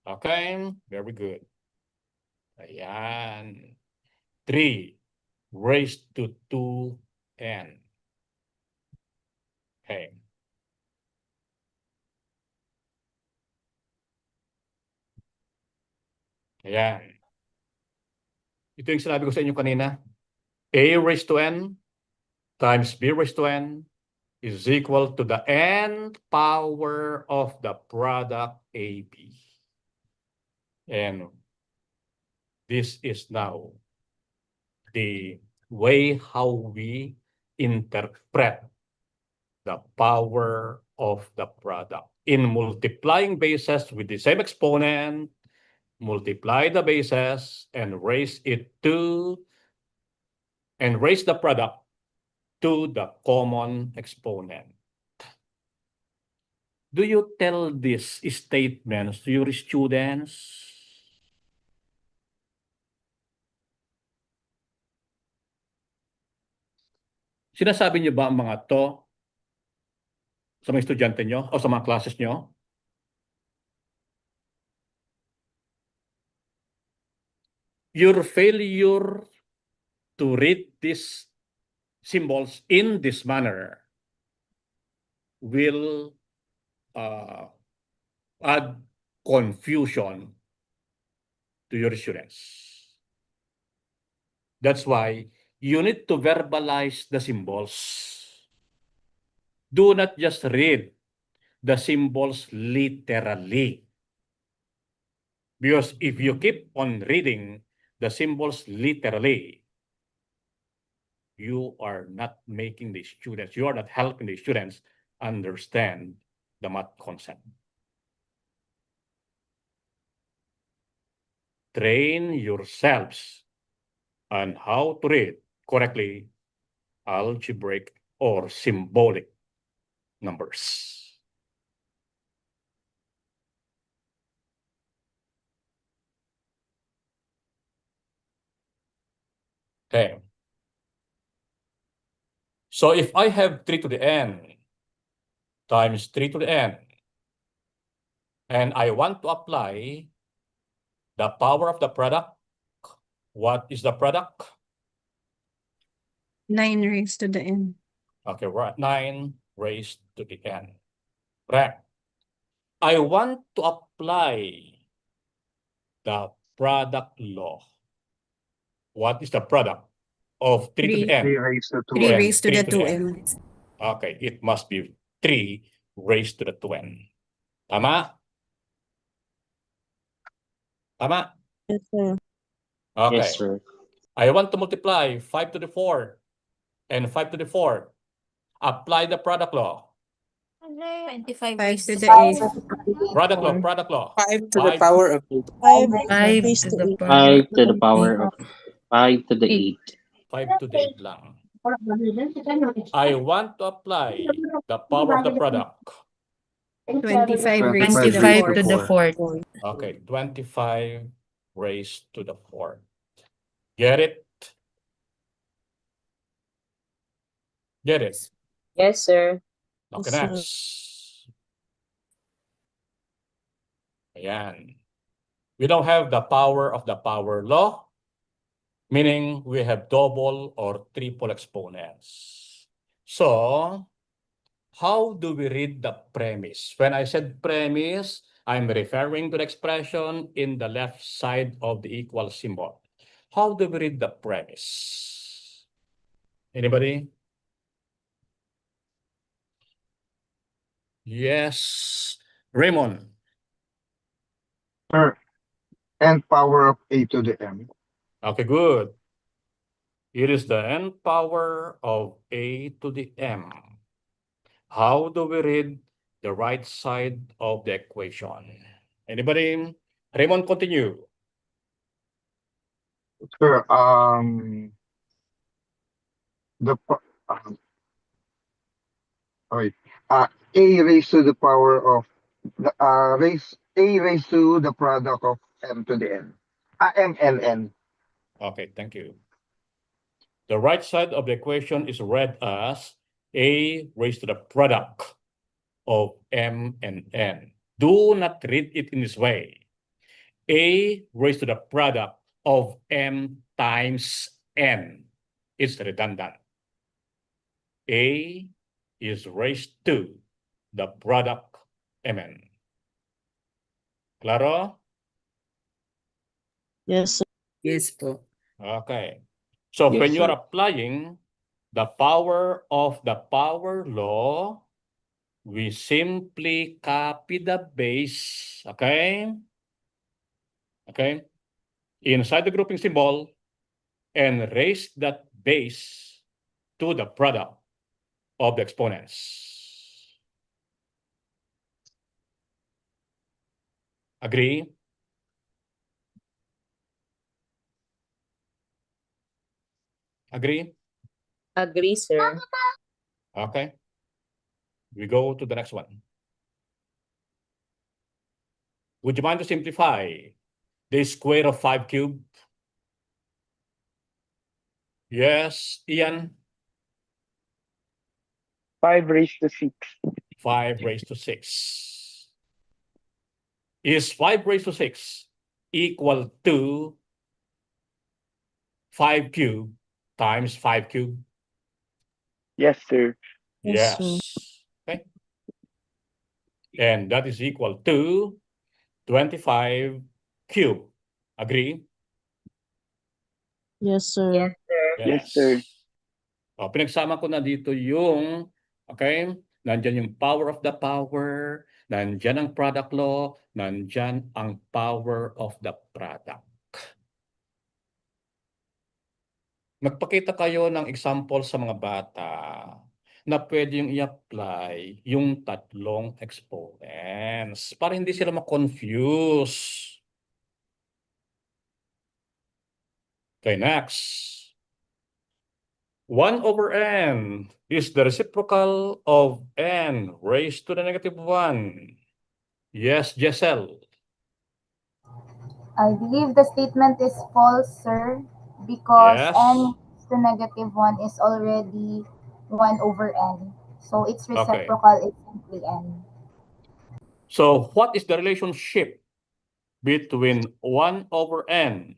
Speaker 8: Okay, very good. Ayan. 3 raised to 2n. Okay. Ayan. Ito yung sinabi ko sa inyo kanina. A raised to n times b raised to n is equal to the n power of the product AB. And This is now the way how we interpret the power of the product. In multiplying bases with the same exponent, multiply the bases and raise the product to the common exponent. Do you tell these statements to your students? Sinasabi niyo ba ang mga to sa mga estudyante nyo o sa mga classes nyo? Your failure to read these symbols in this manner will add confusion to your students. That's why you need to verbalize the symbols. Do not just read the symbols literally. Because if you keep on reading the symbols literally, you are not making the students, you are not helping the students understand the math concept. Train yourselves on how to read correctly algebraic or symbolic numbers. Okay. So if I have 3 to the n times 3 to the n, and I want to apply the power of the product, what is the product?
Speaker 11: 9 raised to the n.
Speaker 8: Okay, right. 9 raised to the n. Right. I want to apply the product law. What is the product of 3 to the n?
Speaker 11: 3 raised to the 2n.
Speaker 8: Okay, it must be 3 raised to the 2n. Tama? Tama?
Speaker 11: Yes, sir.
Speaker 8: Okay.
Speaker 18: Yes, sir.
Speaker 8: I want to multiply 5 to the 4 and 5 to the 4. Apply the product law.
Speaker 11: 5 to the 8.
Speaker 8: Product law.
Speaker 18: 5 to the power of 8.
Speaker 14: 5
Speaker 11: raised
Speaker 14: to
Speaker 11: to
Speaker 14: the
Speaker 11: 8.
Speaker 14: power
Speaker 18: 5 to the power of 5 to the 8.
Speaker 8: 5 to the 8 lang. I want to apply the power of the product.
Speaker 11: 25 raised to the
Speaker 14: 25 to the
Speaker 11: 4th.
Speaker 14: 4th.
Speaker 8: Okay, 25 raised to the 4th. Get it? Get it?
Speaker 21: Yes, sir.
Speaker 8: Okay,
Speaker 11: Yes, sir.
Speaker 8: next. Ayan. We don't have the power of the power law, meaning we have double or triple exponents. So, how do we read the premise? When I said premise, I'm referring to the expression in the left side of the equal symbol. How do we read the premise? Anybody? Yes. Raymond.
Speaker 16: Sir, n power of a to the m.
Speaker 8: Okay, good. It is the n power of a to the m. How do we read the right side of the equation? Anybody? Raymond, continue.
Speaker 16: Sir, wait, a raised to the power of the a raised to the product of m to the n. M and n.
Speaker 8: Okay, thank you. The right side of the equation is read as a raised to the product of m and n. Do not read it in this way. A raised to the product of m times n. It's redundant. A is raised to the product mn. Claro?
Speaker 11: Yes, sir.
Speaker 22: Yes po.
Speaker 8: Okay. So
Speaker 18: Yes,
Speaker 8: when you are
Speaker 18: sir.
Speaker 8: applying the power of the power law, we simply copy the base. Okay? Okay? inside the grouping symbol and raise that base to the product of the exponents. Agree? Agree?
Speaker 21: Agree, sir.
Speaker 8: Okay. We go to the next one. Would you mind to simplify the square of 5 cubed? Yes, Ian?
Speaker 23: 5 raised to 6.
Speaker 8: 5 raised to 6. Is 5 raised to 6 equal to 5 cubed times 5 cubed?
Speaker 23: Yes, sir.
Speaker 8: Yes. Okay. And that is equal to 25 cubed. Agree?
Speaker 11: Yes, sir.
Speaker 21: Yes, sir.
Speaker 23: Yes, sir.
Speaker 8: O, pinagsama ko na dito yung, okay, nandyan yung power of the power, nandyan ang product law, nandyan ang power of the product. Magpakita kayo ng example sa mga bata na pwede yung i-apply yung tatlong exponents para hindi sila ma-confuse. Okay, next. 1 over n is the reciprocal of n raised to the negative 1. Yes, Jessel.
Speaker 5: I believe the statement is false, sir, because
Speaker 8: Yes.
Speaker 5: n to negative 1 is already 1 over n. So its reciprocal is simply n.
Speaker 8: So what is the relationship between 1 over n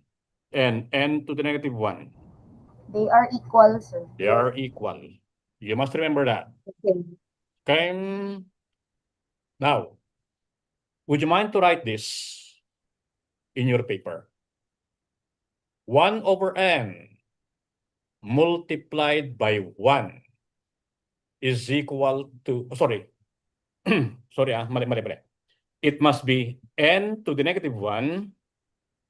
Speaker 8: and n to the negative 1?
Speaker 5: They are equal, sir.
Speaker 8: They are equal. You must remember that. Okay. Now, would you mind to write this in your paper? 1 over n multiplied by 1 is equal to, sorry, mali. It must be n to the negative 1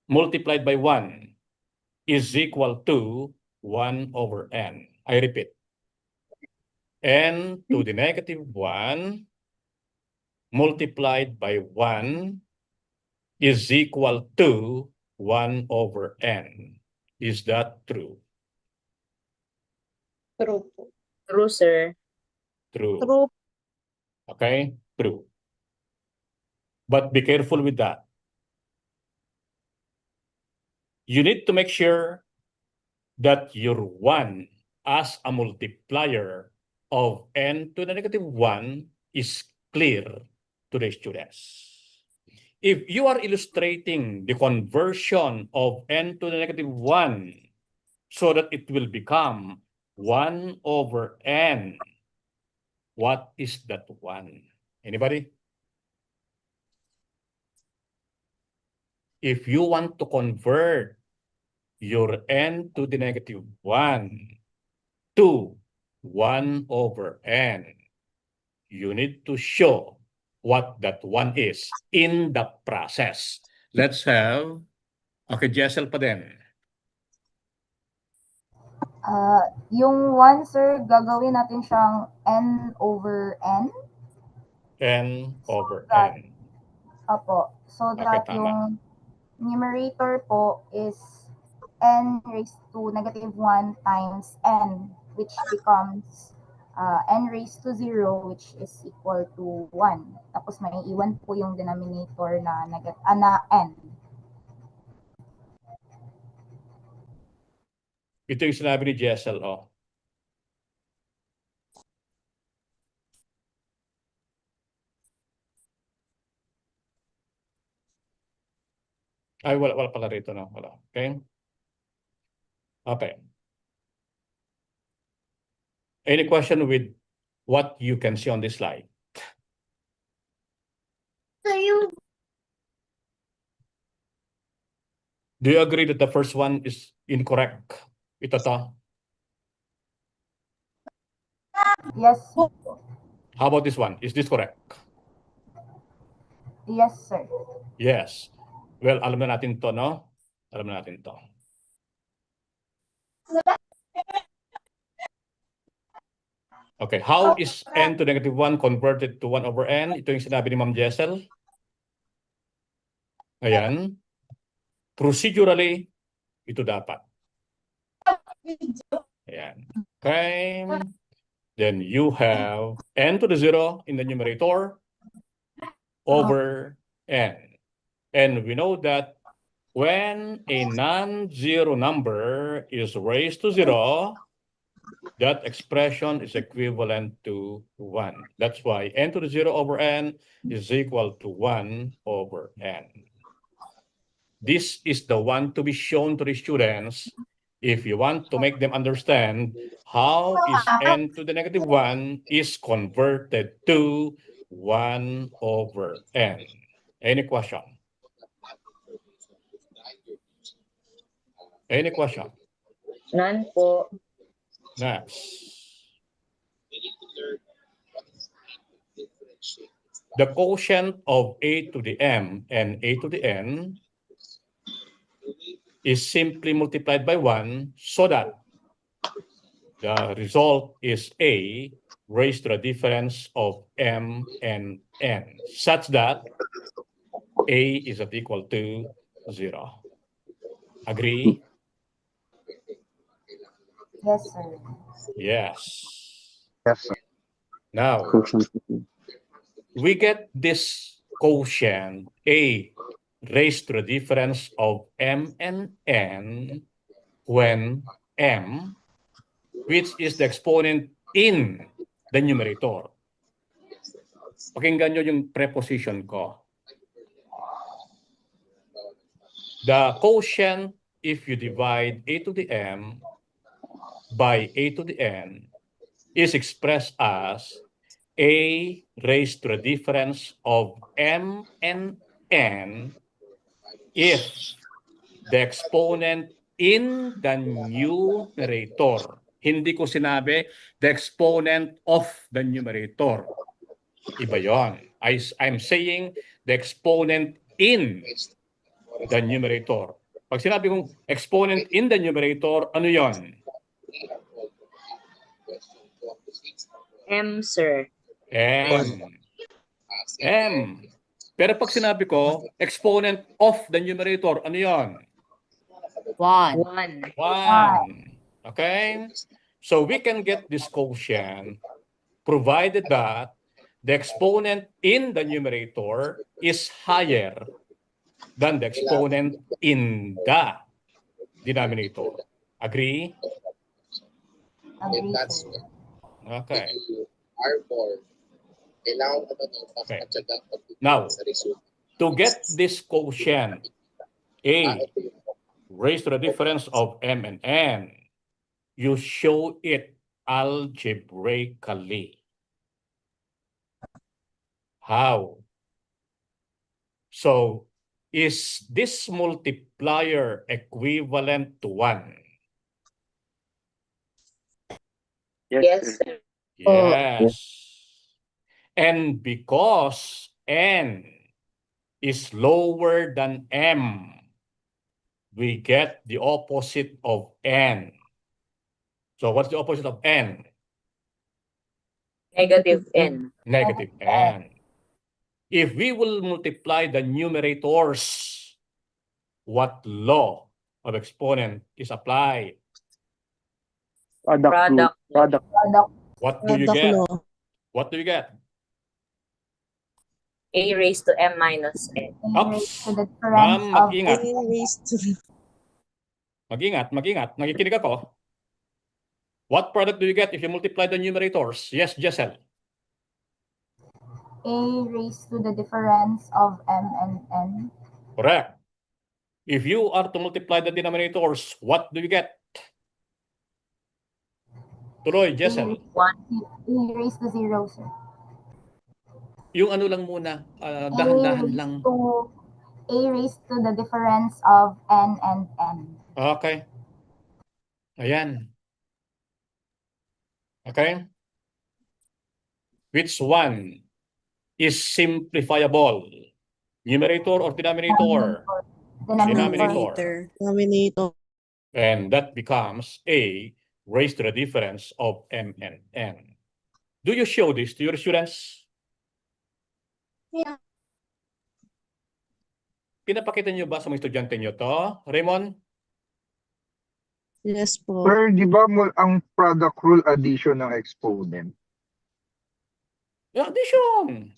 Speaker 8: multiplied by 1 is equal to 1 over n. I repeat, n to the negative 1 multiplied by 1 is equal to 1 over n. Is that true?
Speaker 21: True. True, sir.
Speaker 8: True.
Speaker 11: True.
Speaker 8: Okay, true. But be careful with that. You need to make sure that your 1 as a multiplier of n to the negative 1 is clear to the students. If you are illustrating the conversion of n to the negative 1 so that it will become 1 over n, what is that 1? Anybody? If you want to convert your n to the negative 1 to 1 over n, you need to show what that 1 is in the process. Let's have, okay, Jessel pa din.
Speaker 5: Yung 1, sir, gagawin natin siyang n over n.
Speaker 8: N over
Speaker 5: that,
Speaker 8: n.
Speaker 5: Apo. So
Speaker 8: Okay,
Speaker 5: that
Speaker 8: tama.
Speaker 5: yung numerator po is n raised to negative 1 times n, which becomes n raised to 0, which is equal to 1. Tapos may iwan po yung denominator na, na n.
Speaker 8: Ito yung sinabi ni Jessel, oh. Ay, wala pala rito, no? Wala. Okay? Okay. Any question with what you can see on this slide? Do you agree that the first one is incorrect? Ito to.
Speaker 5: Yes.
Speaker 8: How about this one? Is this correct?
Speaker 5: Yes, sir.
Speaker 8: Yes. Well, alam na natin to, no? Alam natin to. Okay, how is n to negative 1 converted to 1 over n? Ito yung sinabi ni Ma'am Jessel. Ayan. Procedurally, ito dapat. Ayan. Okay. Then you have n to the 0 in the numerator over n. And we know that when a non-zero number is raised to 0, that expression is equivalent to 1. That's why n to the 0 over n is equal to 1 over n. This is the one to be shown to the students if you want to make them understand how is n to the negative 1 is converted to 1 over n. Any question? Any question?
Speaker 21: None po.
Speaker 8: Next. The quotient of a to the m and a to the n is simply multiplied by 1 so that the result is a raised to the difference of m and n, such that a is equal to 0. Agree?
Speaker 5: Yes, sir.
Speaker 8: Yes.
Speaker 16: Yes, sir.
Speaker 8: Now, we get this quotient a raised to the difference of m and n when m, which is the exponent in the numerator. Pakinggan nyo yung preposition ko. The quotient, if you divide a to the m by a to the n, is expressed as a raised to the difference of m and n if the exponent in the numerator, hindi ko sinabi the exponent of the numerator. Iba yon. I'm saying the exponent in the numerator. Pag sinabi kong exponent in the numerator, ano yon?
Speaker 21: M, sir.
Speaker 8: M. M. Pero pag sinabi ko, exponent of the numerator, ano yon?
Speaker 20: 1.
Speaker 8: 1. Okay? So we can get this quotient provided that the exponent in the numerator is higher than the exponent in the denominator. Agree?
Speaker 5: Agree, sir.
Speaker 8: Okay. Okay. Now, to get this quotient, A raised to the difference of m and n, you show it algebraically. How? So, is this multiplier equivalent to 1?
Speaker 21: Yes, sir.
Speaker 8: Yes. And because n is lower than m, we get the opposite of n. So what's the opposite of n?
Speaker 21: Negative n.
Speaker 8: Negative n. If we will multiply the numerators, what law of exponent is applied?
Speaker 21: Product.
Speaker 8: What do you get? What do you get?
Speaker 21: A raised to m minus n.
Speaker 8: Oops. Ma'am, mag-ingat. Mag-ingat. Nakikinig ako. What product do you get if you multiply the numerators? Yes, Jessel.
Speaker 5: A raised to the difference of m and n.
Speaker 8: Correct. If you are to multiply the denominators, what do you get? Tuloy, Jessel.
Speaker 5: A raised to 0, sir.
Speaker 8: Yung ano lang muna, dahan-dahan lang.
Speaker 5: A raised to the difference of n and n.
Speaker 8: Okay. Ayan. Okay. Which one is simplifiable? Numerator or denominator?
Speaker 11: Denominator. Denominator.
Speaker 8: And that becomes A raised to the difference of M and N. Do you show this to your students?
Speaker 11: Yeah.
Speaker 8: Pinapakita niyo ba sa mga estudyante niyo to, Raymond?
Speaker 11: Yes po.
Speaker 16: Sir, di ba ang product rule addition ng exponent?
Speaker 8: Addition.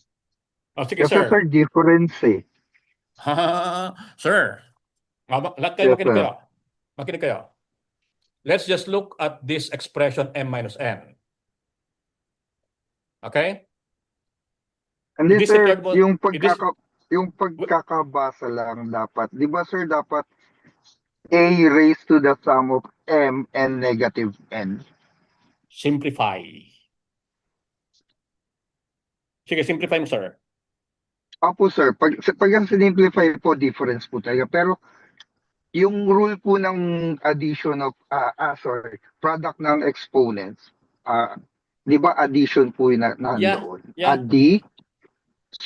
Speaker 8: Oh, sige,
Speaker 16: Kasi sir, difference eh.
Speaker 8: Sir, lahat kayo
Speaker 16: Yes,
Speaker 8: makinig
Speaker 16: sir.
Speaker 8: kayo. Makinig kayo. Let's just look at this expression M minus N. Okay?
Speaker 16: Hindi
Speaker 8: This
Speaker 16: sir,
Speaker 8: declared mo-
Speaker 16: yung pagkakabasa lang dapat. Di ba sir, dapat A raised to the sum of M and negative N?
Speaker 8: Simplify. Sige, simplify mo, sir.
Speaker 16: Opo sir, pag simplify po, difference po talaga. Pero yung rule po ng addition of, product ng exponents, di ba addition po yung nandoon?
Speaker 8: Yeah.
Speaker 16: Addi.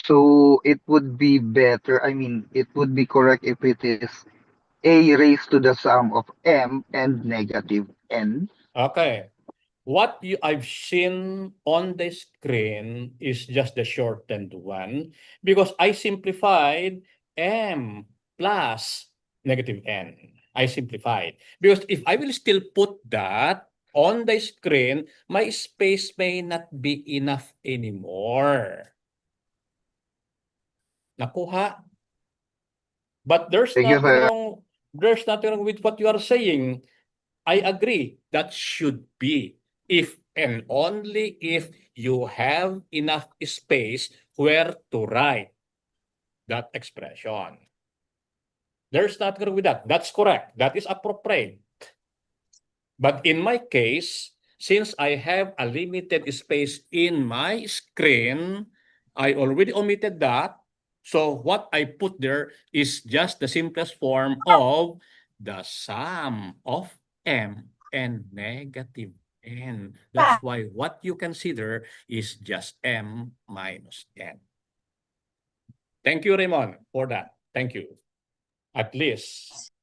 Speaker 16: So it would be better, it would be correct if it is A raised to the sum of M and negative N.
Speaker 8: Okay. What I've seen on the screen is just the shortened one because I simplified M plus negative N. I simplified. Because if I will still put that on the screen, my space may not be enough anymore. Nakuha? But there's nothing wrong with what you are saying. I agree. That should be if and only if you have enough space where to write that expression. There's nothing wrong with that. That's correct. That is appropriate. But in my case, since I have a limited space in my screen, I already omitted that. So what I put there is just the simplest form of the sum of M and negative N. That's why what you consider is just M minus N. Thank you, Raymond, for that. Thank you. At least,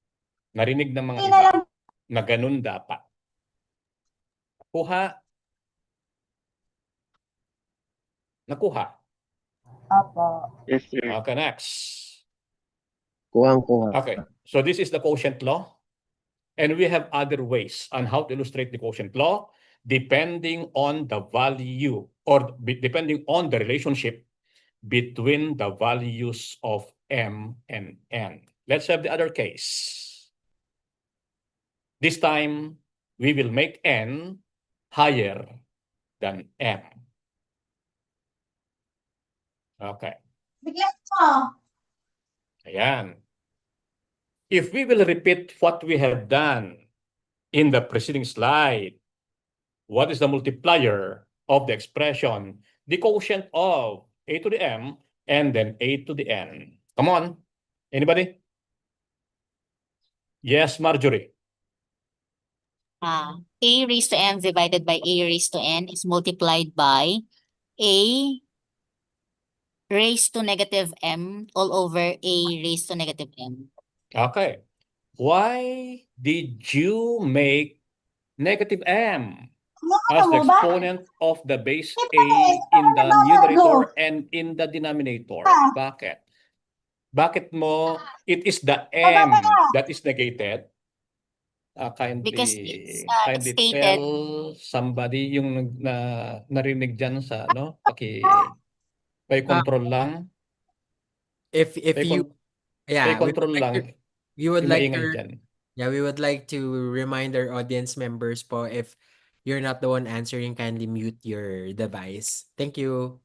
Speaker 8: narinig ng mga iba na ganun dapat. Nakuha? Nakuha?
Speaker 5: Opo.
Speaker 16: Yes, sir.
Speaker 8: Okay, next.
Speaker 18: Kuha.
Speaker 8: Okay, so this is the quotient law. And we have other ways on how to illustrate the quotient law depending on the value or depending on the relationship between the values of M and N. Let's have the other case. This time, we will make N higher than M. Okay. Ayan. If we will repeat what we have done in the preceding slide, what is the multiplier of the expression? The quotient of A to the M and then A to the N. Come on. Anybody? Yes, Marjorie.
Speaker 3: A raised to M divided by A raised to N is multiplied by A raised to negative M all over A raised to negative M.
Speaker 8: Okay. Why did you make negative M as the exponent of the base A in the numerator and in the denominator? Bakit? Bakit mo, it is the M that is negated?
Speaker 3: Because
Speaker 8: Kindly
Speaker 3: it's stated.
Speaker 8: tell somebody yung narinig dyan sa control lang.
Speaker 12: If you
Speaker 8: control lang.
Speaker 12: We would like
Speaker 8: maingay
Speaker 12: to
Speaker 8: dyan.
Speaker 12: we would like to remind our audience members po, if you're not the one answering, kindly mute your device. Thank you.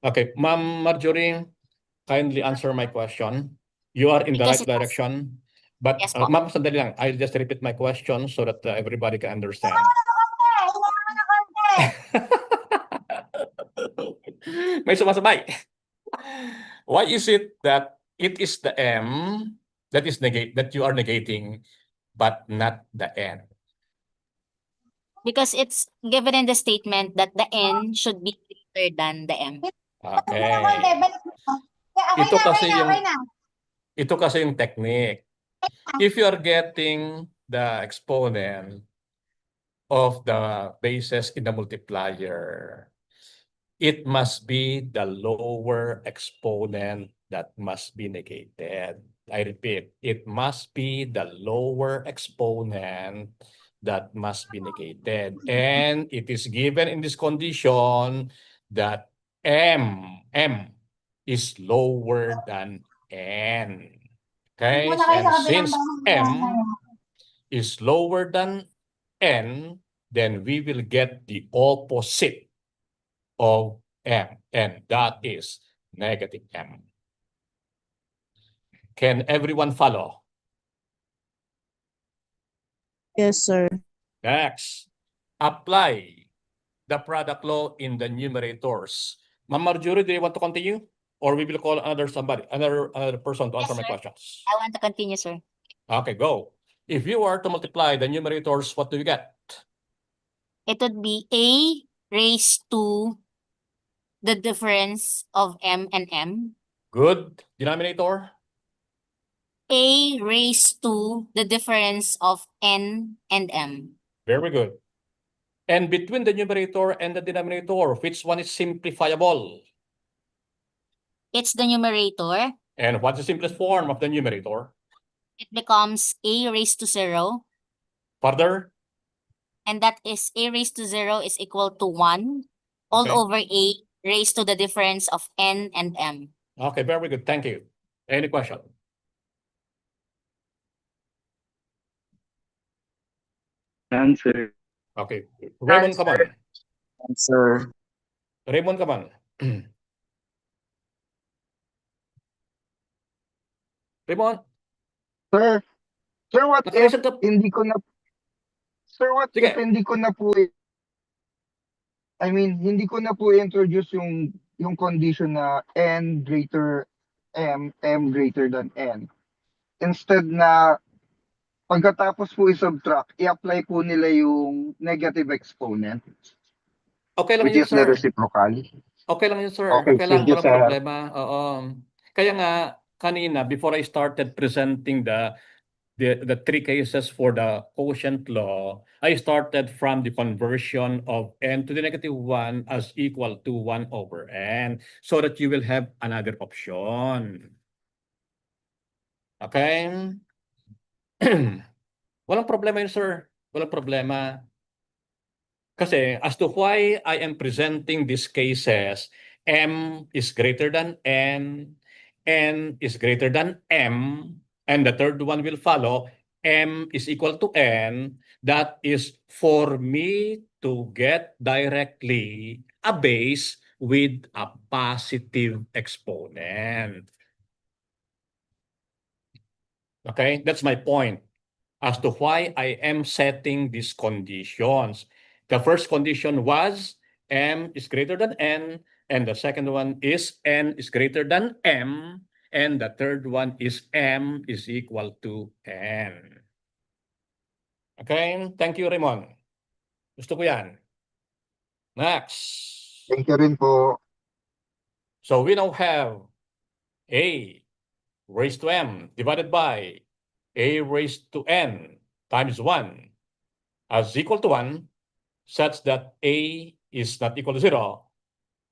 Speaker 8: Okay, Ma'am Marjorie, kindly answer my question. You are in the
Speaker 3: Because
Speaker 8: right direction. But
Speaker 3: Yes, po.
Speaker 8: Ma'am, sandali lang. I'll just repeat my question so that everybody can understand. May sumasabay. Why is it that it is the M that you are negating, but not the N?
Speaker 3: Because it's given in the statement that the N should be greater than the M.
Speaker 8: Okay. Ito kasi yung Ito kasi yung technique. If you are getting the exponent of the bases in the multiplier, it must be the lower exponent that must be negated. I repeat, it must be the lower exponent that must be negated. And it is given in this condition that M is lower than N. Okay, and since M is lower than N, then we will get the opposite of M, and that is negative M. Can everyone follow?
Speaker 11: Yes, sir.
Speaker 8: Next, apply the product law in the numerators. Ma'am Marjorie, do you want to continue? Or we will call another person to answer my
Speaker 3: sir.
Speaker 8: questions.
Speaker 3: I want to continue, sir.
Speaker 8: Okay, go. If you are to multiply the numerators, what do you get?
Speaker 3: It would be A raised to the difference of M and M.
Speaker 8: Good. Denominator?
Speaker 3: A raised to the difference of N and M.
Speaker 8: Very good. And between the numerator and the denominator, which one is simplifiable?
Speaker 3: It's the numerator.
Speaker 8: And what's the simplest form of the numerator?
Speaker 3: It becomes A raised to 0.
Speaker 8: Further?
Speaker 3: And that is A raised to 0 is equal to 1 all
Speaker 8: Okay.
Speaker 3: over A raised to the difference of N and M.
Speaker 8: Okay, very good. Thank you. Any question?
Speaker 13: Answer.
Speaker 8: Okay. Raymond, come on.
Speaker 13: Answer.
Speaker 8: Raymond, come on. Raymond?
Speaker 16: Sir, sir, what if
Speaker 8: Nakalisag ka.
Speaker 16: hindi ko na, sir, what
Speaker 8: Sige.
Speaker 16: if hindi ko na po, I mean, hindi ko na po introduce yung condition na n greater m, m greater than n. Instead na pagkatapos po i-subtract, i-apply po nila yung negative exponent,
Speaker 8: Okay lang
Speaker 16: which
Speaker 8: yun,
Speaker 16: is the
Speaker 8: sir.
Speaker 16: reciprocal.
Speaker 8: Okay lang yun, sir.
Speaker 16: Okay,
Speaker 8: Okay lang,
Speaker 16: sige,
Speaker 8: walang
Speaker 16: sir.
Speaker 8: problema. Oo. Kaya nga, kanina, before I started presenting the three cases for the quotient law, I started from the conversion of n to the negative 1 as equal to 1 over n, so that you will have another option. Okay? Walang problema yun, sir. Walang problema. Kasi as to why I am presenting these cases, M is greater than N is greater than M, and the third one will follow, M is equal to N. That is for me to get directly a base with a positive exponent. Okay, that's my point as to why I am setting these conditions. The first condition was M is greater than N, and the second one is N is greater than M, and the third one is M is equal to N. Okay, thank you, Raymond. Gusto ko yan. Next.
Speaker 16: Thank you rin po.
Speaker 8: So we now have A raised to M divided by A raised to N times 1 as equal to 1, such that A is not equal to 0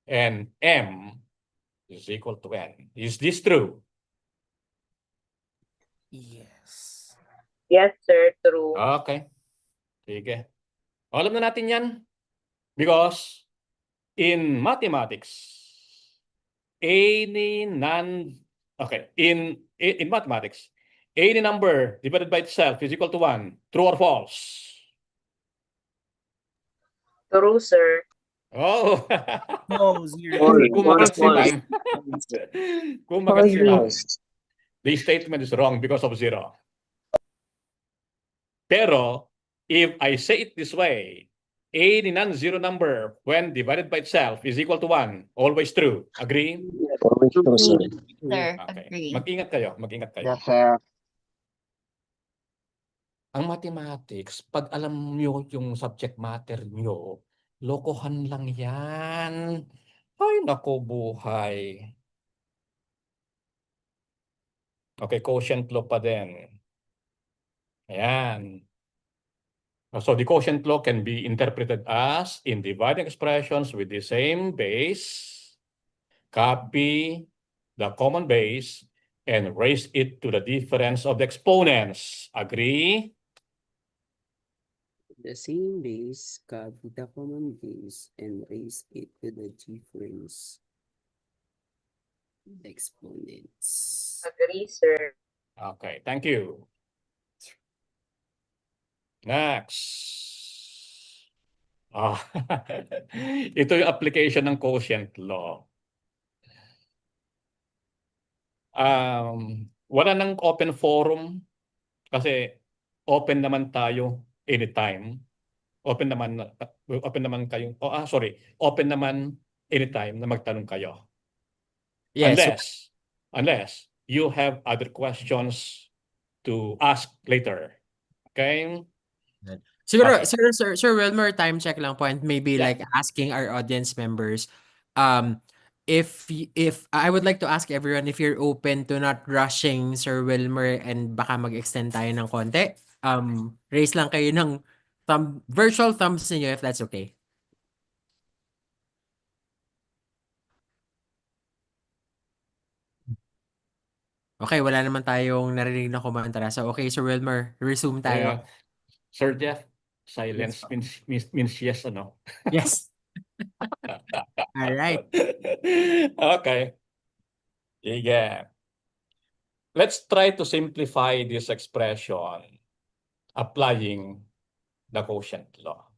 Speaker 8: and M is equal to N. Is this true?
Speaker 12: Yes.
Speaker 21: Yes, sir. True.
Speaker 8: Okay. Sige. Alam na natin yan. Because in mathematics, any in mathematics, any number divided by itself is equal to 1. True or false?
Speaker 21: True, sir.
Speaker 8: Oh.
Speaker 12: No, zero.
Speaker 8: Kumagat si ma'am. Kumagat si ma'am.
Speaker 21: False.
Speaker 8: The statement is wrong because of 0. Pero, if I say it this way, any non-zero number when divided by itself is equal to 1. Always true. Agree?
Speaker 13: Always true, sir.
Speaker 3: Sir,
Speaker 8: Okay.
Speaker 3: agree.
Speaker 8: Mag-ingat kayo. Mag-ingat kayo.
Speaker 16: Yes, sir.
Speaker 8: Ang mathematics, pag alam nyo yung subject matter nyo, lokohan lang yan. Ay, nako buhay. Okay, quotient law pa din. Ayan. So the quotient law can be interpreted as in dividing expressions with the same base, copy the common base, and raise it to the difference of the exponents. Agree?
Speaker 22: The same base, copy the common base, and raise it to the difference the exponents.
Speaker 21: Agree, sir.
Speaker 8: Okay, thank you. Next. Ah, ito yung application ng quotient law. Wala nang open forum kasi open naman tayo anytime. Open naman kayo. Open naman anytime na magtanong kayo.
Speaker 12: Yes.
Speaker 8: Unless you have other questions to ask later. Okay?
Speaker 12: Siguro,
Speaker 8: Okay.
Speaker 12: Sir Wilmer, time check lang po, and maybe
Speaker 8: Yeah.
Speaker 12: like asking our audience members, if I would like to ask everyone if you're open to not rushing Sir Wilmer and baka mag-extend tayo ng konti. Raise lang kayo ng virtual thumbs niyo if that's okay. Okay, wala naman tayong narinig na komantara. So, okay, Sir Wilmer, resume tayo.
Speaker 8: Sir Jeff, silence means yes, ano?
Speaker 12: Yes. All right.
Speaker 8: Okay. Yeah. Let's try to simplify this expression applying the quotient law.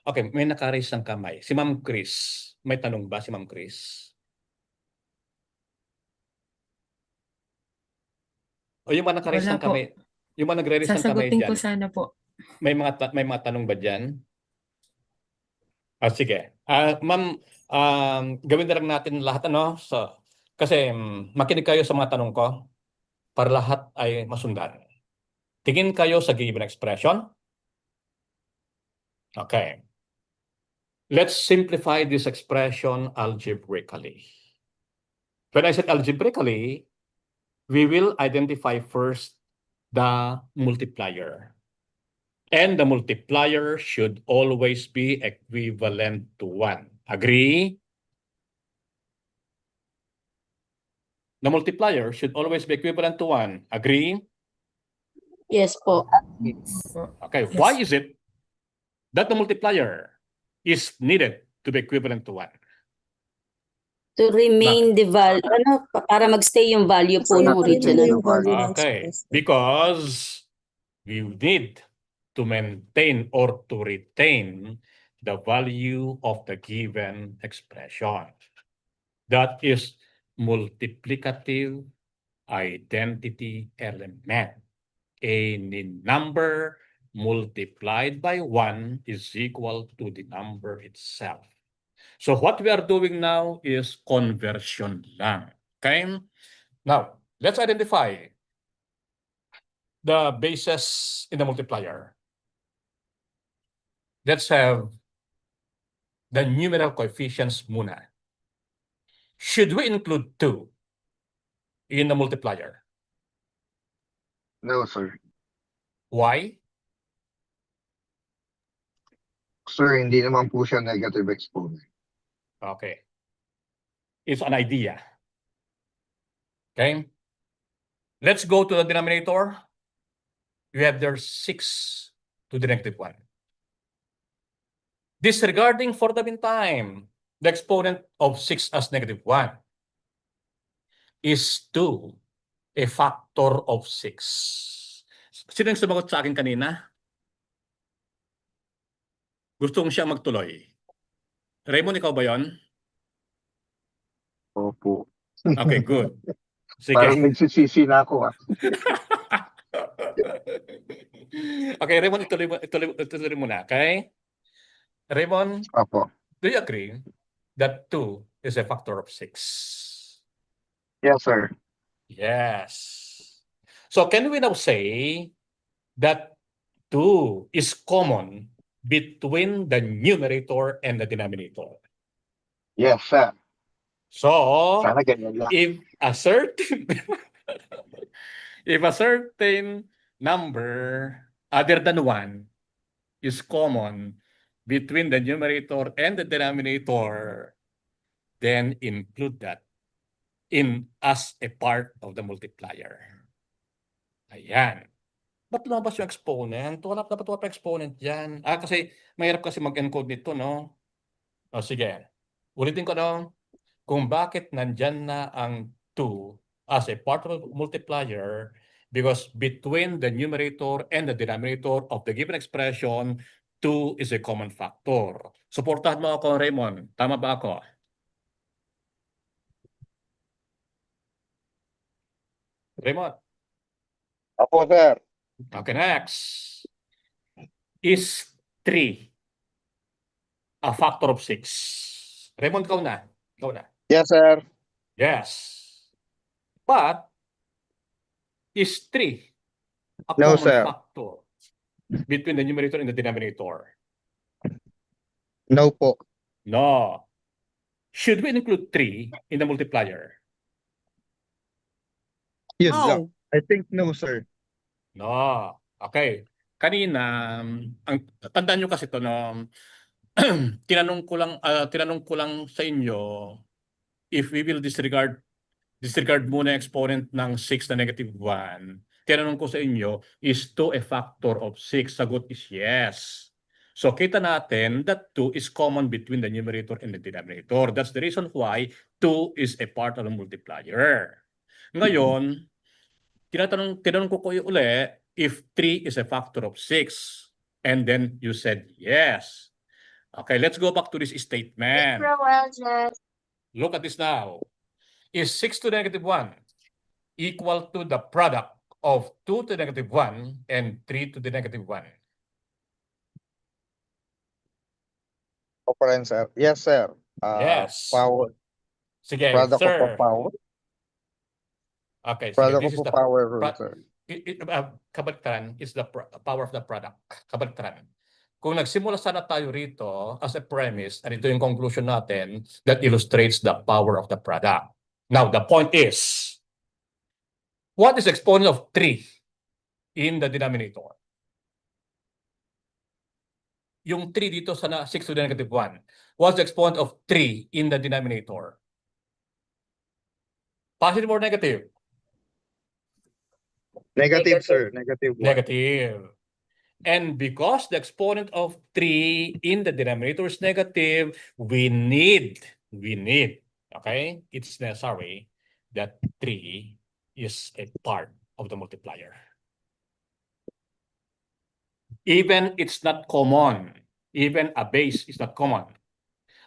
Speaker 8: Okay, may naka-raise ng kamay. Si Ma'am Chris. May tanong ba si Ma'am Chris? O yung mga naka-raise
Speaker 14: Wala
Speaker 8: ng kamay, yung mga nagre-raise ng kamay
Speaker 14: Sasagutin ko
Speaker 8: dyan,
Speaker 14: sana po.
Speaker 8: may mga tanong ba dyan? Sige. Ma'am, gawin na lang natin lahat, ano? Kasi makinig kayo sa mga tanong ko para lahat ay masundan. Tingin kayo sa given expression. Okay. Let's simplify this expression algebraically. When I said algebraically, we will identify first the multiplier. And the multiplier should always be equivalent to 1. Agree? The multiplier should always be equivalent to 1. Agree?
Speaker 10: Yes po.
Speaker 8: Okay, why is it that the multiplier is needed to be equivalent to 1?
Speaker 10: To remain the value, para magstay yung value po ng original.
Speaker 8: Okay, because we need to maintain or to retain the value of the given expression. That is multiplicative identity element. Any number multiplied by 1 is equal to the number itself. So what we are doing now is conversion lang. Okay? Now, let's identify the bases in the multiplier. Let's have the numeral coefficients muna. Should we include 2 in the multiplier?
Speaker 16: No, sir.
Speaker 8: Why?
Speaker 16: Sir, hindi naman po siya negative exponent.
Speaker 8: Okay. It's an idea. Okay? Let's go to the denominator. You have there 6 to the negative 1. Disregarding for the meantime, the exponent of 6 as negative 1 is 2, a factor of 6. Sino yung sumagot sa akin kanina? Gusto mo siya magtuloy. Raymond, ikaw ba yon?
Speaker 16: Opo.
Speaker 8: Okay, good. Sige.
Speaker 16: Parang nagsisisi na ako.
Speaker 8: Okay, Raymond, ituloy mo na, okay? Raymond,
Speaker 16: Opo.
Speaker 8: do you agree that 2 is a factor of 6?
Speaker 16: Yes, sir.
Speaker 8: Yes. So can we now say that 2 is common between the numerator and the denominator?
Speaker 16: Yes, sir.
Speaker 8: So,
Speaker 16: Sana ganyan lang.
Speaker 8: if a certain If a certain number other than 1 is common between the numerator and the denominator, then include that as a part of the multiplier. Ayan. Ba't lumabas yung exponent? Dapat wala pa exponent yan. Kasi mahirap kasi mag-encode nito, no? O sige. Ulitin ko, no? Kung bakit nandyan na ang 2 as a part of a multiplier, because between the numerator and the denominator of the given expression, 2 is a common factor. Suportahan mo ako, Raymond. Tama ba ako? Raymond?
Speaker 13: Apo, sir.
Speaker 8: Okay, next. Is 3 a factor of 6? Raymond, ikaw na.
Speaker 13: Yes, sir.
Speaker 8: Yes. But, is 3 a
Speaker 13: No,
Speaker 8: common
Speaker 13: sir.
Speaker 8: factor between the numerator and the denominator?
Speaker 13: No po.
Speaker 8: No. Should we include 3 in the multiplier?
Speaker 13: Yun lang. I think no, sir.
Speaker 8: No. Okay. Kanina, tandaan nyo kasi ito, no? tinanong ko lang sa inyo if we will disregard muna exponent ng 6 na -1. Tinanong ko sa inyo, is 2 a factor of 6? Sagot is yes. So kita natin that 2 is common between the numerator and the denominator. That's the reason why 2 is a part of the multiplier. Ngayon, tinanong ko kayo uli if 3 is a factor of 6. And then you said yes. Okay, let's go back to this statement. Look at this now. Is 6 to the -1 equal to the product of 2 to the -1 and 3 to the -1?
Speaker 13: Opo rin, sir. Yes, sir.
Speaker 8: Yes.
Speaker 13: Power.
Speaker 8: Sige,
Speaker 13: Product
Speaker 8: sir.
Speaker 13: of power.
Speaker 8: Okay, sige.
Speaker 13: Product
Speaker 8: This
Speaker 13: of
Speaker 8: is the
Speaker 13: power rule, sir.
Speaker 8: kabaliktaran is the power of the product. Kabaliktaran. Kung nagsimula sana tayo rito as a premise, and ito yung conclusion natin, that illustrates the power of the product. Now, the point is, what is exponent of 3 in the denominator? Yung 3 dito sa 6 to the -1. What's the exponent of 3 in the denominator? Positive or negative?
Speaker 13: Negative, sir. Negative 1.
Speaker 8: Negative. And because the exponent of 3 in the denominator is negative, we need, okay? It's necessary that 3 is a part of the multiplier. Even it's not common, even a base is not common.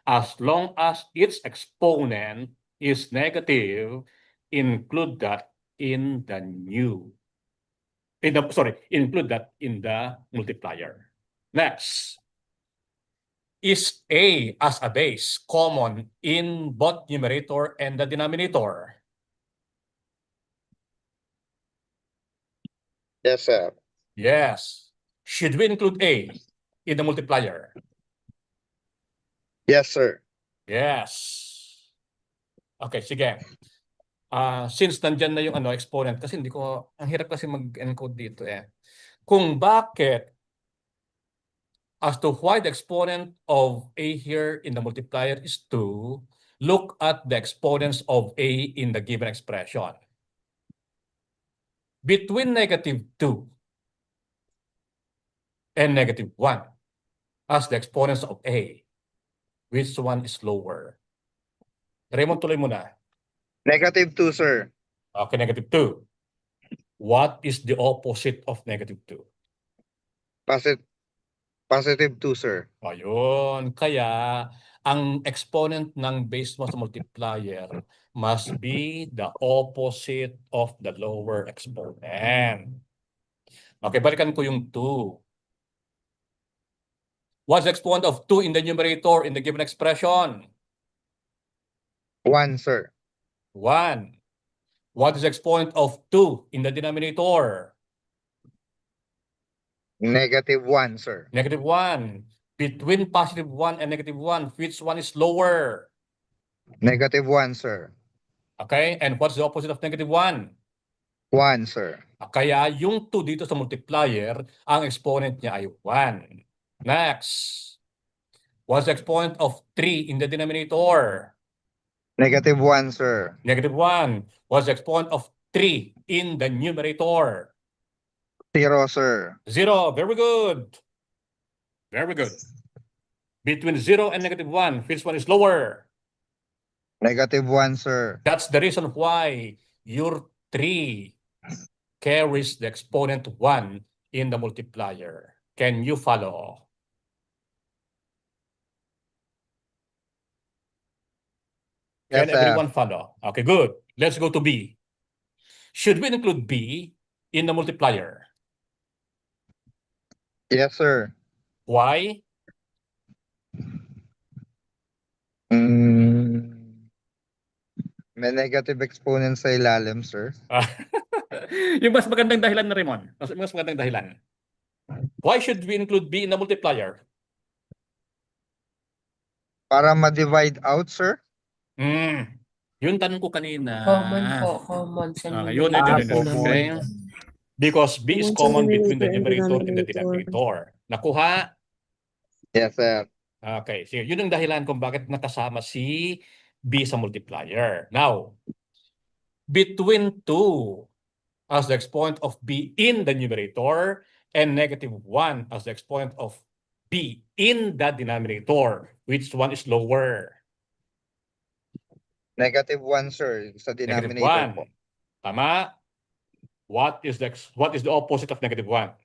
Speaker 8: As long as its exponent is negative, include that in the include that in the multiplier. Next. Is A as a base common in both numerator and the denominator?
Speaker 13: Yes, sir.
Speaker 8: Yes. Should we include A in the multiplier?
Speaker 13: Yes, sir.
Speaker 8: Yes. Okay, sige. Since nandyan na yung exponent, kasi ang hirap kasi mag-encode dito eh. Kung bakit, as to why the exponent of A here in the multiplier is 2, look at the exponents of A in the given expression. Between -2 and -1, as the exponents of A, which one is lower? Raymond, tuloy mo na.
Speaker 13: -2, sir.
Speaker 8: Okay, -2. What is the opposite of -2?
Speaker 13: Positive 2, sir.
Speaker 8: Ayun. Kaya, ang exponent ng base mo sa multiplier must be the opposite of the lower exponent. Okay, balikan ko yung 2. What's the exponent of 2 in the numerator in the given expression?
Speaker 13: 1, sir.
Speaker 8: 1. What is the exponent of 2 in the denominator?
Speaker 13: -1, sir.
Speaker 8: -1. Between +1 and -1, which one is lower?
Speaker 13: -1, sir.
Speaker 8: Okay, and what's the opposite of -1?
Speaker 13: 1, sir.
Speaker 8: Kaya yung 2 dito sa multiplier, ang exponent niya ay 1. Next. What's the exponent of 3 in the denominator?
Speaker 13: -1, sir.
Speaker 8: -1. What's the exponent of 3 in the numerator?
Speaker 13: 0, sir.
Speaker 8: 0. Very good. Very good. Between 0 and -1, which one is lower?
Speaker 13: -1, sir.
Speaker 8: That's the reason why your 3 carries the exponent 1 in the multiplier. Can you follow? Can
Speaker 13: Yes, sir.
Speaker 8: everyone follow? Okay, good. Let's go to B. Should we include B in the multiplier?
Speaker 13: Yes, sir.
Speaker 8: Why?
Speaker 13: May negative exponent sa ilalim, sir.
Speaker 8: Yung mas magandang dahilan na Raymond. Mas magandang dahilan. Why should we include B in the multiplier?
Speaker 13: Para ma-divide out, sir.
Speaker 8: Yung tanong ko kanina.
Speaker 14: Common po, common sa
Speaker 8: Yun. Okay. Because B is common between the numerator and the denominator. Nakuha?
Speaker 13: Yes, sir.
Speaker 8: Okay. Sige, yun ang dahilan kung bakit nakasama si B sa multiplier. Now, between 2 as the exponent of B in the numerator and -1 as the exponent of B in the denominator, which one is lower?
Speaker 13: -1, sir. Sa denominator po.
Speaker 8: Tama? What is the opposite of -1?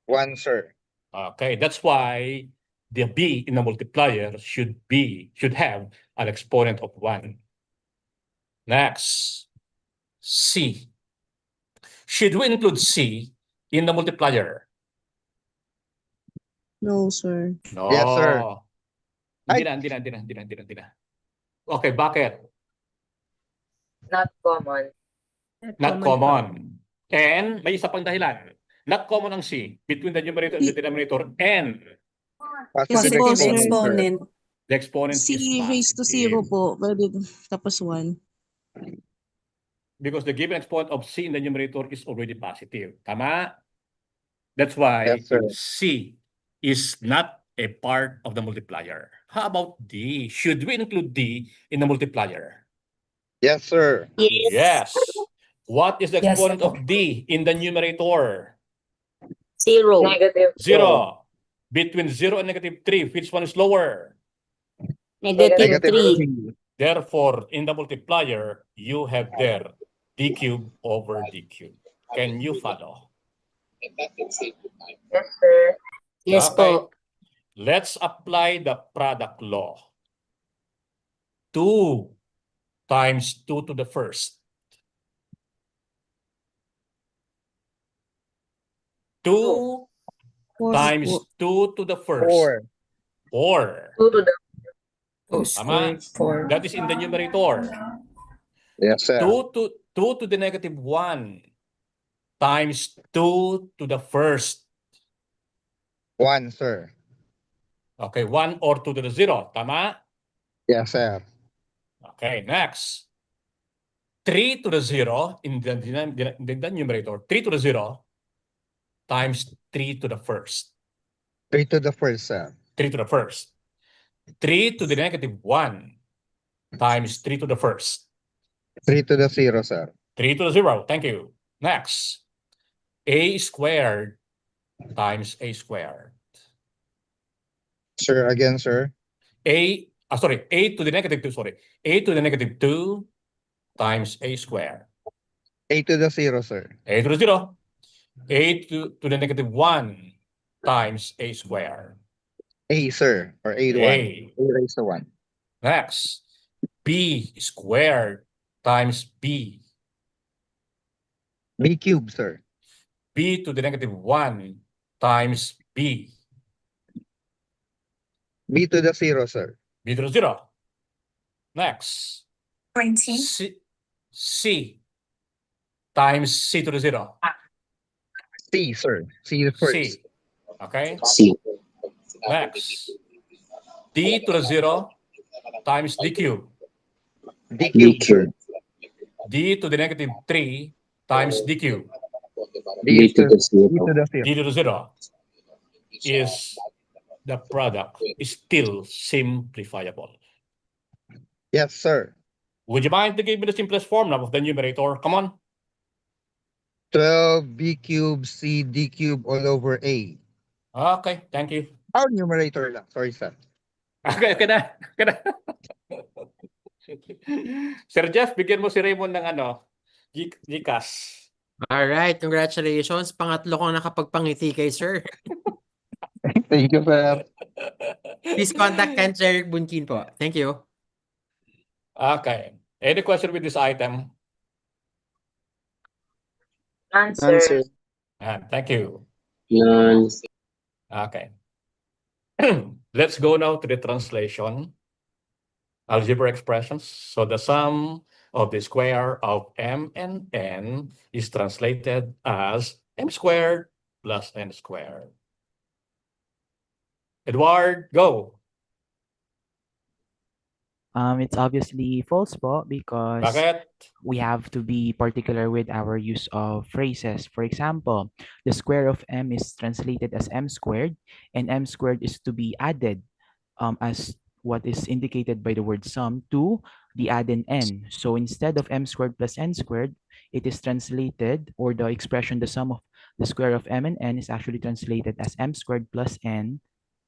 Speaker 13: 1, sir.
Speaker 8: Okay, that's why the B in the multiplier should have an exponent of 1. Next, C. Should we include C in the multiplier?
Speaker 11: No, sir.
Speaker 8: No.
Speaker 13: Yes, sir.
Speaker 8: Hindi na. Okay, bakit?
Speaker 21: Not common.
Speaker 8: Not common. And may isa pang dahilan. Not common ang C between the numerator and the denominator and
Speaker 11: Kasi po, sir, exponent.
Speaker 8: the exponent
Speaker 11: C
Speaker 8: is
Speaker 11: raised to
Speaker 8: positive.
Speaker 11: 0 po. Pwede, tapos 1.
Speaker 8: Because the given exponent of C in the numerator is already positive. Tama? That's why
Speaker 13: Yes, sir.
Speaker 8: C is not a part of the multiplier. How about D? Should we include D in the multiplier?
Speaker 13: Yes, sir.
Speaker 8: Yes. What is the
Speaker 14: Yes,
Speaker 8: exponent
Speaker 14: po.
Speaker 8: of D in the numerator?
Speaker 10: 0.
Speaker 8: Zero. Between 0 and -3, which one is lower?
Speaker 10: -3.
Speaker 8: Therefore, in the multiplier, you have there D cubed over D cubed. Can you follow?
Speaker 21: Yes, sir.
Speaker 10: Yes
Speaker 8: Okay.
Speaker 10: po.
Speaker 8: Let's apply the product law. 2 times 2 to the first. 2 times 2 to the first. 4.
Speaker 21: 2 to the
Speaker 8: Tama?
Speaker 14: 4.
Speaker 8: That is in the numerator.
Speaker 13: Yes, sir.
Speaker 8: 2 to the -1 times 2 to the first.
Speaker 13: 1, sir.
Speaker 8: Okay, 1 or 2 to the 0. Tama?
Speaker 13: Yes, sir.
Speaker 8: Okay, next. 3 to the 0 in the numerator. 3 to the 0 times 3 to the first.
Speaker 13: 3 to the first, sir.
Speaker 8: 3 to the first. 3 to the -1 times 3 to the first.
Speaker 13: 3 to the 0, sir.
Speaker 8: 3 to the 0. Thank you. Next. A squared times A squared.
Speaker 13: Sir, again, sir.
Speaker 8: A to the -2, sorry. A to the -2 times A squared.
Speaker 13: A to the 0, sir.
Speaker 8: A to the 0. A to the -1 times A squared.
Speaker 13: A, sir. Or A to 1. A raised to 1.
Speaker 8: Next. B squared times B.
Speaker 13: B cubed, sir.
Speaker 8: B to the -1 times B.
Speaker 13: B to the 0, sir.
Speaker 8: B to the 0. Next.
Speaker 21: 20.
Speaker 8: C times C to the 0.
Speaker 13: C, sir. C the first.
Speaker 8: C. Okay.
Speaker 10: C.
Speaker 8: Next. D to the 0 times D cubed.
Speaker 13: D cubed, sir.
Speaker 8: d to the negative 3 times d cubed.
Speaker 13: D to the fifth.
Speaker 8: D to the 0 is the product is still simplifiable.
Speaker 13: Yes, sir.
Speaker 8: Would you mind to give me the simplest form of the numerator? Come on.
Speaker 13: 12b cubed c d cubed all over a.
Speaker 8: Okay, thank you.
Speaker 13: Numerator lang. Sorry, sir.
Speaker 8: Okay na. Okay na. Sir Jeff, bigyan mo si Raymond ng Gcash.
Speaker 12: Alright, congratulations. Pangatlo kong nakapagpangiti kay sir.
Speaker 13: Thank you, sir.
Speaker 12: Please contact Ken Sir Bunkin po. Thank you.
Speaker 8: Okay. Any question with this item?
Speaker 21: Answer.
Speaker 8: Thank you.
Speaker 18: None.
Speaker 8: Okay. Let's go now to the translation. Algebra expressions. So the sum of the square of m and n is translated as m squared plus n squared. Edward, go.
Speaker 17: It's obviously false po because
Speaker 8: Bakit?
Speaker 17: we have to be particular with our use of phrases. For example, the square of m is translated as m squared, and m squared is to be added as what is indicated by the word sum to the addend n. So instead of m squared plus n squared, it is translated, or the expression, the sum of the square of m and n is actually translated as m squared plus n.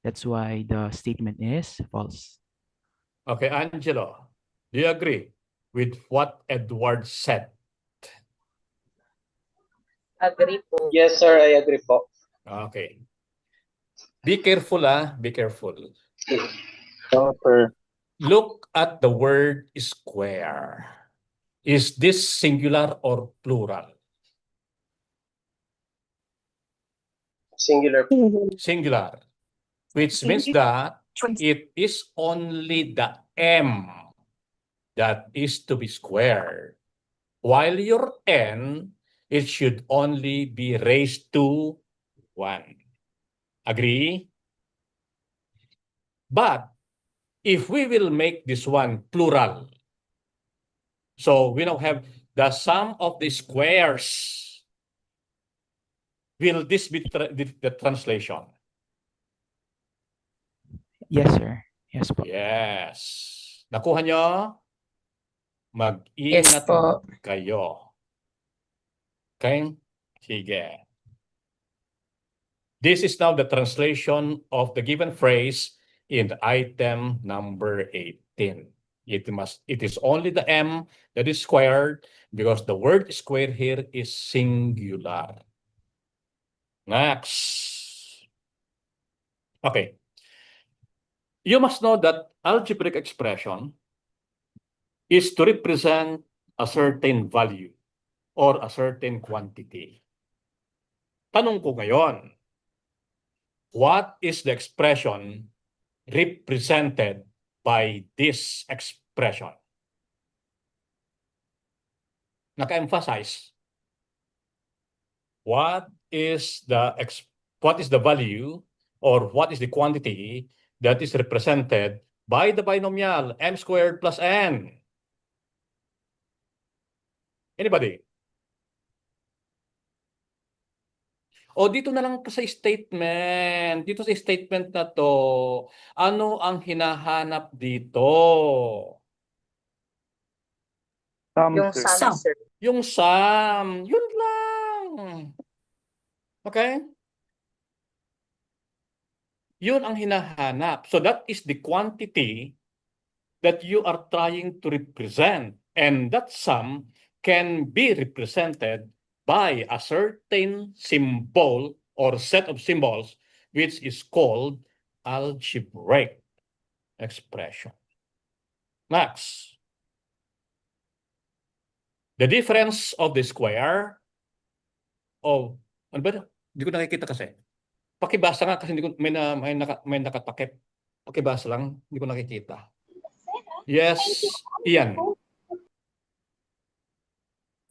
Speaker 17: That's why the statement is false.
Speaker 8: Okay, Angelo, do you agree with what Edward said?
Speaker 21: Agree po.
Speaker 2: Yes, sir. I agree po.
Speaker 8: Okay. Be careful, be careful.
Speaker 2: Sir.
Speaker 8: Look at the word square. Is this singular or plural?
Speaker 2: Singular.
Speaker 8: Singular, which means that it is only the m that is to be squared, while your n, it should only be raised to 1. Agree? But if we will make this one plural, so we now have the sum of the squares. Will this be the translation?
Speaker 17: Yes, sir. Yes po.
Speaker 8: Yes. Nakuha nyo? Mag-ingat kayo. Okay? Sige. This is now the translation of the given phrase in the item number 18. It is only the m that is squared because the word square here is singular. Next. Okay. You must know that algebraic expression is to represent a certain value or a certain quantity. Tanong ko ngayon, what is the expression represented by this expression? Naka-emphasize. What is the value or what is the quantity that is represented by the binomial m squared plus n? Anybody? O dito na lang sa statement. Dito sa statement na to, ano ang hinahanap dito?
Speaker 21: Yung sum, sir.
Speaker 8: Yung sum. Yun lang. Okay? Yun ang hinahanap. So that is the quantity that you are trying to represent. And that sum can be represented by a certain symbol or set of symbols which is called algebraic expression. Next. The difference of the square of, ano ba? Hindi ko nakikita kasi. Pakibasa nga kasi hindi ko, may nakatakip. Pakibasa lang, hindi ko nakikita. Yes, Ian.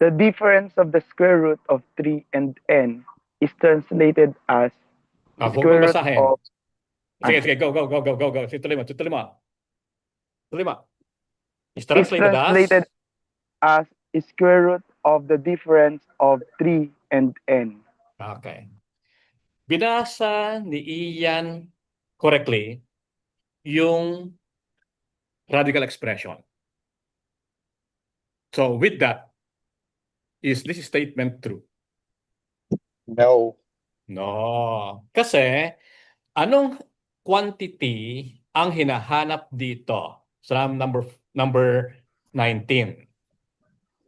Speaker 15: The difference of the square root of 3 and n is translated as
Speaker 8: Square root of... Sige, go. Tuloy mo. Is translated
Speaker 15: as square root of the difference of 3 and n.
Speaker 8: Okay. Binasa ni Ian correctly yung radical expression. So with that, is this statement true?
Speaker 13: No.
Speaker 8: No. Kasi, anong quantity ang hinahanap dito sa number 19?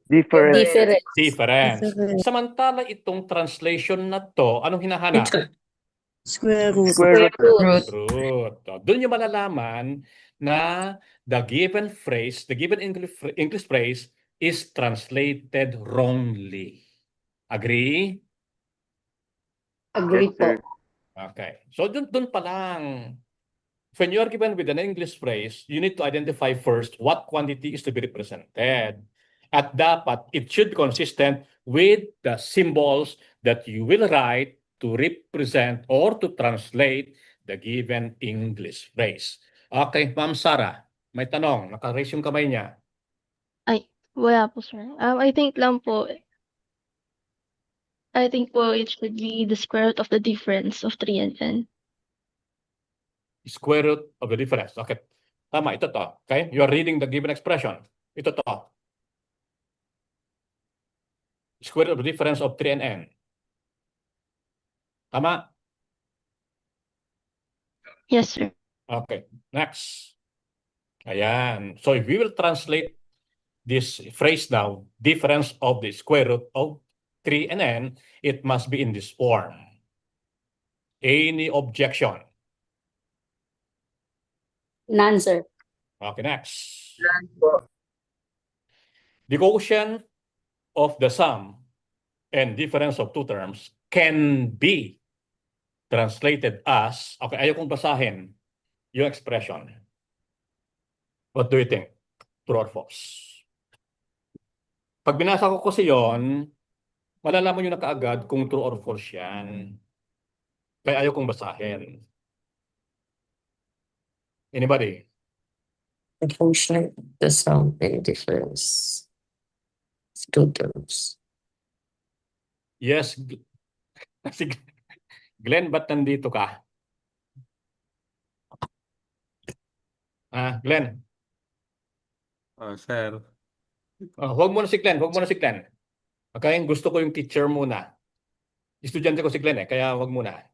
Speaker 15: Difference.
Speaker 8: Difference. Samantala itong translation na to, anong hinahanap?
Speaker 11: Square root.
Speaker 15: Square root.
Speaker 8: Root. Doon nyo malalaman na the given phrase, the given English phrase is translated wrongly. Agree?
Speaker 10: Agree po.
Speaker 8: Okay. So dun pa lang. When you are given with an English phrase, you need to identify first what quantity is to be represented. At dapat, it should be consistent with the symbols that you will write to represent or to translate the given English phrase. Okay, Ma'am Sarah, may tanong. Naka-raise yung kamay niya.
Speaker 1: Ay, wala po, sir. I think po it should be the square root of the difference of 3 and n.
Speaker 8: Square root of the difference. Okay. Tama, ito to. Okay? You are reading the given expression. Ito to. Square root of the difference of 3 and n. Tama?
Speaker 1: Yes, sir.
Speaker 8: Okay. Next. Ayan. So if we will translate this phrase now, difference of the square root of 3 and n, it must be in this form. Any objection?
Speaker 10: None, sir.
Speaker 8: Okay, next. The quotient of the sum and difference of two terms can be translated as, okay, ayaw kong basahin yung expression. What do you think? True or false? Pag binasa ko kasi yon, malalaman nyo na kaagad kung true or false yan. Kaya ayaw kong basahin. Anybody?
Speaker 4: The quotient, the sum, and difference. Two terms.
Speaker 8: Yes. Si Glenn, ba't nandito ka? Glenn?
Speaker 19: Sir.
Speaker 8: Huwag muna si Glenn, huwag muna si Glenn. Okay, gusto ko yung teacher muna. Estudyante ko si Glenn kaya huwag muna.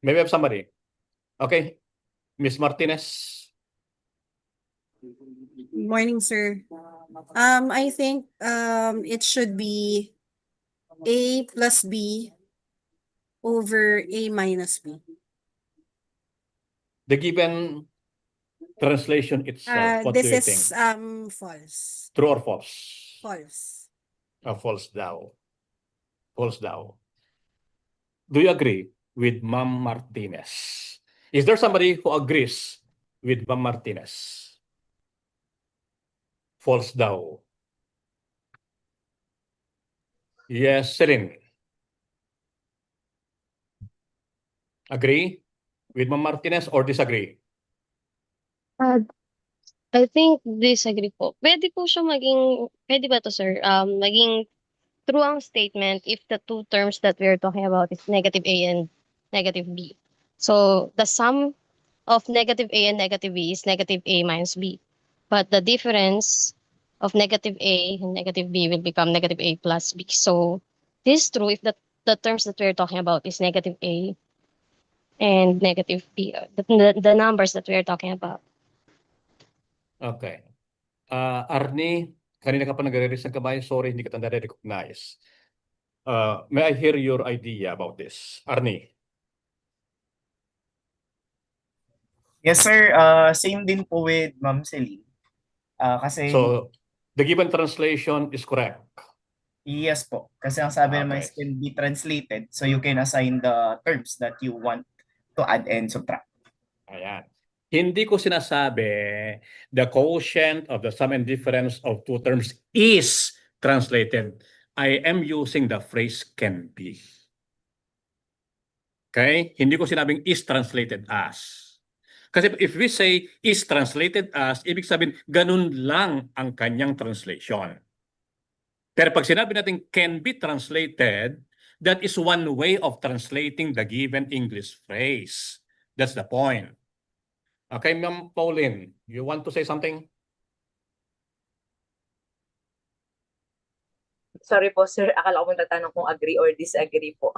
Speaker 8: Maybe have somebody. Okay, Miss Martinez.
Speaker 24: Morning, sir. I think it should be A plus B over A minus B.
Speaker 8: The given translation itself, what do
Speaker 24: This
Speaker 8: you
Speaker 24: is
Speaker 8: think?
Speaker 24: false.
Speaker 8: True or false?
Speaker 24: False.
Speaker 8: False daw. False daw. Do you agree with Ma'am Martinez? Is there somebody who agrees with Ma'am Martinez? False daw. Yes, Celine. Agree with Ma'am Martinez or disagree?
Speaker 1: I think disagree po. Pwede po siya pwede ba to, sir? Maging true ang statement if the two terms that we're talking about is negative A and negative B. So the sum of negative A and negative B is negative A minus B. But the difference of negative A and negative B will become negative A plus B. So this is true if the terms that we're talking about is negative A and negative B, the numbers that we're talking about.
Speaker 8: Okay. Arnie, kanina ka pa nag-release ng kamay. Sorry, hindi ka na-recognize. May I hear your idea about this? Arnie?
Speaker 25: Yes, sir. Same din po with Ma'am Celine. Kasi
Speaker 8: So, the given translation is correct?
Speaker 25: yes po. Kasi ang sabi naman is can be translated. So you can assign the terms that you want to add and subtract.
Speaker 8: Ayan. Hindi ko sinasabi the quotient of the sum and difference of two terms is translated. I am using the phrase can be. Okay? Hindi ko sinabing is translated as. Kasi if we say is translated as, ibig sabihin ganun lang ang kanyang translation. Pero pag sinabi natin can be translated, that is one way of translating the given English phrase. That's the point. Okay, Ma'am Pauline, you want to say something?
Speaker 21: Sorry po, sir. Akala ko tatanong kung agree or disagree po.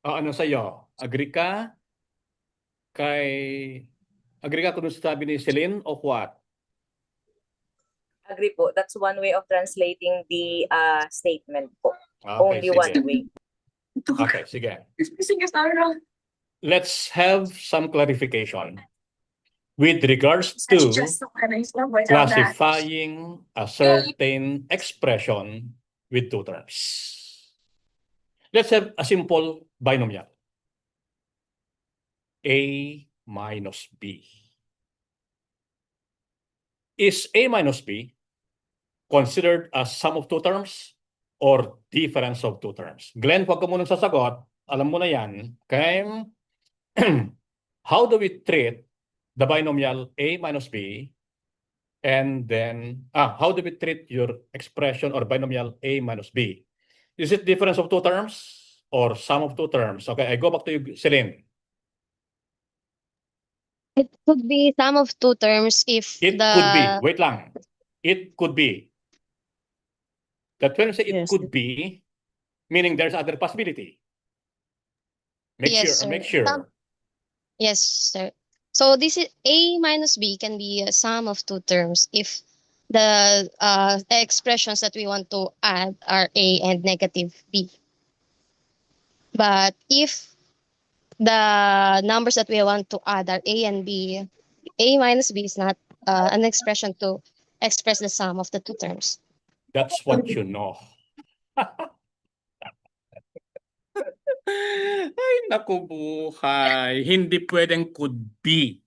Speaker 8: Ano sa'yo? Agree ka? Agree ka kung sabi ni Celine o what?
Speaker 21: Agree po. That's one way of translating the statement po.
Speaker 8: Okay,
Speaker 21: Only one
Speaker 8: sige.
Speaker 21: way.
Speaker 8: Okay, sige. Let's have some clarification with regards to classifying a certain expression with two terms. Let's have a simple binomial. A minus B. Is A minus B considered as sum of two terms or difference of two terms? Glenn, huwag ka munang sasagot. Alam mo na yan. Okay? How do we treat the binomial A minus B? And then, how do we treat your expression or binomial A minus B? Is it difference of two terms or sum of two terms? Okay, I go back to you, Celine.
Speaker 1: It could be sum of two terms if
Speaker 8: It
Speaker 1: the...
Speaker 8: could be. Wait lang. It could be. That when we say it
Speaker 24: Yes.
Speaker 8: could be, meaning there's other possibility. Make
Speaker 1: Yes,
Speaker 8: sure.
Speaker 1: sir. Yes, sir. So this is A minus B can be a sum of two terms if the expressions that we want to add are A and negative B. But if the numbers that we want to add are A and B, A minus B is not an expression to express the sum of the two terms.
Speaker 8: That's what you know. Ay, naku buhay. Hindi pwedeng could be.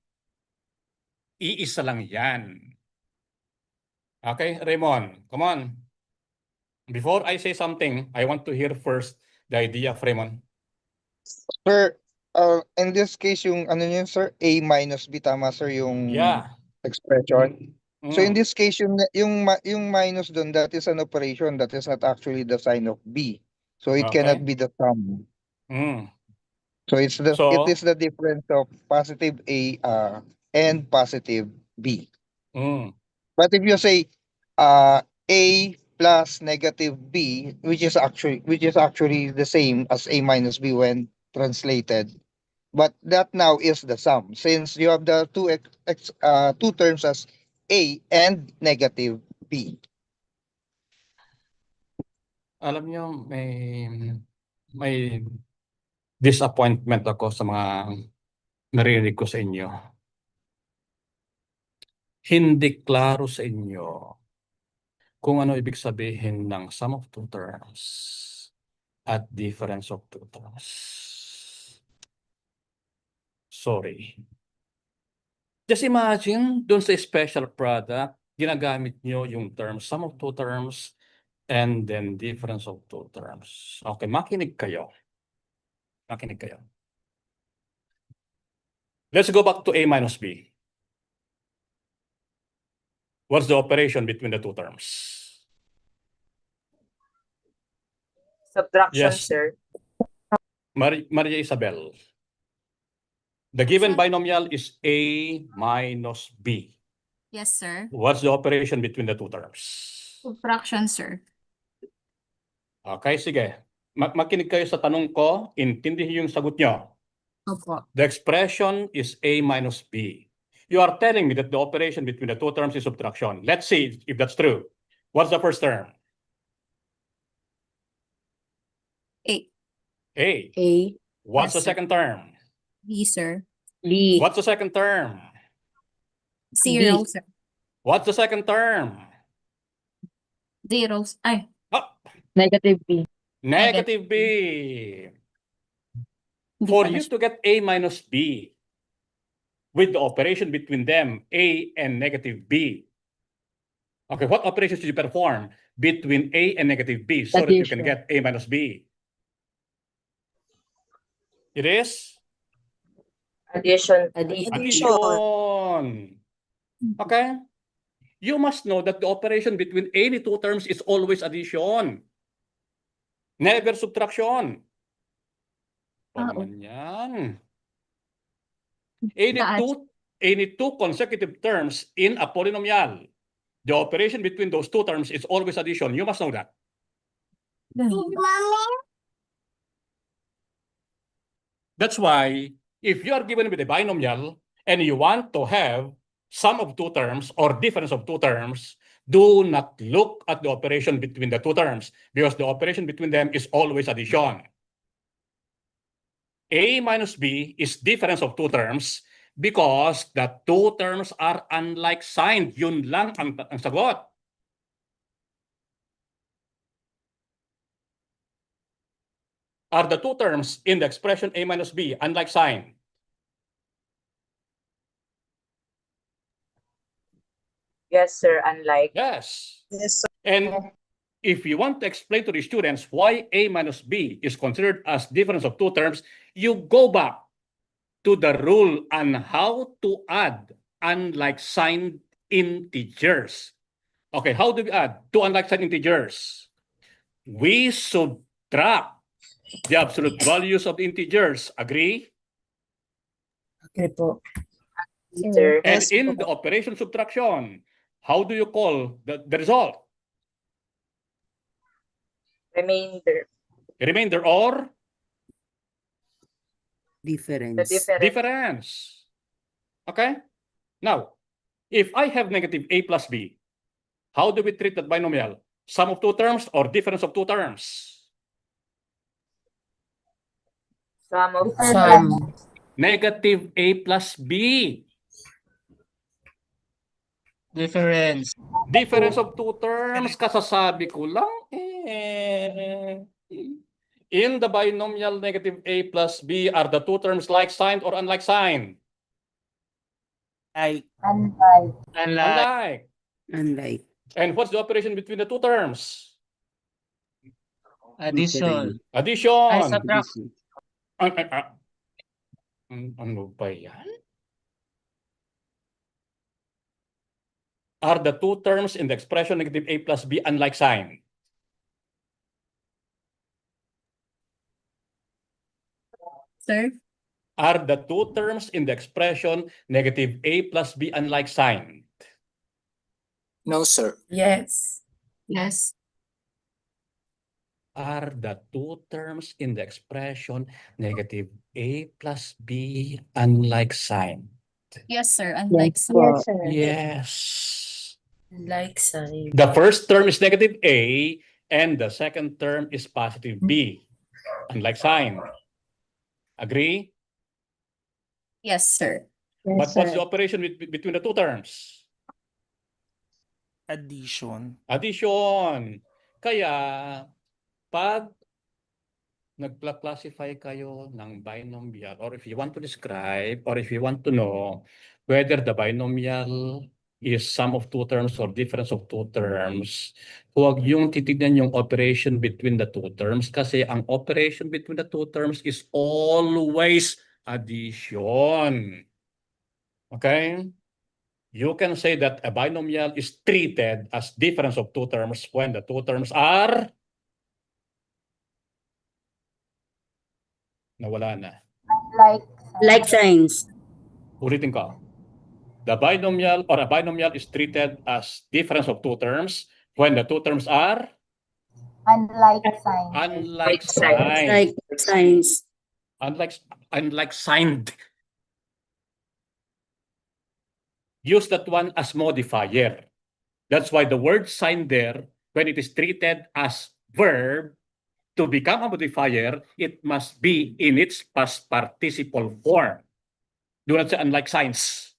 Speaker 8: Iisa lang yan. Okay, Raymond, come on. Before I say something, I want to hear first the idea of Raymond.
Speaker 2: Sir, in this case, yung ano yun, sir, A minus B, tama, sir, yung expression. So in this case, yung minus dun, that is an operation that is not actually the sign of B. So it cannot be the sum. So it is the difference of positive A and positive B. But if you say A plus negative B, which is actually the same as A minus B when translated, but that now is the sum since you have the two terms as A and negative B.
Speaker 8: Alam niyo, may disappointment ako sa mga narinig ko sa inyo. Hindi klaro sa inyo kung ano ibig sabihin ng sum of two terms at difference of two terms. Sorry. Just imagine, dun sa special product, ginagamit nyo yung term sum of two terms and then difference of two terms. Okay, makinig kayo. Makinig kayo. Let's go back to A minus B. What's the operation between the two terms?
Speaker 21: Subtraction,
Speaker 8: Yes.
Speaker 21: sir.
Speaker 8: Maria Isabel. The given binomial is A minus B.
Speaker 20: Yes, sir.
Speaker 8: What's the operation between the two terms?
Speaker 20: Subtraction, sir.
Speaker 8: Okay, sige. Makinig kayo sa tanong ko, intindihin yung sagot nyo.
Speaker 20: Opo.
Speaker 8: The expression is A minus B. You are telling me that the operation between the two terms is subtraction. Let's see if that's true. What's the first term?
Speaker 20: A.
Speaker 8: A. What's
Speaker 20: Yes,
Speaker 8: the
Speaker 20: sir.
Speaker 8: second term?
Speaker 20: B, sir.
Speaker 10: B.
Speaker 8: What's the second term?
Speaker 20: Zero,
Speaker 10: B.
Speaker 20: sir.
Speaker 8: What's the second term?
Speaker 20: Zeros. Ay.
Speaker 21: Negative B.
Speaker 8: Negative B. For you to get A minus B with the operation between them, A and negative B. Okay, what operations did you perform between A and negative B so that you can get A minus B? It is?
Speaker 21: Addition.
Speaker 8: Addition. Okay? you must know that the operation between any two terms is always addition. Never subtraction. O naman yan. Any two consecutive terms in a polynomial, the operation between those two terms is always addition. You must know that. That's why if you are given with a binomial and you want to have sum of two terms or difference of two terms, do not look at the operation between the two terms because the operation between them is always addition. A minus B is difference of two terms because the two terms are unlike signed. Yun lang ang sagot. Are the two terms in the expression A minus B unlike sign?
Speaker 21: Yes, sir, unlike.
Speaker 8: Yes.
Speaker 24: Yes, sir.
Speaker 8: And if you want to explain to the students why A minus B is considered as difference of two terms, you go back to the rule on how to add unlike signed integers. Okay, how do we add two unlike signed integers? We subtract the absolute values of the integers. Agree?
Speaker 14: Okay po.
Speaker 21: Sir.
Speaker 8: And in the operation subtraction, how do you call the result?
Speaker 21: Remainder.
Speaker 8: Remainder or?
Speaker 22: Difference.
Speaker 21: The
Speaker 8: Difference. Okay? Now, if I have negative A plus B, how do we treat that binomial? Sum of two terms or difference of two terms?
Speaker 21: Sum of
Speaker 14: Sum.
Speaker 8: Negative A plus B.
Speaker 25: Difference.
Speaker 8: Difference of two terms, kasasabi ko lang eh. In the binomial negative A plus B, are the two terms like signed or unlike signed?
Speaker 21: Unlike.
Speaker 22: Unlike.
Speaker 8: And what's the operation between the two terms?
Speaker 25: Addition.
Speaker 8: Addition.
Speaker 25: Subtraction.
Speaker 8: Ano ba yan? Are the two terms in the expression negative A plus B unlike sign?
Speaker 20: Sir?
Speaker 8: Are the two terms in the expression negative A plus B unlike sign?
Speaker 25: No, sir.
Speaker 14: Yes.
Speaker 20: Yes.
Speaker 8: Are the two terms in the expression negative A plus B unlike sign?
Speaker 20: Yes, sir. Unlike
Speaker 10: Yes, sir.
Speaker 8: Yes.
Speaker 14: Like sign.
Speaker 8: The first term is negative A and the second term is positive B, unlike sign. Agree?
Speaker 20: Yes, sir.
Speaker 8: But what's the operation between the two terms?
Speaker 25: Addition.
Speaker 8: Addition. Kaya, pag nagclassify kayo ng binomial, or if you want to describe, or if you want to know whether the binomial is sum of two terms or difference of two terms, huwag yung titignan yung operation between the two terms kasi ang operation between the two terms is always addition. Okay? You can say that a binomial is treated as difference of two terms when the two terms are nawala na.
Speaker 10: Like signs.
Speaker 8: Ulitin ko. The binomial or a binomial is treated as difference of two terms when the two terms are
Speaker 5: Unlike signs.
Speaker 8: unlike signs.
Speaker 10: Like signs.
Speaker 8: Unlike signed. Use that one as modifier. That's why the word sign there, when it is treated as verb, to become a modifier, it must be in its past participle form. Do not say unlike signs.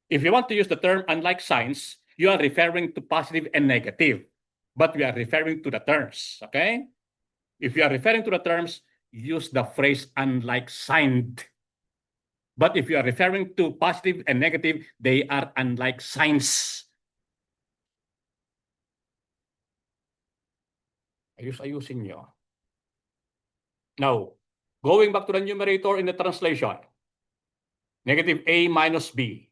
Speaker 8: If you want to use the term unlike signs, you are referring to positive and negative, but we are referring to the terms, okay? If you are referring to the terms, use the phrase unlike signed. But if you are referring to positive and negative, they are unlike signs. Ayusin nyo. Now, going back to the numerator in the translation, negative A minus B.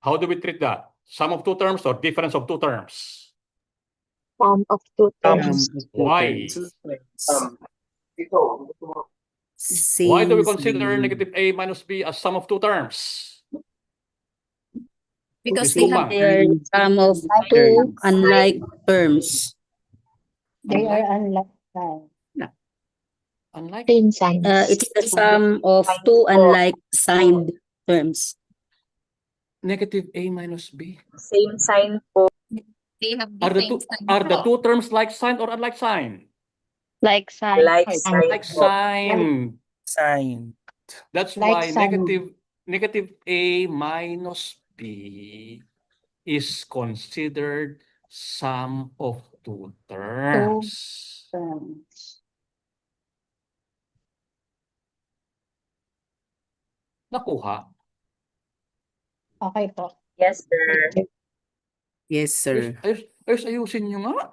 Speaker 8: How do we treat that? Sum of two terms or difference of two terms?
Speaker 21: Sum of two
Speaker 22: terms.
Speaker 8: Why? Why do we consider negative A minus B as sum of two terms?
Speaker 20: Because
Speaker 8: Miss
Speaker 20: they have
Speaker 8: Kupang.
Speaker 10: They are sum of two unlike terms.
Speaker 5: They are unlike sign.
Speaker 8: Unlike?
Speaker 21: Same signs.
Speaker 10: It's the sum of two unlike signed terms.
Speaker 8: Negative A minus B.
Speaker 21: Same sign po.
Speaker 20: They have
Speaker 8: Are the two terms like sign or unlike sign?
Speaker 1: Like sign.
Speaker 21: Like sign
Speaker 8: Like
Speaker 21: po.
Speaker 8: sign.
Speaker 22: Sign.
Speaker 8: That's
Speaker 5: Like
Speaker 8: why
Speaker 5: sign.
Speaker 8: negative A minus B is considered sum of two terms. Nakuha?
Speaker 5: Okay po.
Speaker 21: Yes, sir.
Speaker 22: Yes, sir.
Speaker 8: Ayusin nyo nga.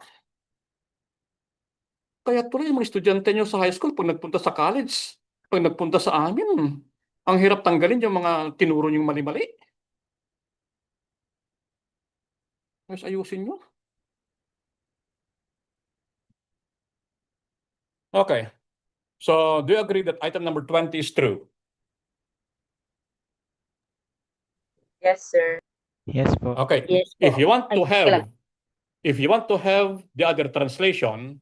Speaker 8: Kaya tuloy yung mga estudyante nyo sa high school pag nagpunta sa college, pag nagpunta sa amin, ang hirap tanggalin yung mga tinuro nyong mali-mali. Ayusin nyo. Okay. So, do you agree that item number 20 is true?
Speaker 21: Yes, sir.
Speaker 17: Yes po.
Speaker 8: Okay.
Speaker 21: Yes
Speaker 8: If
Speaker 21: po.
Speaker 8: you want to have the other translation,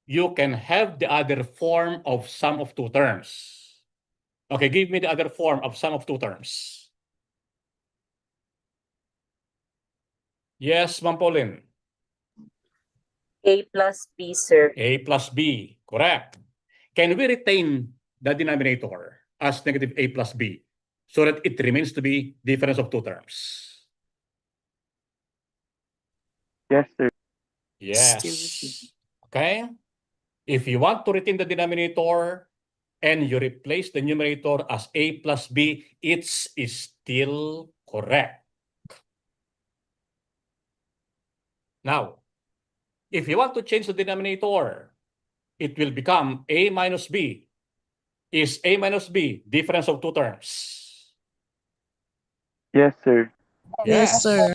Speaker 8: you can have the other form of sum of two terms. Okay, give me the other form of sum of two terms. Yes, Ma'am Pauline.
Speaker 21: A plus B, sir.
Speaker 8: A plus B, correct. Can we retain the denominator as negative A plus B so that it remains to be difference of two terms?
Speaker 15: Yes, sir.
Speaker 8: Yes. Okay. If you want to retain the denominator and you replace the numerator as A plus B, it's still correct. Now, if you want to change the denominator, it will become A minus B. Is A minus B difference of two terms?
Speaker 15: Yes, sir.
Speaker 22: Yes, sir.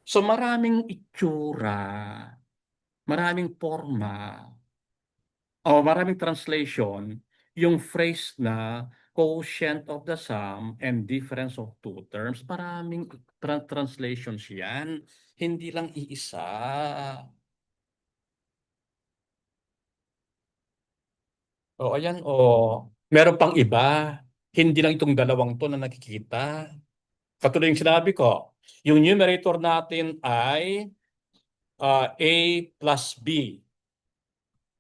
Speaker 8: So maraming itsura, maraming forma, o maraming translation, yung phrase na quotient of the sum and difference of two terms, maraming translations yan. Hindi lang iisa. O ayan, meron pang iba. Hindi lang itong dalawang to na nakikita. Katulad yung sinabi ko, yung numerator natin ay A plus B.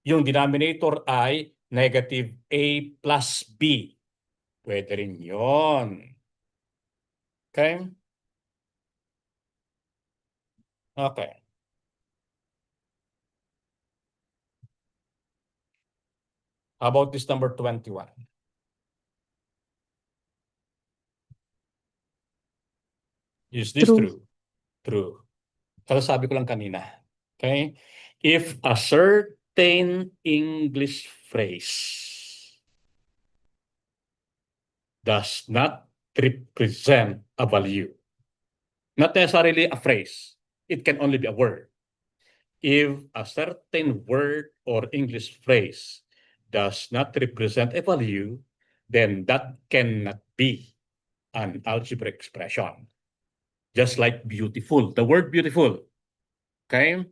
Speaker 8: Yung denominator ay negative A plus B. Pwede rin yun. Okay? Okay. How about this number 21? Is this true? True. Sabi ko lang kanina. Okay? If a certain English phrase does not represent a value, not necessarily a phrase, it can only be a word. If a certain word or English phrase does not represent a value, then that cannot be an algebraic expression. Just like beautiful, the word beautiful, okay?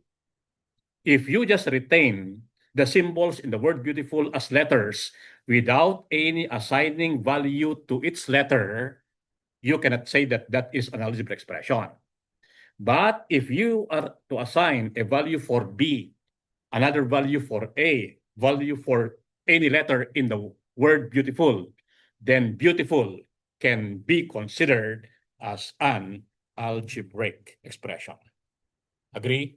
Speaker 8: If you just retain the symbols in the word beautiful as letters without any assigning value to its letter, you cannot say that that is an algebraic expression. But if you are to assign a value for B, another value for A, value for any letter in the word beautiful, then beautiful can be considered as an algebraic expression. Agree?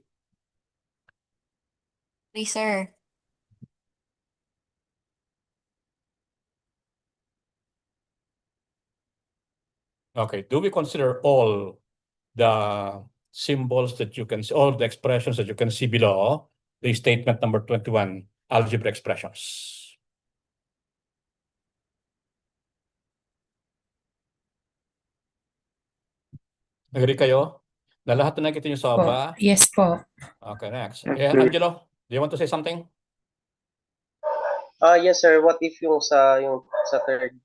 Speaker 3: Please, sir.
Speaker 8: Okay, do we consider all the symbols that you can see, all the expressions that you can see below the statement number 21, algebra expressions? Agree kayo? Na lahat na nakita nyo sa
Speaker 14: Po.
Speaker 8: baba?
Speaker 14: Yes po.
Speaker 8: Okay, next.
Speaker 15: Yes, sir.
Speaker 8: Angelo, do you want to say something?
Speaker 6: Yes, sir. What if yung sa third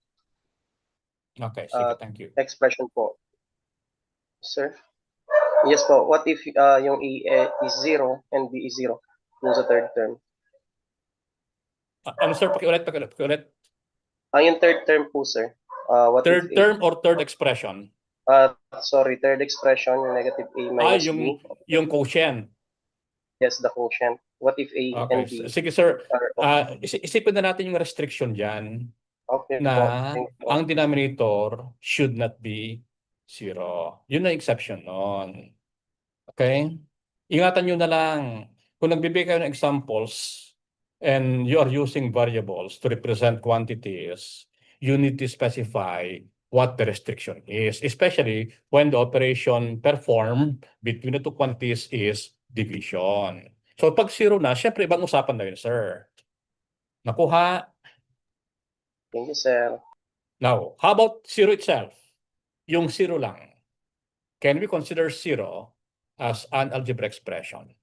Speaker 8: Okay, sige, thank you.
Speaker 6: expression po? Sir? Yes po. What if yung A is 0 and B is 0 yung sa third term?
Speaker 8: Ano sir, pakiulit.
Speaker 6: Yung third term po, sir. What
Speaker 8: Third
Speaker 6: if
Speaker 8: term or third expression?
Speaker 6: sorry, third expression, yung negative A minus B.
Speaker 8: Yung quotient.
Speaker 6: Yes, the quotient. What if A
Speaker 8: Okay,
Speaker 6: and B?
Speaker 8: sige sir.
Speaker 6: are
Speaker 8: Isipin na natin yung restriction dyan
Speaker 6: okay
Speaker 8: na
Speaker 6: po. Thank you.
Speaker 8: ang denominator should not be 0. Yun na exception nun. Okay? Ingatan nyo na lang. Kung nagbibigay kayo ng examples and you are using variables to represent quantities, you need to specify what the restriction is, especially when the operation performed between the two quantities is division. So pag 0 na, syempre ibang usapan na yun, sir. Nakuha?
Speaker 6: Thank you, sir.
Speaker 8: Now, how about 0 itself? Yung 0 lang. Can we consider 0 as an algebraic expression?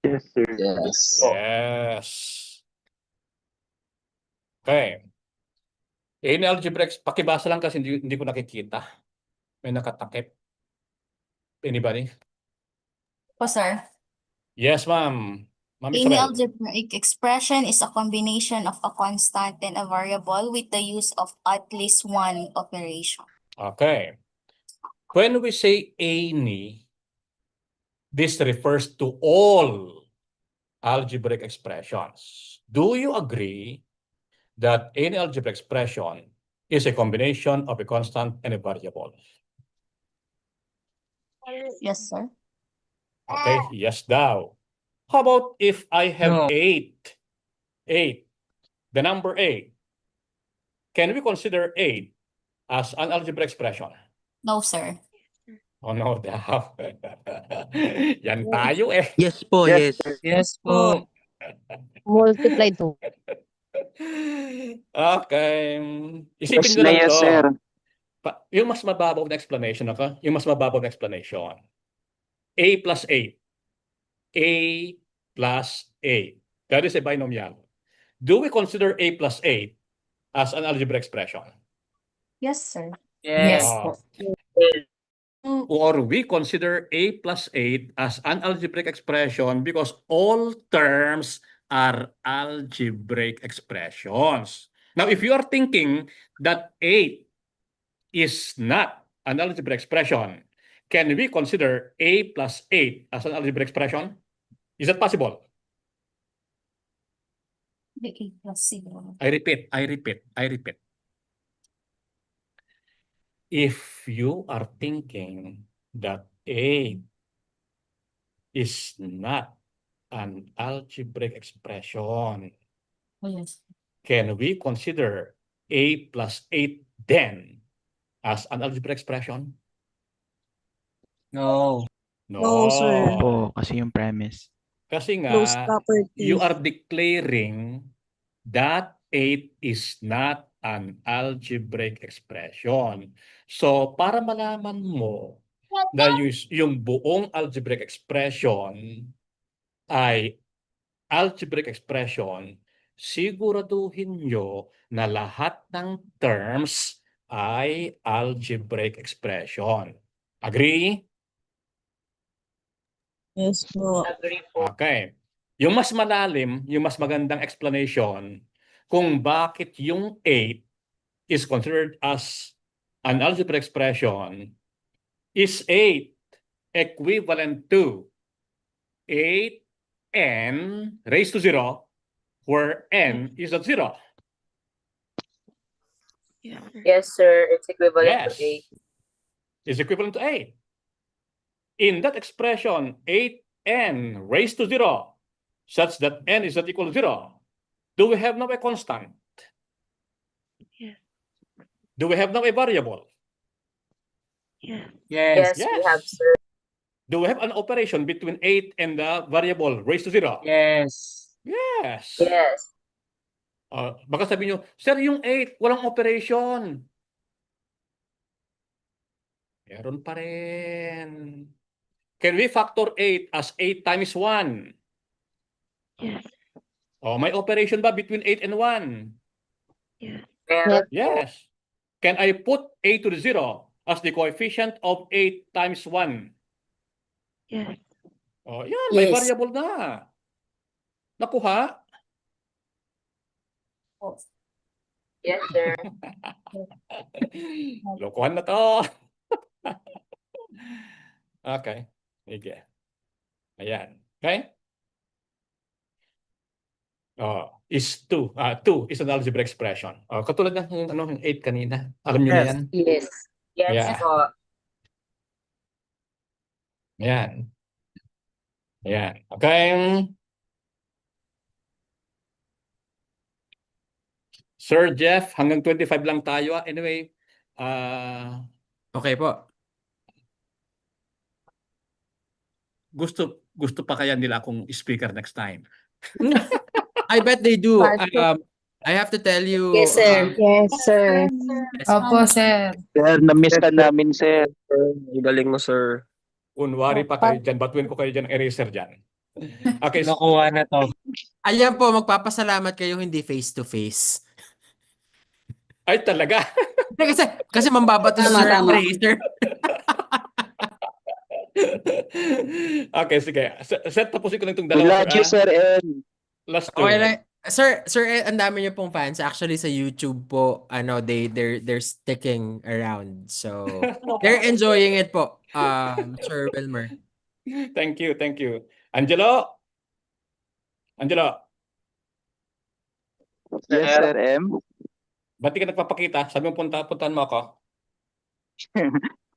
Speaker 15: Yes, sir.
Speaker 6: Yes.
Speaker 8: Yes. Okay. In algebraic, pakibasa lang kasi hindi ko nakikita. May nakatakip. Anybody?
Speaker 3: Po, sir.
Speaker 8: Yes, ma'am. Ma'am
Speaker 3: Any
Speaker 8: Isabel.
Speaker 3: algebraic expression is a combination of a constant and a variable with the use of at least one operation.
Speaker 8: Okay. When we say any, this refers to all algebraic expressions. Do you agree that any algebraic expression is a combination of a constant and a variable?
Speaker 3: Yes, sir.
Speaker 8: Okay, yes daw. How about if I have 8, the number 8, can we consider 8 as an algebraic expression?
Speaker 3: No, sir.
Speaker 8: Oh, no daw. Yan tayo eh.
Speaker 22: Yes po,
Speaker 15: Yes,
Speaker 22: yes.
Speaker 15: sir.
Speaker 22: Yes po.
Speaker 1: Multiply 2.
Speaker 8: Okay. Isipin
Speaker 15: Yes
Speaker 8: nyo
Speaker 15: na
Speaker 8: lang
Speaker 15: yes,
Speaker 8: to.
Speaker 15: sir.
Speaker 8: Yung mas mababaw na explanation ako, yung mas mababaw na explanation. A plus 8. A plus 8. That is a binomial. Do we consider A plus 8 as an algebraic expression?
Speaker 3: Yes, sir.
Speaker 14: Yes
Speaker 8: Ah.
Speaker 14: po.
Speaker 8: Or we consider A plus 8 as an algebraic expression because all terms are algebraic expressions. Now, if you are thinking that 8 is not an algebraic expression, can we consider A plus 8 as an algebraic expression? Is that possible?
Speaker 3: The A plus 0.
Speaker 8: I repeat. If you are thinking that A is not an algebraic expression,
Speaker 3: Oh, yes.
Speaker 8: can we consider A plus 8 then as an algebraic expression?
Speaker 22: No.
Speaker 24: No, sir.
Speaker 17: Po, kasi yung premise.
Speaker 8: Kasi
Speaker 24: Closed
Speaker 8: nga,
Speaker 24: property.
Speaker 8: you are declaring that 8 is not an algebraic expression. So, para malaman mo na yung buong algebraic expression ay algebraic expression, siguraduhin nyo na lahat ng terms ay algebraic expression. Agree?
Speaker 11: Yes po.
Speaker 6: Agree po.
Speaker 8: Okay. Yung mas malalim, yung mas magandang explanation kung bakit yung 8 is considered as an algebraic expression is 8 equivalent to 8n raised to 0 where n is at 0.
Speaker 21: Yes, sir. It's equivalent
Speaker 8: Yes.
Speaker 21: to 8.
Speaker 8: Is equivalent to 8. In that expression, 8n raised to 0 such that n is not equal to 0. Do we have now a constant?
Speaker 11: Yes.
Speaker 8: Do we have now a variable?
Speaker 11: Yes.
Speaker 22: Yes.
Speaker 21: Yes, we have, sir.
Speaker 8: Do we have an operation between 8 and the variable raised to 0?
Speaker 22: Yes.
Speaker 8: Yes.
Speaker 21: Yes.
Speaker 8: Baka sabihin nyo, sir, yung 8, walang operation. Meron pa rin. Can we factor 8 as 8 times 1?
Speaker 11: Yes.
Speaker 8: Oh, may operation ba between 8 and 1?
Speaker 11: Yes.
Speaker 8: Yes. Can I put a to the 0 as the coefficient of 8 times 1?
Speaker 11: Yes.
Speaker 8: Oh, yan, may
Speaker 10: Yes.
Speaker 8: variable na. Nakuha?
Speaker 21: Yes, sir.
Speaker 8: Lokohan na to. Okay. Sige. Ayan. Okay? Oh, is 2. 2 is an algebra expression. Oh, katulad ng yung 8 kanina. Alam niyo na yan?
Speaker 10: Yes.
Speaker 21: Yes
Speaker 8: Yeah.
Speaker 21: po.
Speaker 8: Ayan. Ayan. Okay. Sir Jeff, hanggang 25 lang tayo. Anyway,
Speaker 12: Okay po.
Speaker 8: gusto pa kaya nila akong speaker next time?
Speaker 12: I bet they do. I have to tell you.
Speaker 10: Yes, sir.
Speaker 21: Yes, sir.
Speaker 14: Opo, sir.
Speaker 15: Sir, na-miss ka namin, sir.
Speaker 18: Galing mo, sir.
Speaker 8: Kunwari pa kayo dyan. Batuin ko kayo dyan ng eraser dyan. Okay.
Speaker 7: Nakuha na to.
Speaker 12: Ayan po, magpapasalamat kayo hindi face-to-face.
Speaker 8: Ay, talaga?
Speaker 12: kasi mambabato si
Speaker 10: Tama,
Speaker 12: Sir
Speaker 10: tama.
Speaker 12: Eraser.
Speaker 8: Okay, sige. Sir, tapusin ko lang itong
Speaker 15: We
Speaker 8: dalawa,
Speaker 15: love you,
Speaker 8: sir.
Speaker 15: Sir N.
Speaker 8: Last two.
Speaker 12: Okay lang. Sir, ang dami niyo pong fans. Actually, sa YouTube po, they're sticking around. So, they're enjoying it po, Sir Wilmer.
Speaker 8: Thank you, thank you. Angelo? Angelo?
Speaker 15: Yes, Sir M.
Speaker 8: Ba't di ka nagpapakita? Sabi mo puntahan mo ako.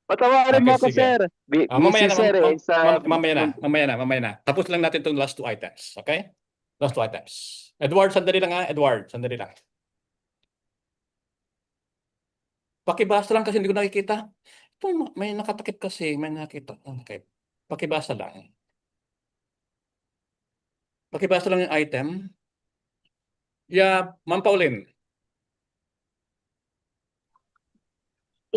Speaker 15: Patawarin mo ako,
Speaker 8: sige.
Speaker 15: sir.
Speaker 8: Mamaya
Speaker 15: Busy,
Speaker 8: na,
Speaker 15: sir,
Speaker 8: mamaya na yan. Tapos lang natin itong last two items. Okay? Last two items. Edward, sandali lang ha. Edward, sandali lang. Pakibasa lang kasi hindi ko nakikita. Ito, may nakatakip kasi. May nakita. Okay. Pakibasa lang. Pakibasa lang yung item. Yeah, Ma'am Pauline.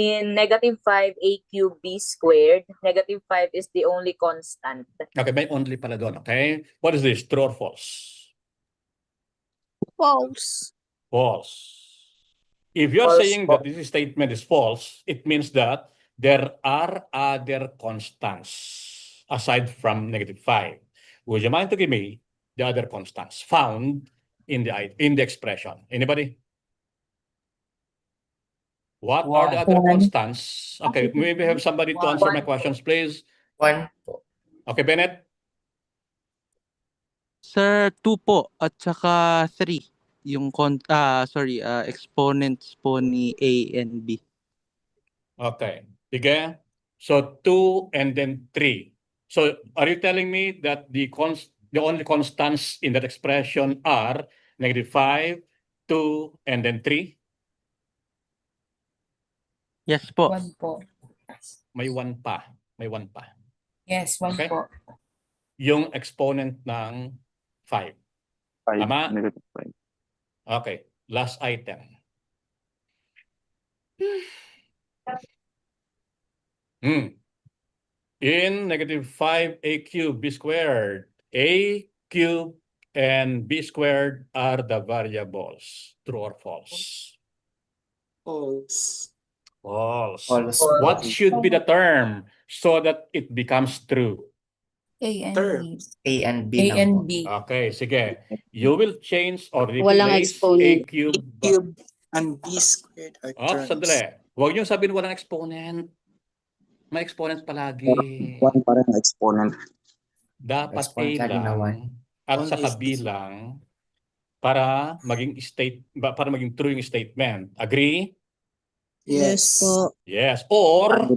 Speaker 21: In -5 a cubed b squared, -5 is the only constant.
Speaker 8: Okay, may only pala doon. Okay. What is this? True or false?
Speaker 21: False.
Speaker 8: False. If you're
Speaker 21: False
Speaker 8: saying
Speaker 21: po.
Speaker 8: that this statement is false, it means that there are other constants aside from -5. Would you mind to give me the other constants found in the expression? Anybody? What are the other constants? Okay, maybe have somebody to answer my questions, please.
Speaker 7: 1.
Speaker 8: Okay, Bennett?
Speaker 7: Sir, 2 po at saka 3. Yung exponents po ni A and B.
Speaker 8: Okay. Sige. So 2 and then 3. So are you telling me that the only constants in that expression are -5, 2, and then 3?
Speaker 7: Yes po.
Speaker 14: 1 po.
Speaker 8: May 1 pa. May 1 pa.
Speaker 14: Yes, 1
Speaker 8: Okay.
Speaker 14: po.
Speaker 8: Yung exponent ng 5.
Speaker 15: 5.
Speaker 8: Tama?
Speaker 15: -5.
Speaker 8: Okay. Last item. In -5 a cubed b squared, a cubed and b squared are the variables. True or false?
Speaker 22: False.
Speaker 8: False.
Speaker 7: False.
Speaker 8: What should be the term so that it becomes true?
Speaker 20: A and
Speaker 7: Terms. A and B
Speaker 14: A
Speaker 7: lang
Speaker 14: and
Speaker 7: po.
Speaker 14: B.
Speaker 8: Okay, sige. You will change or
Speaker 10: Walang
Speaker 8: replace
Speaker 10: exponent.
Speaker 8: a cube.
Speaker 22: And B squared are terms.
Speaker 8: Sandali. Huwag niyo sabihin walang exponent. May exponent palagi.
Speaker 13: 1 pa rin ang exponent.
Speaker 8: Dapat A
Speaker 7: Exponent lagi na
Speaker 8: lang at
Speaker 7: One
Speaker 8: saka
Speaker 7: is
Speaker 8: B lang para maging true yung statement. Agree?
Speaker 22: Yes.
Speaker 8: Yes. Or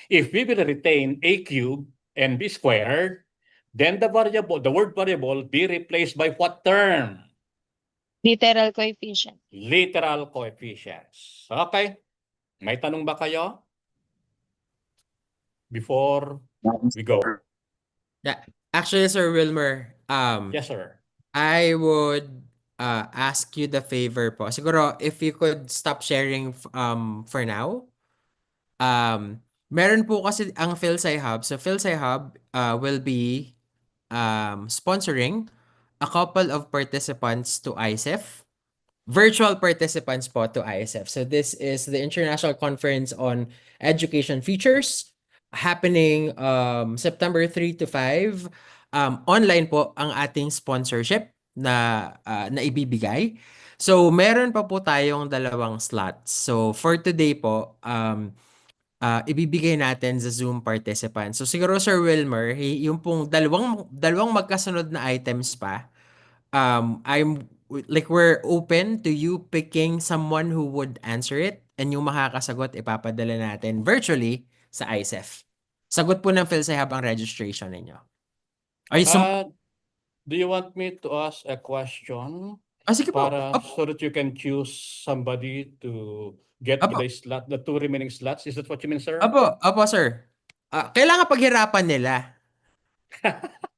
Speaker 8: if we will retain a cube and b squared, then the word variable be replaced by what term?
Speaker 1: Literal coefficient.
Speaker 8: Literal coefficients. Okay. May tanong ba kayo? Before we go.
Speaker 12: Yeah. Actually, Sir Wilmer,
Speaker 8: Yes, sir.
Speaker 12: I would ask you the favor po. Siguro, if you could stop sharing for now. Meron po kasi ang PhilSci Hub. So PhilSci Hub will be sponsoring a couple of participants to ISEF, virtual participants po to ISF. So this is the International Conference on Education Futures happening September 3 to 5. Online po ang ating sponsorship na ibibigay. So meron pa po tayong dalawang slots. So for today po, ibibigay natin sa Zoom participants. So siguro Sir Wilmer, yung pong dalawang magkasunod na items pa, we're open to you picking someone who would answer it, and yung makakasagot ipapadala natin virtually sa ISEF. Sagot po ng PhilSci Hub ang registration ninyo.
Speaker 8: Do you want me to ask a question?
Speaker 12: Sige po.
Speaker 8: So that you can choose somebody to get the two remaining slots? Is that what you mean, sir?
Speaker 12: Apo, sir. Kailangan paghirapan nila.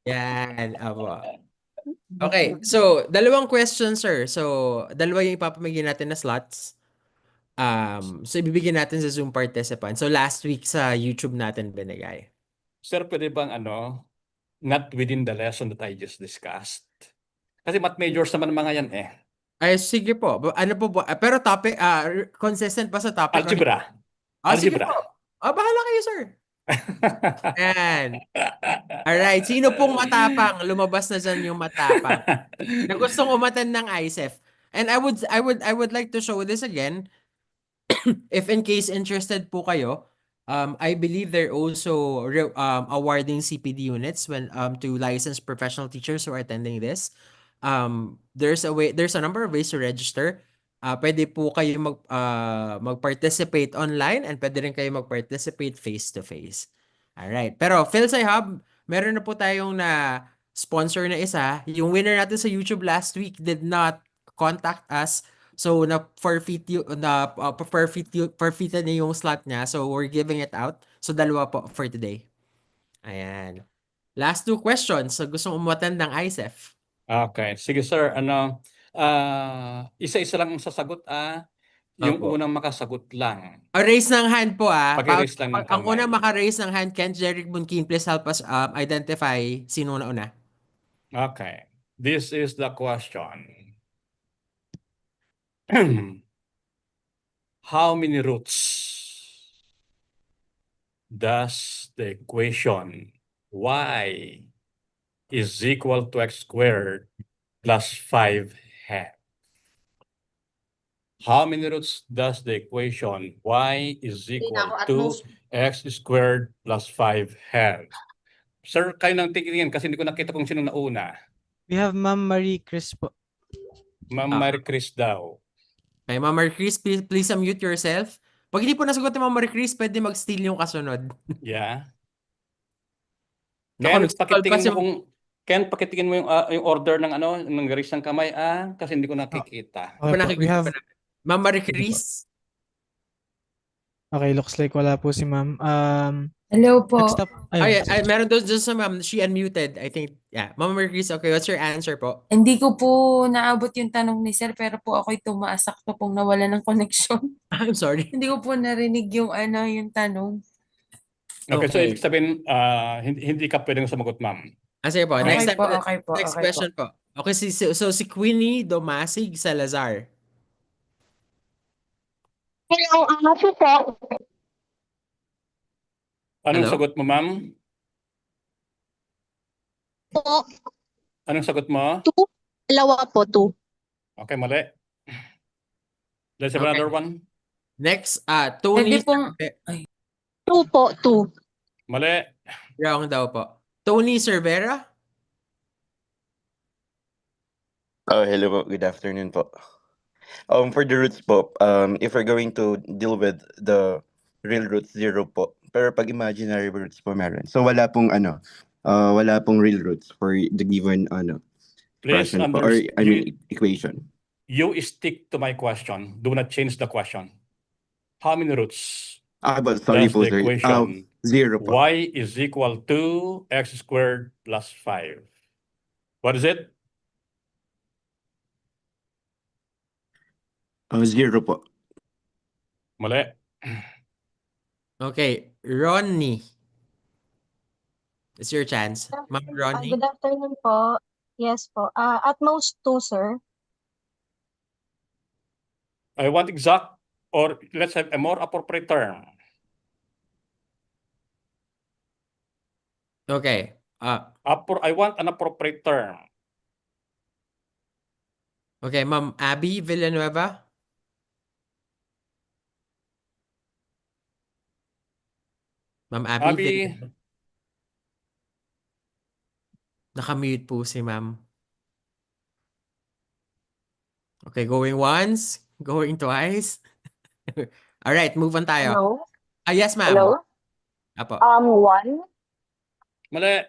Speaker 12: Yan, apo. Okay, so dalawang questions, sir. So dalawa yung ipapamigay natin na slots. So ibibigyan natin sa Zoom participant. So last week sa YouTube natin binigay.
Speaker 8: Sir, pwede bang not within the lesson that I just discussed? Kasi math majors naman mga yan eh.
Speaker 12: Ay, sige po. Ano po ba? Pero topic, consistent pa sa topic.
Speaker 8: Algebra.
Speaker 12: Sige po. Bahala kayo, sir. Ayan. Alright, sino pong matapang? Lumabas na dyan yung matapang. Na gustong umatan ng ISEF. And I would like to show this again. If in case interested po kayo, I believe they're also awarding CPD units to licensed professional teachers who are attending this. There's a number of ways to register. Pwede po kayo mag-participate online, and pwede rin kayo mag-participate face-to-face. Alright. Pero PhilSci Hub, meron na po tayong na sponsor na isa. Yung winner natin sa YouTube last week did not contact us. So forfeited na yung slot niya. So we're giving it out. So dalawa po for today. Ayan. Last two questions. So gustong umuatan ng ISEF.
Speaker 8: Okay. Sige, sir. Isa-isa lang ang sasagot yung unang makasagot lang.
Speaker 12: Raise ng hand po
Speaker 8: Pag-raise lang ng kamay.
Speaker 12: Ang unang maka-raise ng hand, Ken Jeric Bunkin, please help us identify sino na una.
Speaker 8: Okay. This is the question. How many roots does the equation y is equal to x squared plus 5 have? How many roots does the equation y is equal to x squared plus 5 have? Sir, kayo nang tingin kasi hindi ko nakita kung sino nauna.
Speaker 4: We have Ma'am Marie Chris po.
Speaker 8: Ma'am Marie Chris daw.
Speaker 12: Okay, Ma'am Marie Chris, please unmute yourself. Pag hindi po nasagot ni Ma'am Marie Chris, pwede mag-steal yung kasunod.
Speaker 8: Yeah. Ken, pakitingin mo yung order ng ng raise ng kamay kasi hindi ko nakikita.
Speaker 4: We have
Speaker 12: Ma'am Marie Chris.
Speaker 4: Okay, looks like wala po si Ma'am.
Speaker 14: Hello po.
Speaker 12: Meron doon sa Ma'am, she unmuted. I think, yeah. Ma'am Marie Chris, okay, what's your answer po?
Speaker 14: Hindi ko po naabot yung tanong ni Sir, pero po ako'y tumaas, sakto pong nawala ng connection.
Speaker 12: I'm sorry.
Speaker 14: Hindi ko po narinig yung yung tanong.
Speaker 8: Okay, so ibig sabihin, hindi ka pwedeng sumagot, ma'am.
Speaker 12: Sige po. Next
Speaker 14: Okay
Speaker 12: question po. Okay, so si Queenie Domasig Salazar.
Speaker 9: Hello, po.
Speaker 8: Anong sagot mo, ma'am?
Speaker 9: Po.
Speaker 8: Anong sagot mo?
Speaker 9: 2. Dalawa po, 2.
Speaker 8: Okay, mali. Let's have another one.
Speaker 12: Next, Tony.
Speaker 9: 2 po, 2.
Speaker 8: Mali.
Speaker 12: Wrong daw po. Tony Cervera?
Speaker 16: Hello po. Good afternoon po. For the roots po, if we're going to deal with the real roots, 0 po. Pero pag imaginary roots po meron. So wala pong real roots for the given question po, or equation.
Speaker 8: You stick to my question. Do not change the question. How many roots?
Speaker 16: But sorry po, sir.
Speaker 8: Equation
Speaker 16: 0 po.
Speaker 8: Y is equal to x squared plus 5. What is it?
Speaker 16: 0 po.
Speaker 8: Mali.
Speaker 12: Okay, Ronnie. It's your chance. Ma'am Ronnie.
Speaker 9: Good afternoon po. Yes po. At most 2, sir.
Speaker 8: I want exact, or let's have a more appropriate term.
Speaker 12: Okay.
Speaker 8: I want an appropriate term.
Speaker 12: Okay, Ma'am Abby Villanueva. Ma'am Abby
Speaker 8: Abby,
Speaker 12: Villanueva. Nakamute po si ma'am. Okay, going once, going twice. All right, move on tayo.
Speaker 9: Hello?
Speaker 12: Yes, ma'am.
Speaker 9: Hello?
Speaker 12: Apo.
Speaker 9: 1.
Speaker 8: Mali.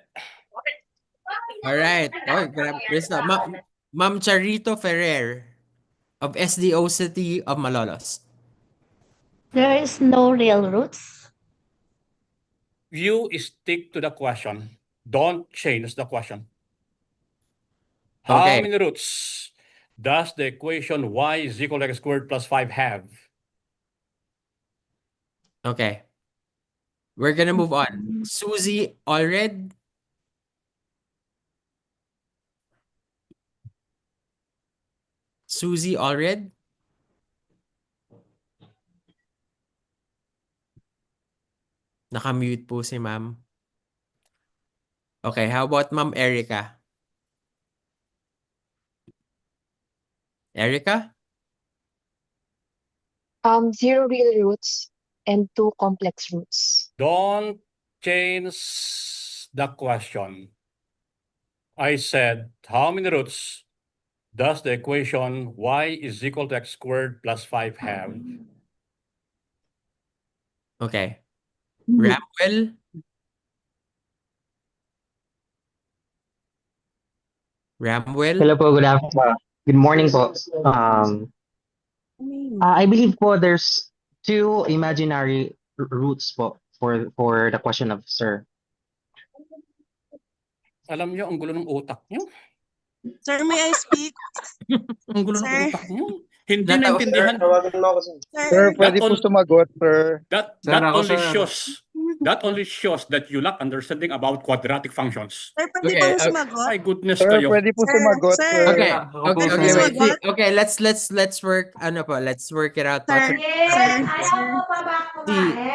Speaker 12: All right. Oh, grab Krista. Ma'am Charito Ferrer of SDO City of Malolos.
Speaker 11: There is no real roots.
Speaker 8: You stick to the question. Don't change the question.
Speaker 12: Okay.
Speaker 8: How many roots does the equation y is equal to x squared plus 5 have?
Speaker 12: Okay. We're gonna move on. Susie Allred. Susie Allred. Nakamute po si ma'am. Okay, how about Ma'am Erica? Erica?
Speaker 9: 0 real roots and 2 complex roots.
Speaker 8: Don't change the question. I said, how many roots does the equation y is equal to x squared plus 5 have?
Speaker 12: Okay. Ramwell? Ramwell?
Speaker 2: Hello po, good morning po. I believe po there's 2 imaginary roots po for the question of sir.
Speaker 8: Alam nyo, ang gulo ng utak nyo.
Speaker 24: Sir, may I speak?
Speaker 8: Ang gulo ng
Speaker 24: Sir?
Speaker 8: utak nyo. Hindi naintindihan.
Speaker 15: Sir, pwede po sumagot, sir.
Speaker 8: That only shows that you lack understanding about quadratic functions.
Speaker 24: Sir, pwede bang sumagot?
Speaker 8: My goodness
Speaker 15: Sir,
Speaker 8: kayo.
Speaker 15: pwede po sumagot, sir.
Speaker 12: Okay. Okay,
Speaker 24: Pwede
Speaker 12: wait.
Speaker 24: sumagot?
Speaker 12: Okay, let's work let's work it out.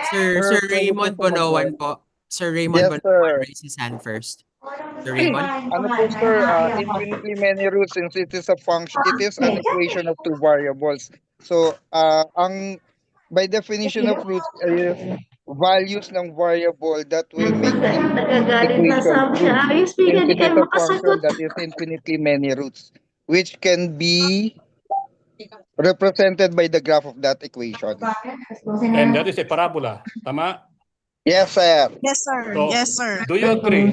Speaker 24: Sir,
Speaker 12: Sir Raymond Bonoan po. Sir Raymond
Speaker 15: Yes,
Speaker 12: Bonoan
Speaker 15: sir.
Speaker 12: raise his hand first. Sir Raymond?
Speaker 15: Ano po, sir, infinitely many roots since it is a function, it is an equation of 2 variables. So, by definition of roots is values ng variable that will make the equation infinite of function that is infinitely many roots, which can be represented by the graph of that equation.
Speaker 8: And that is a parabola. Tama?
Speaker 15: Yes, sir.
Speaker 24: Yes, sir.
Speaker 8: So,
Speaker 24: Yes, sir.
Speaker 8: do you agree?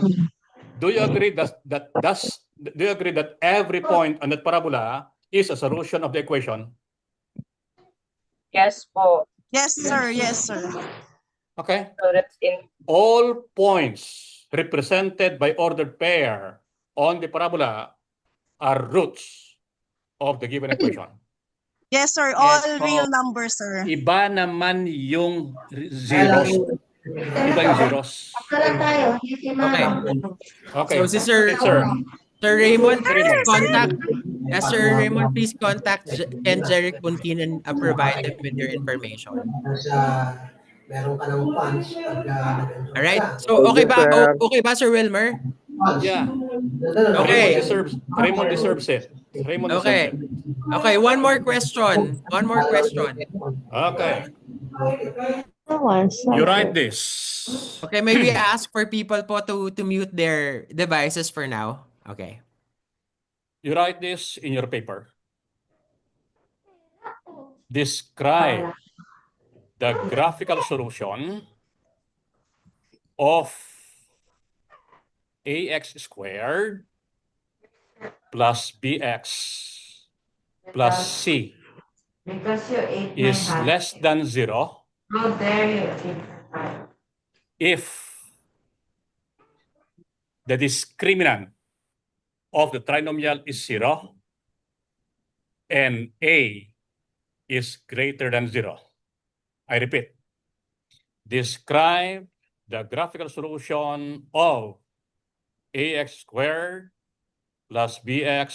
Speaker 8: Do you agree that every point on that parabola is a solution of the equation?
Speaker 21: Yes po.
Speaker 24: Yes, sir. Yes, sir.
Speaker 8: Okay.
Speaker 21: So that's in
Speaker 8: All points represented by ordered pair on the parabola are roots of the given equation.
Speaker 24: Yes, sir. All real numbers, sir.
Speaker 8: Iba naman yung zeros. Iba yung zeros.
Speaker 12: Okay.
Speaker 8: Okay.
Speaker 12: So si Sir Raymond, please contact Sir Raymond, please contact Ken Jeric Buntin and provide them with your information. Alright. So okay ba Sir Wilmer?
Speaker 8: Yeah.
Speaker 12: Okay.
Speaker 8: Raymond deserves it.
Speaker 12: Okay. Okay, one more question.
Speaker 8: Okay. You write this.
Speaker 12: Okay, may we ask for people po to mute their devices for now? Okay.
Speaker 8: You write this in your paper. Describe the graphical solution of ax squared plus bx plus c is less than 0 if the discriminant of the trinomial is 0 and a is greater than 0. I repeat, describe the graphical solution of ax squared plus bx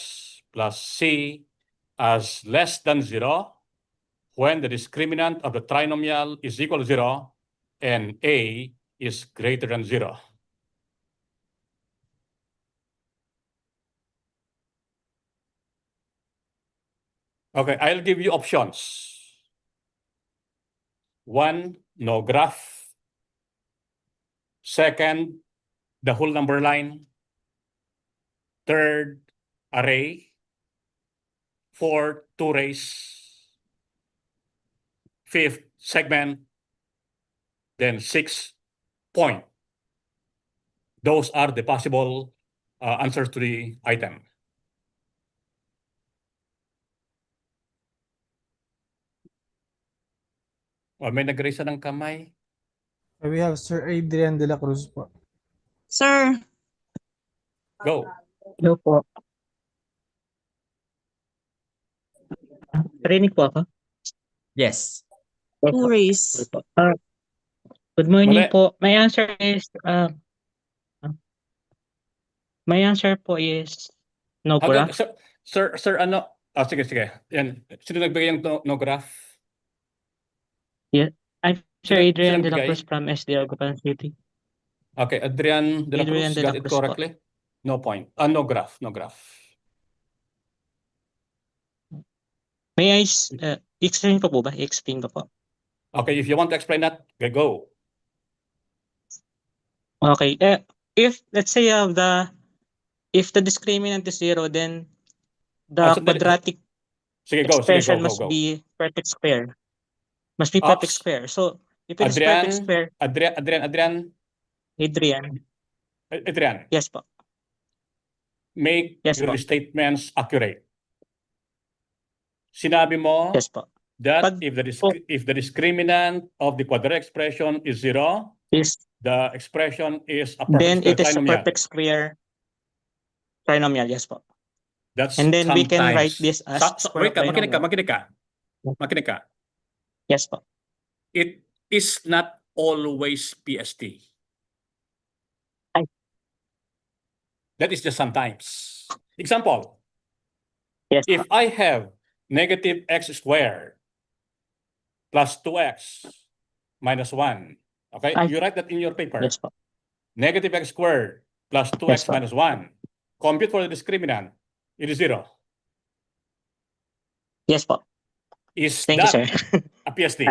Speaker 8: plus c as less than 0 when the discriminant of the trinomial is equal to 0 and a is greater than 0. Okay, I'll give you options. 1, no graph. Second, the whole number line. Third, array. Fourth, 2 rays. Fifth, segment. Then 6, point. Those are the possible answers to the item. O, may nag-raise ng kamay.
Speaker 4: We have Sir Adrian de la Cruz po.
Speaker 24: Sir,
Speaker 8: Go.
Speaker 3: Hello po. Rinig po ako?
Speaker 24: Yes.
Speaker 3: Opo.
Speaker 24: 2 rays.
Speaker 3: Opo. Good morning
Speaker 8: Mali.
Speaker 3: po. My answer po is no
Speaker 8: Hanggang,
Speaker 3: graph.
Speaker 8: sir, ano? Sige. Yan. Sino nagbigay ng no graph?
Speaker 3: Yeah. I'm Sir
Speaker 8: Sino
Speaker 3: Adrian de la
Speaker 8: nagbigay?
Speaker 3: Cruz from SD Ocupan City.
Speaker 8: Okay, Adrian de la
Speaker 3: Adrian
Speaker 8: Cruz
Speaker 3: de la
Speaker 8: got it
Speaker 3: Cruz po.
Speaker 8: correctly? No point. No graph.
Speaker 3: May I explain po ba? I-explain po.
Speaker 8: Okay, if you want to explain that, go.
Speaker 3: Okay. If let's say if the discriminant is 0, then the
Speaker 8: Sandali.
Speaker 3: quadratic
Speaker 8: Sige,
Speaker 3: expression
Speaker 8: go.
Speaker 3: must be perfect square. Must be perfect square. So if it is perfect square,
Speaker 8: Adrian.
Speaker 3: Yes po.
Speaker 8: Make
Speaker 3: Yes
Speaker 8: your
Speaker 3: po.
Speaker 8: statements accurate. Sinabi mo
Speaker 3: Yes po.
Speaker 8: that if the discriminant of the quadratic expression is 0, the expression is a perfect
Speaker 3: Then
Speaker 8: square
Speaker 3: it is a
Speaker 8: trinomial.
Speaker 3: perfect square trinomial. Yes po.
Speaker 8: That's
Speaker 3: And then we can write
Speaker 8: sometimes.
Speaker 3: this as square
Speaker 8: Wait
Speaker 3: of
Speaker 8: ka, makinig
Speaker 3: binomial.
Speaker 8: ka.
Speaker 3: Yes po.
Speaker 8: It is not always PST. That is just sometimes. Example.
Speaker 3: Yes.
Speaker 8: If I have negative x squared plus 2x minus 1. Okay, you write that in your paper.
Speaker 3: Yes po.
Speaker 8: Negative x squared plus 2x
Speaker 3: Yes po.
Speaker 8: minus 1. Compute for the discriminant. It is 0.
Speaker 3: Yes po.
Speaker 8: Is
Speaker 3: Thank you, sir.
Speaker 8: that a PST?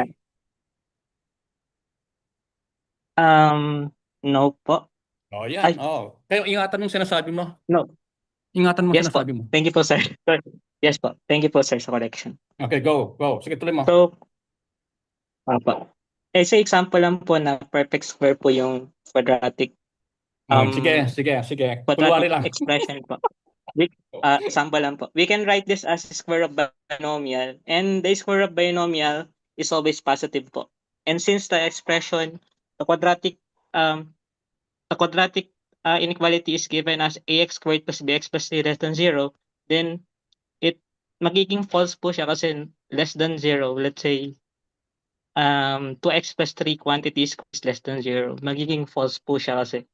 Speaker 3: No po.
Speaker 8: Oh, yan. Kaya ingatan mong sinasabi mo.
Speaker 3: No.
Speaker 8: Ingatan mo
Speaker 3: Yes po.
Speaker 8: sinasabi mo.
Speaker 3: Thank you po, sir. Yes po. Thank you po, sir, sa correction.
Speaker 8: Okay, go. Sige, tuloy mo.
Speaker 3: So, sa example lang po na perfect square po yung quadratic
Speaker 8: Sige. Kunwari
Speaker 3: quadratic
Speaker 8: lang.
Speaker 3: expression po. Sample lang po. We can write this as square of binomial, and the square of binomial is always positive po. And since the expression, the quadratic inequality is given as ax squared plus bx plus c less than 0, then it magiging false po siya kasi less than 0. Let's say 2x plus 3 quantities is less than 0. Magiging false po siya kasi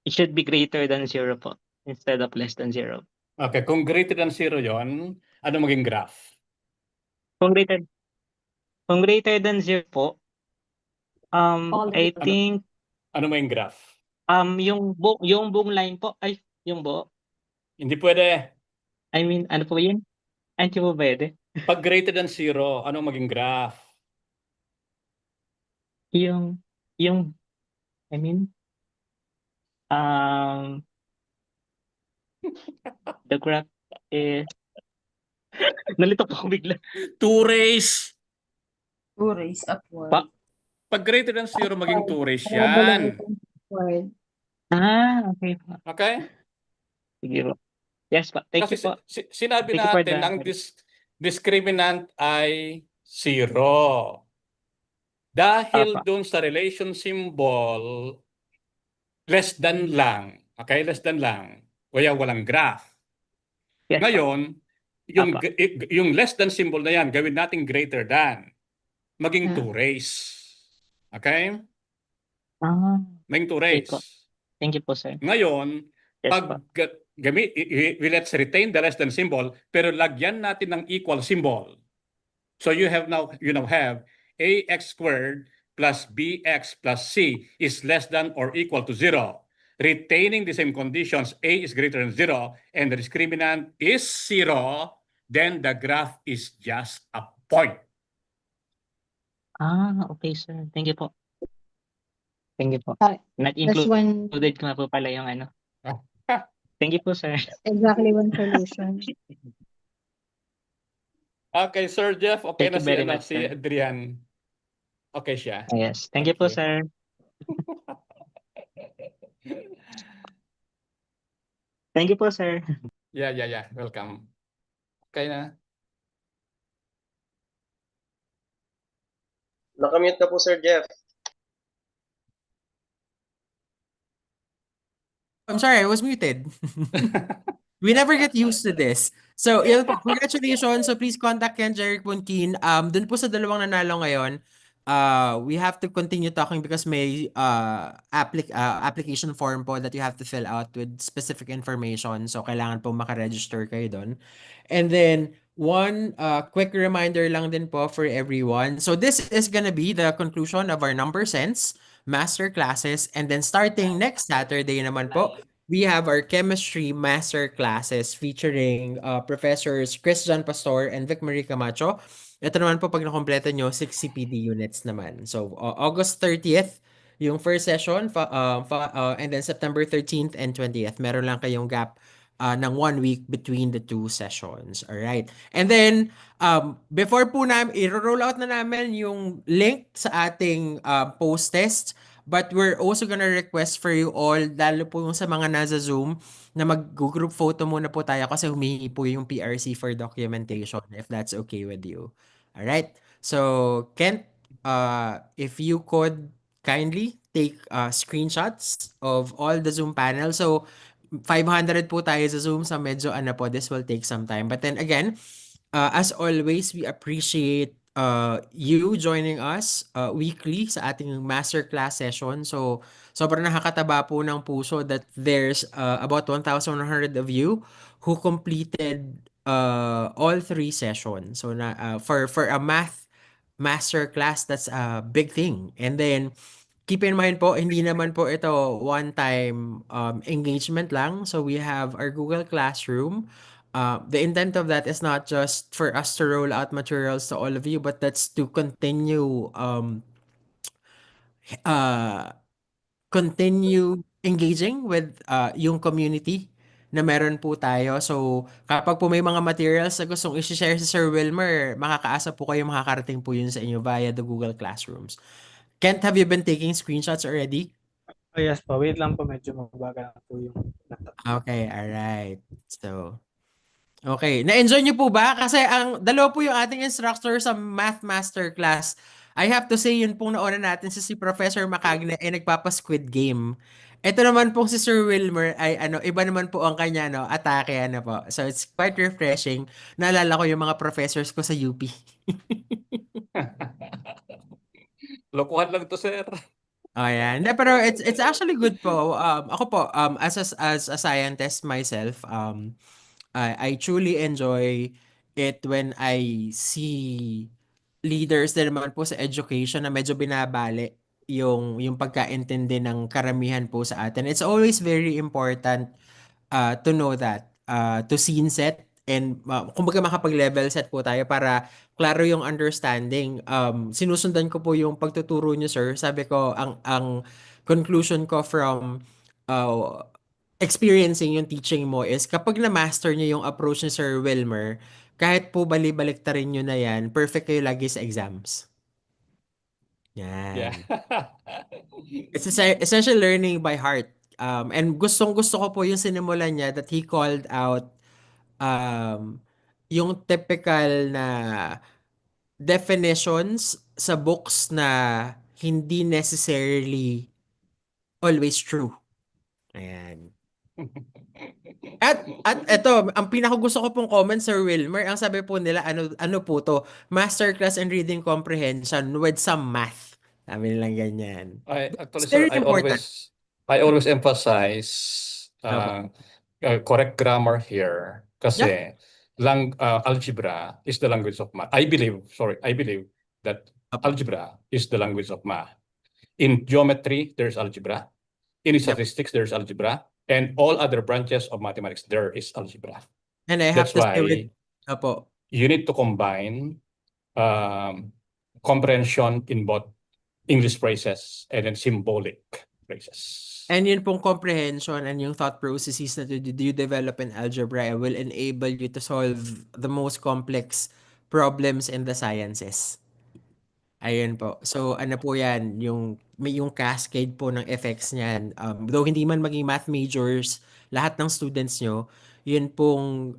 Speaker 3: it should be greater than 0 po instead of less than 0.
Speaker 8: Okay, kung greater than 0 yon, ano maging graph?
Speaker 3: Kung greater than 0 po, I think
Speaker 8: ano maging graph?
Speaker 3: yung buong line po, yung buo.
Speaker 8: Hindi pwede.
Speaker 3: I mean, ano po yun? Hindi po pwede.
Speaker 8: Pag greater than 0, ano maging graph?
Speaker 3: Yung, I mean, the graph is, nalito po ako bigla.
Speaker 8: 2 rays.
Speaker 14: 2 rays upward.
Speaker 8: Pag greater than 0, maging 2 rays yan.
Speaker 3: Okay po.
Speaker 8: Okay?
Speaker 3: Sige po. Yes po. Thank
Speaker 8: Kasi
Speaker 3: you po.
Speaker 8: sinabi
Speaker 3: Thank you for
Speaker 8: natin
Speaker 3: the-
Speaker 8: ang discriminant ay 0. Dahil dun sa relation symbol, less than lang. Okay? Less than lang. Kaya walang graph.
Speaker 3: Yes,
Speaker 8: ngayon, yung less than symbol na yan, gawin natin greater than. Maging 2 rays. Okay?
Speaker 3: Ah,
Speaker 8: May to
Speaker 3: okay po.
Speaker 8: raise.
Speaker 3: Thank you po, sir.
Speaker 8: Ngayon,
Speaker 3: Yes
Speaker 8: pag
Speaker 3: po.
Speaker 8: let's retain the less than symbol, pero lagyan natin ng equal symbol. So you now have ax squared plus bx plus c is less than or equal to 0. Retaining the same conditions, a is greater than 0 and the discriminant is 0, then the graph is just a point.
Speaker 3: Ah, okay, sir. Thank you po. Thank you po. Not
Speaker 9: That's one,
Speaker 3: included ko na po pala yung ano. Thank you po, sir.
Speaker 9: exactly one solution.
Speaker 8: Okay, Sir Jeff, okay
Speaker 3: Thank
Speaker 8: na
Speaker 3: you very much,
Speaker 8: si
Speaker 3: sir.
Speaker 8: Adrian. Okay siya.
Speaker 3: Yes. Thank you po, sir. Thank you po, sir.
Speaker 8: Yeah. Welcome. Okay na.
Speaker 6: Nakamute na po, Sir Jeff.
Speaker 12: I'm sorry, I was muted. We never get used to this. So, yun po, congratulations. So, please contact Ken Jeric Punkin. Dun po sa dalawang nanalo ngayon, we have to continue talking because may application form po that you have to fill out with specific information. So, kailangan po makaregister kayo dun. And then, one quick reminder lang din po for everyone. So, this is gonna be the conclusion of our number sense master classes. And then, starting next Saturday naman po, we have our chemistry master classes featuring professors Christian Pastor and Vic Marie Camacho. Ito naman po pag nakompleto nyo, 6 CPD units naman. So, August 30th, yung first session, and then September 13th and 20th. Meron lang kayong gap ng 1 week between the two sessions. Alright. And then, before po namin, i-roll out na namin yung link sa ating post-test. But we're also gonna request for you all, lalo po yung sa mga nasa Zoom, na mag-group photo muna po tayo kasi humihingi po yung PRC for documentation, if that's okay with you. Alright? So, Kent, if you could kindly take screenshots of all the Zoom panel. So, 500 po tayo sa Zoom, so medyo po, this will take some time. But then again, as always, we appreciate you joining us weekly sa ating masterclass session. So, sobrang nakakataba po ng puso that there's about 1,100 of you who completed all 3 sessions. So, for a math masterclass, that's a big thing. And then, keep in mind po, hindi naman po ito one-time engagement lang. So, we have our Google Classroom. The intent of that is not just for us to roll out materials to all of you, but that's to continue engaging with yung community na meron po tayo. So, kapag po may mga materials na gustong i-share si Sir Wilmer, makakaasa po kayo, makakarating po yun sa inyo via the Google Classrooms. Kent, have you been taking screenshots already?
Speaker 4: Oh, yes po. Wait lang po. Medyo mabagal na po yung laptop.
Speaker 12: Okay, alright. So, okay. Na-enjoy niyo po ba? Kasi ang dalawa po yung ating instructor sa Math Masterclass. I have to say, yun pong nauna natin si Professor Macagne ay nagpapa-squid game. Ito naman pong si Sir Wilmer ay iba naman po ang kanya, atake po. So it's quite refreshing. Naalala ko yung mga professors ko sa UP.
Speaker 8: Lokohan lang to, sir.
Speaker 12: Oh, yeah. Hindi, pero it's actually good po. Ako po, as a scientist myself, I truly enjoy it when I see leaders din naman po sa education na medyo binabali yung pagkaintindi ng karamihan po sa atin. It's always very important to know that, to scene set and kumbaga makapag-level set po tayo para klaro yung understanding. Sinusundan ko po yung pagtuturo niyo, sir. Sabi ko, ang conclusion ko from experiencing yung teaching mo is kapag na-master niyo yung approach ni Sir Wilmer, kahit po bali-baliktarin nyo na yan, perfect kayo lagi sa exams.
Speaker 8: Yeah.
Speaker 12: Yan. It's essential learning by heart. And gustong-gusto ko po yung sinimulan niya that he called out yung typical na definitions sa books na hindi necessarily always true. Ayan. At eto, ang pinakagusto ko pong comment, Sir Wilmer, ang sabi po nila, ano po to, Masterclass in Reading Comprehension with some math. Sabi nilang ganyan.
Speaker 8: Actually,
Speaker 12: It's
Speaker 8: sir,
Speaker 12: very important.
Speaker 8: I always emphasize correct grammar here kasi algebra is the language of math. I believe that algebra is the language of math. In geometry, there's algebra. In statistics, there's algebra. And all other branches of mathematics, there is algebra.
Speaker 12: And I have
Speaker 8: That's
Speaker 12: to say with,
Speaker 8: why you need to combine comprehension in both English phrases and then symbolic phrases.
Speaker 12: And yun pong comprehension and yung thought processes that you develop in algebra will enable you to solve the most complex problems in the sciences. Ayun po. So ano po yan, may yung cascade po ng effects niyan. Though hindi man maging math majors, lahat ng students nyo, yun pong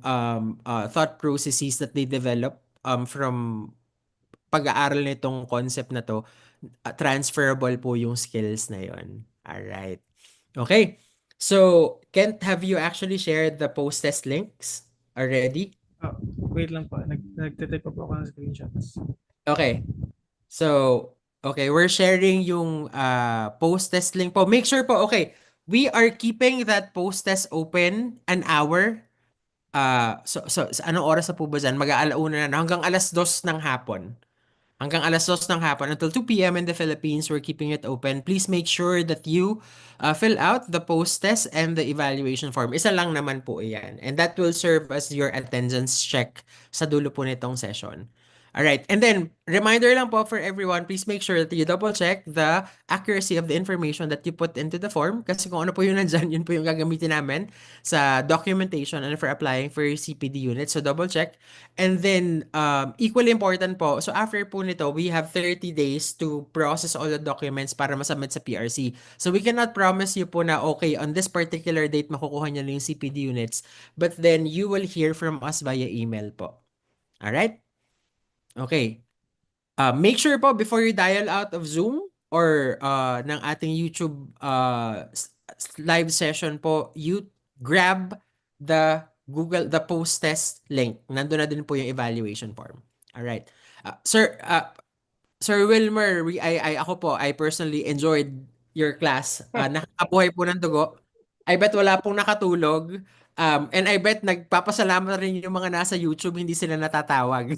Speaker 12: thought processes that they develop from pag-aaral nitong concept na to, transferable po yung skills na yun. Alright. Okay. So, Kent, have you actually shared the post-test links already?
Speaker 4: Wait lang po. Nagtitype pa po ako ng screenshots.
Speaker 12: Okay. So, okay, we're sharing yung post-test link po. Make sure po, okay, we are keeping that post-test open an hour. So anong oras na po ba dyan? Mag-aalauna na hanggang 2:00 ng hapon. Hanggang 2:00 ng hapon until 2 p.m. in the Philippines, we're keeping it open. Please make sure that you fill out the post-test and the evaluation form. Isa lang naman po iyan. And that will serve as your attendance check sa dulo po nitong session. Alright, and then, reminder lang po for everyone, please make sure that you double check the accuracy of the information that you put into the form kasi kung ano po yun nandyan, yun po yung gagamitin namin sa documentation and for applying for your CPD unit. So, double check. And then, equally important po, so after po nito, we have 30 days to process all the documents para masubmit sa PRC. So, we cannot promise you po na, okay, on this particular date, makukuha niyo na yung CPD units, but then you will hear from us via email po. Alright? Okay. Make sure po before you dial out of Zoom or ng ating YouTube live session po, you grab the post test link. Nandun na din po yung evaluation form. All right. Sir Wilmer, I personally enjoyed your class. Nakakabuhay po ng dugo. I bet wala pong nakatulog. And I bet nagpapasalamat rin yung mga nasa YouTube, hindi sila natatawag.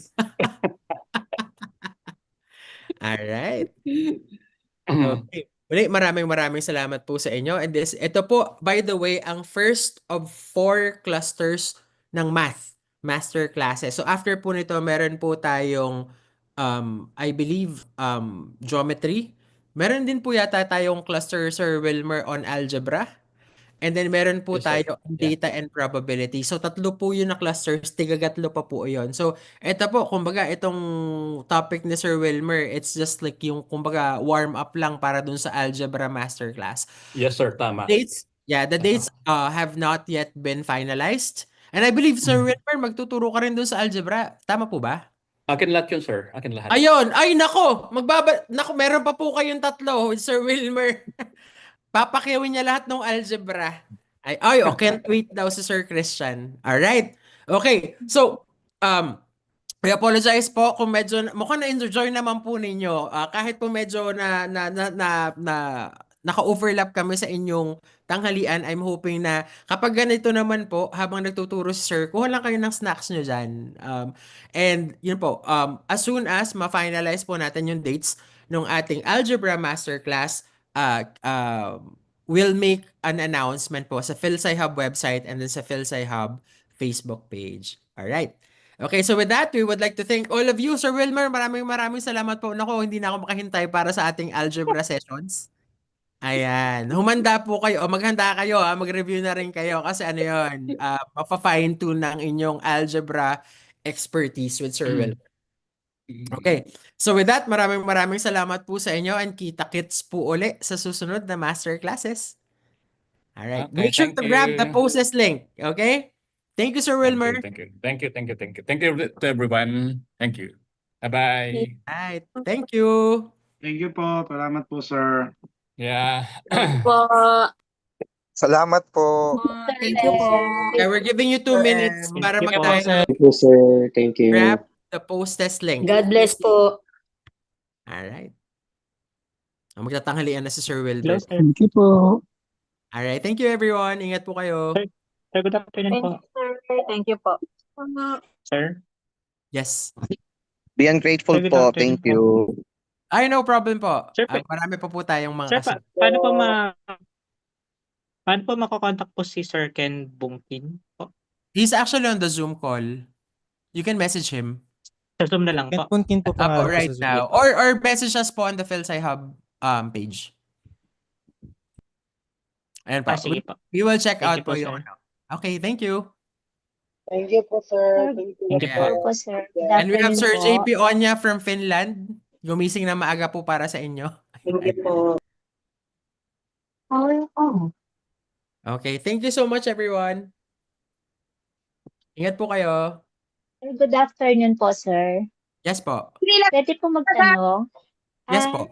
Speaker 12: Alright. Okay. Muli, maraming salamat po sa inyo. And ito po, by the way, ang first of 4 clusters ng master classes. So after po nito, meron po tayong, I believe, geometry. Meron din po yata tayong cluster, Sir Wilmer, on algebra. And then meron po tayo on data and probability. So 3 po yun na clusters, tigagatlo pa po yun. So ito po, kumbaga itong topic ni Sir Wilmer, it's just like yung kumbaga warm up lang para dun sa algebra masterclass.
Speaker 8: Yes sir, tama.
Speaker 12: The dates have not yet been finalized. And I believe Sir Wilmer, magtuturo ka rin dun sa algebra. Tama po ba?
Speaker 8: Akin lahat yun sir, akin lahat.
Speaker 12: Ayun, ay nako, meron pa po kayong 3, Sir Wilmer. Papakiwin niya lahat ng algebra. Can't wait daw si Sir Christian. Alright. Okay. So, I apologize po kung medyo mukhang na-enjoy naman po ninyo. Kahit po medyo naka-overlap kami sa inyong tanghalian, I'm hoping na kapag ganito naman po, habang nagtuturo si Sir, kuha lang kayo ng snacks nyo dyan. And yun po, as soon as ma-finalize po natin yung dates ng ating Algebra Masterclass, we'll make an announcement po sa PhilSci Hub website and then sa PhilSci Hub Facebook page. Alright. Okay, so with that, we would like to thank all of you. Sir Wilmer, maraming salamat po. Nako, hindi na ako makahintay para sa ating algebra sessions. Ayan. Humanda po kayo. O maghanda kayo. Mag-review na rin kayo. Kasi ano yun, mapa-fine tune ng inyong algebra expertise with Sir Wilmer. Okay. So with that, maraming salamat po sa inyo and kita-kits po uli sa susunod na master classes. Alright.
Speaker 8: Okay,
Speaker 12: Make sure to grab the post link. Okay? Thank you, Sir Wilmer.
Speaker 8: Thank you. Thank you to everyone. Thank you. Bye-bye.
Speaker 12: Alright. Thank you.
Speaker 5: Thank you po. Salamat po, sir.
Speaker 8: Yeah.
Speaker 15: Salamat po.
Speaker 14: Thank you po.
Speaker 12: Yeah, we're giving you 2 minutes para mag-dial.
Speaker 2: Thank you, sir. Thank you.
Speaker 12: Grab the post link.
Speaker 10: God bless po.
Speaker 12: Alright. Magtatanghalian na si Sir
Speaker 3: Hello,
Speaker 12: Wilbert.
Speaker 3: sir.
Speaker 4: Thank you po.
Speaker 12: Alright, thank you everyone. Ingat po kayo.
Speaker 3: Sir, good afternoon po.
Speaker 21: Thank you po.
Speaker 3: Sir?
Speaker 12: Yes.
Speaker 13: Be ungrateful
Speaker 3: Sir, good
Speaker 13: po.
Speaker 3: afternoon
Speaker 13: Thank you.
Speaker 12: Ay, no problem po.
Speaker 3: Sir,
Speaker 12: Marami pa po tayong mga
Speaker 3: Sir,
Speaker 12: kasunod.
Speaker 3: paano po makokontak po si Sir Ken Bungkin po?
Speaker 12: He's actually on the Zoom call. You can message him.
Speaker 3: Sa Zoom na lang po.
Speaker 4: Puntin po pangalan ko
Speaker 12: right
Speaker 4: sa Zoom.
Speaker 12: now. Or message us po on the PhilSci Hub page. Ayan po.
Speaker 3: Sige po.
Speaker 12: We will check
Speaker 3: Thank
Speaker 12: out
Speaker 3: you po,
Speaker 12: po
Speaker 3: sir.
Speaker 12: yung Okay, thank you.
Speaker 6: Thank you po, sir. Thank you.
Speaker 3: Thank you po.
Speaker 9: Po, sir. Good
Speaker 12: And we have
Speaker 9: afternoon
Speaker 12: Sir
Speaker 9: po.
Speaker 12: JP Onya from Finland. Gumising na maaga po para sa inyo.
Speaker 21: Thank you po.
Speaker 12: Okay, thank you so much everyone. Ingat po kayo.
Speaker 11: Good afternoon po, sir.
Speaker 12: Yes po.
Speaker 11: Pwede po magtanong?
Speaker 12: Yes po.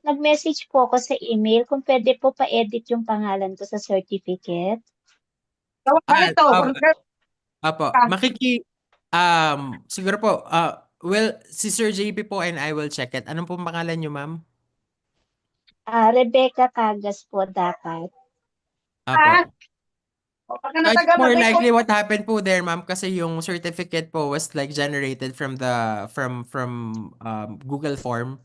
Speaker 11: Nag-message po ako sa email kung pwede po pa-edit yung pangalan ko sa certificate.
Speaker 12: Apo, siguro po, si Sir JP po and I will check it. Anong pong pangalan niyo, ma'am?
Speaker 11: Rebecca Cagas po dapat.
Speaker 12: Apo. It's more likely what happened po there, ma'am, kasi yung certificate po was like generated from the from Google form.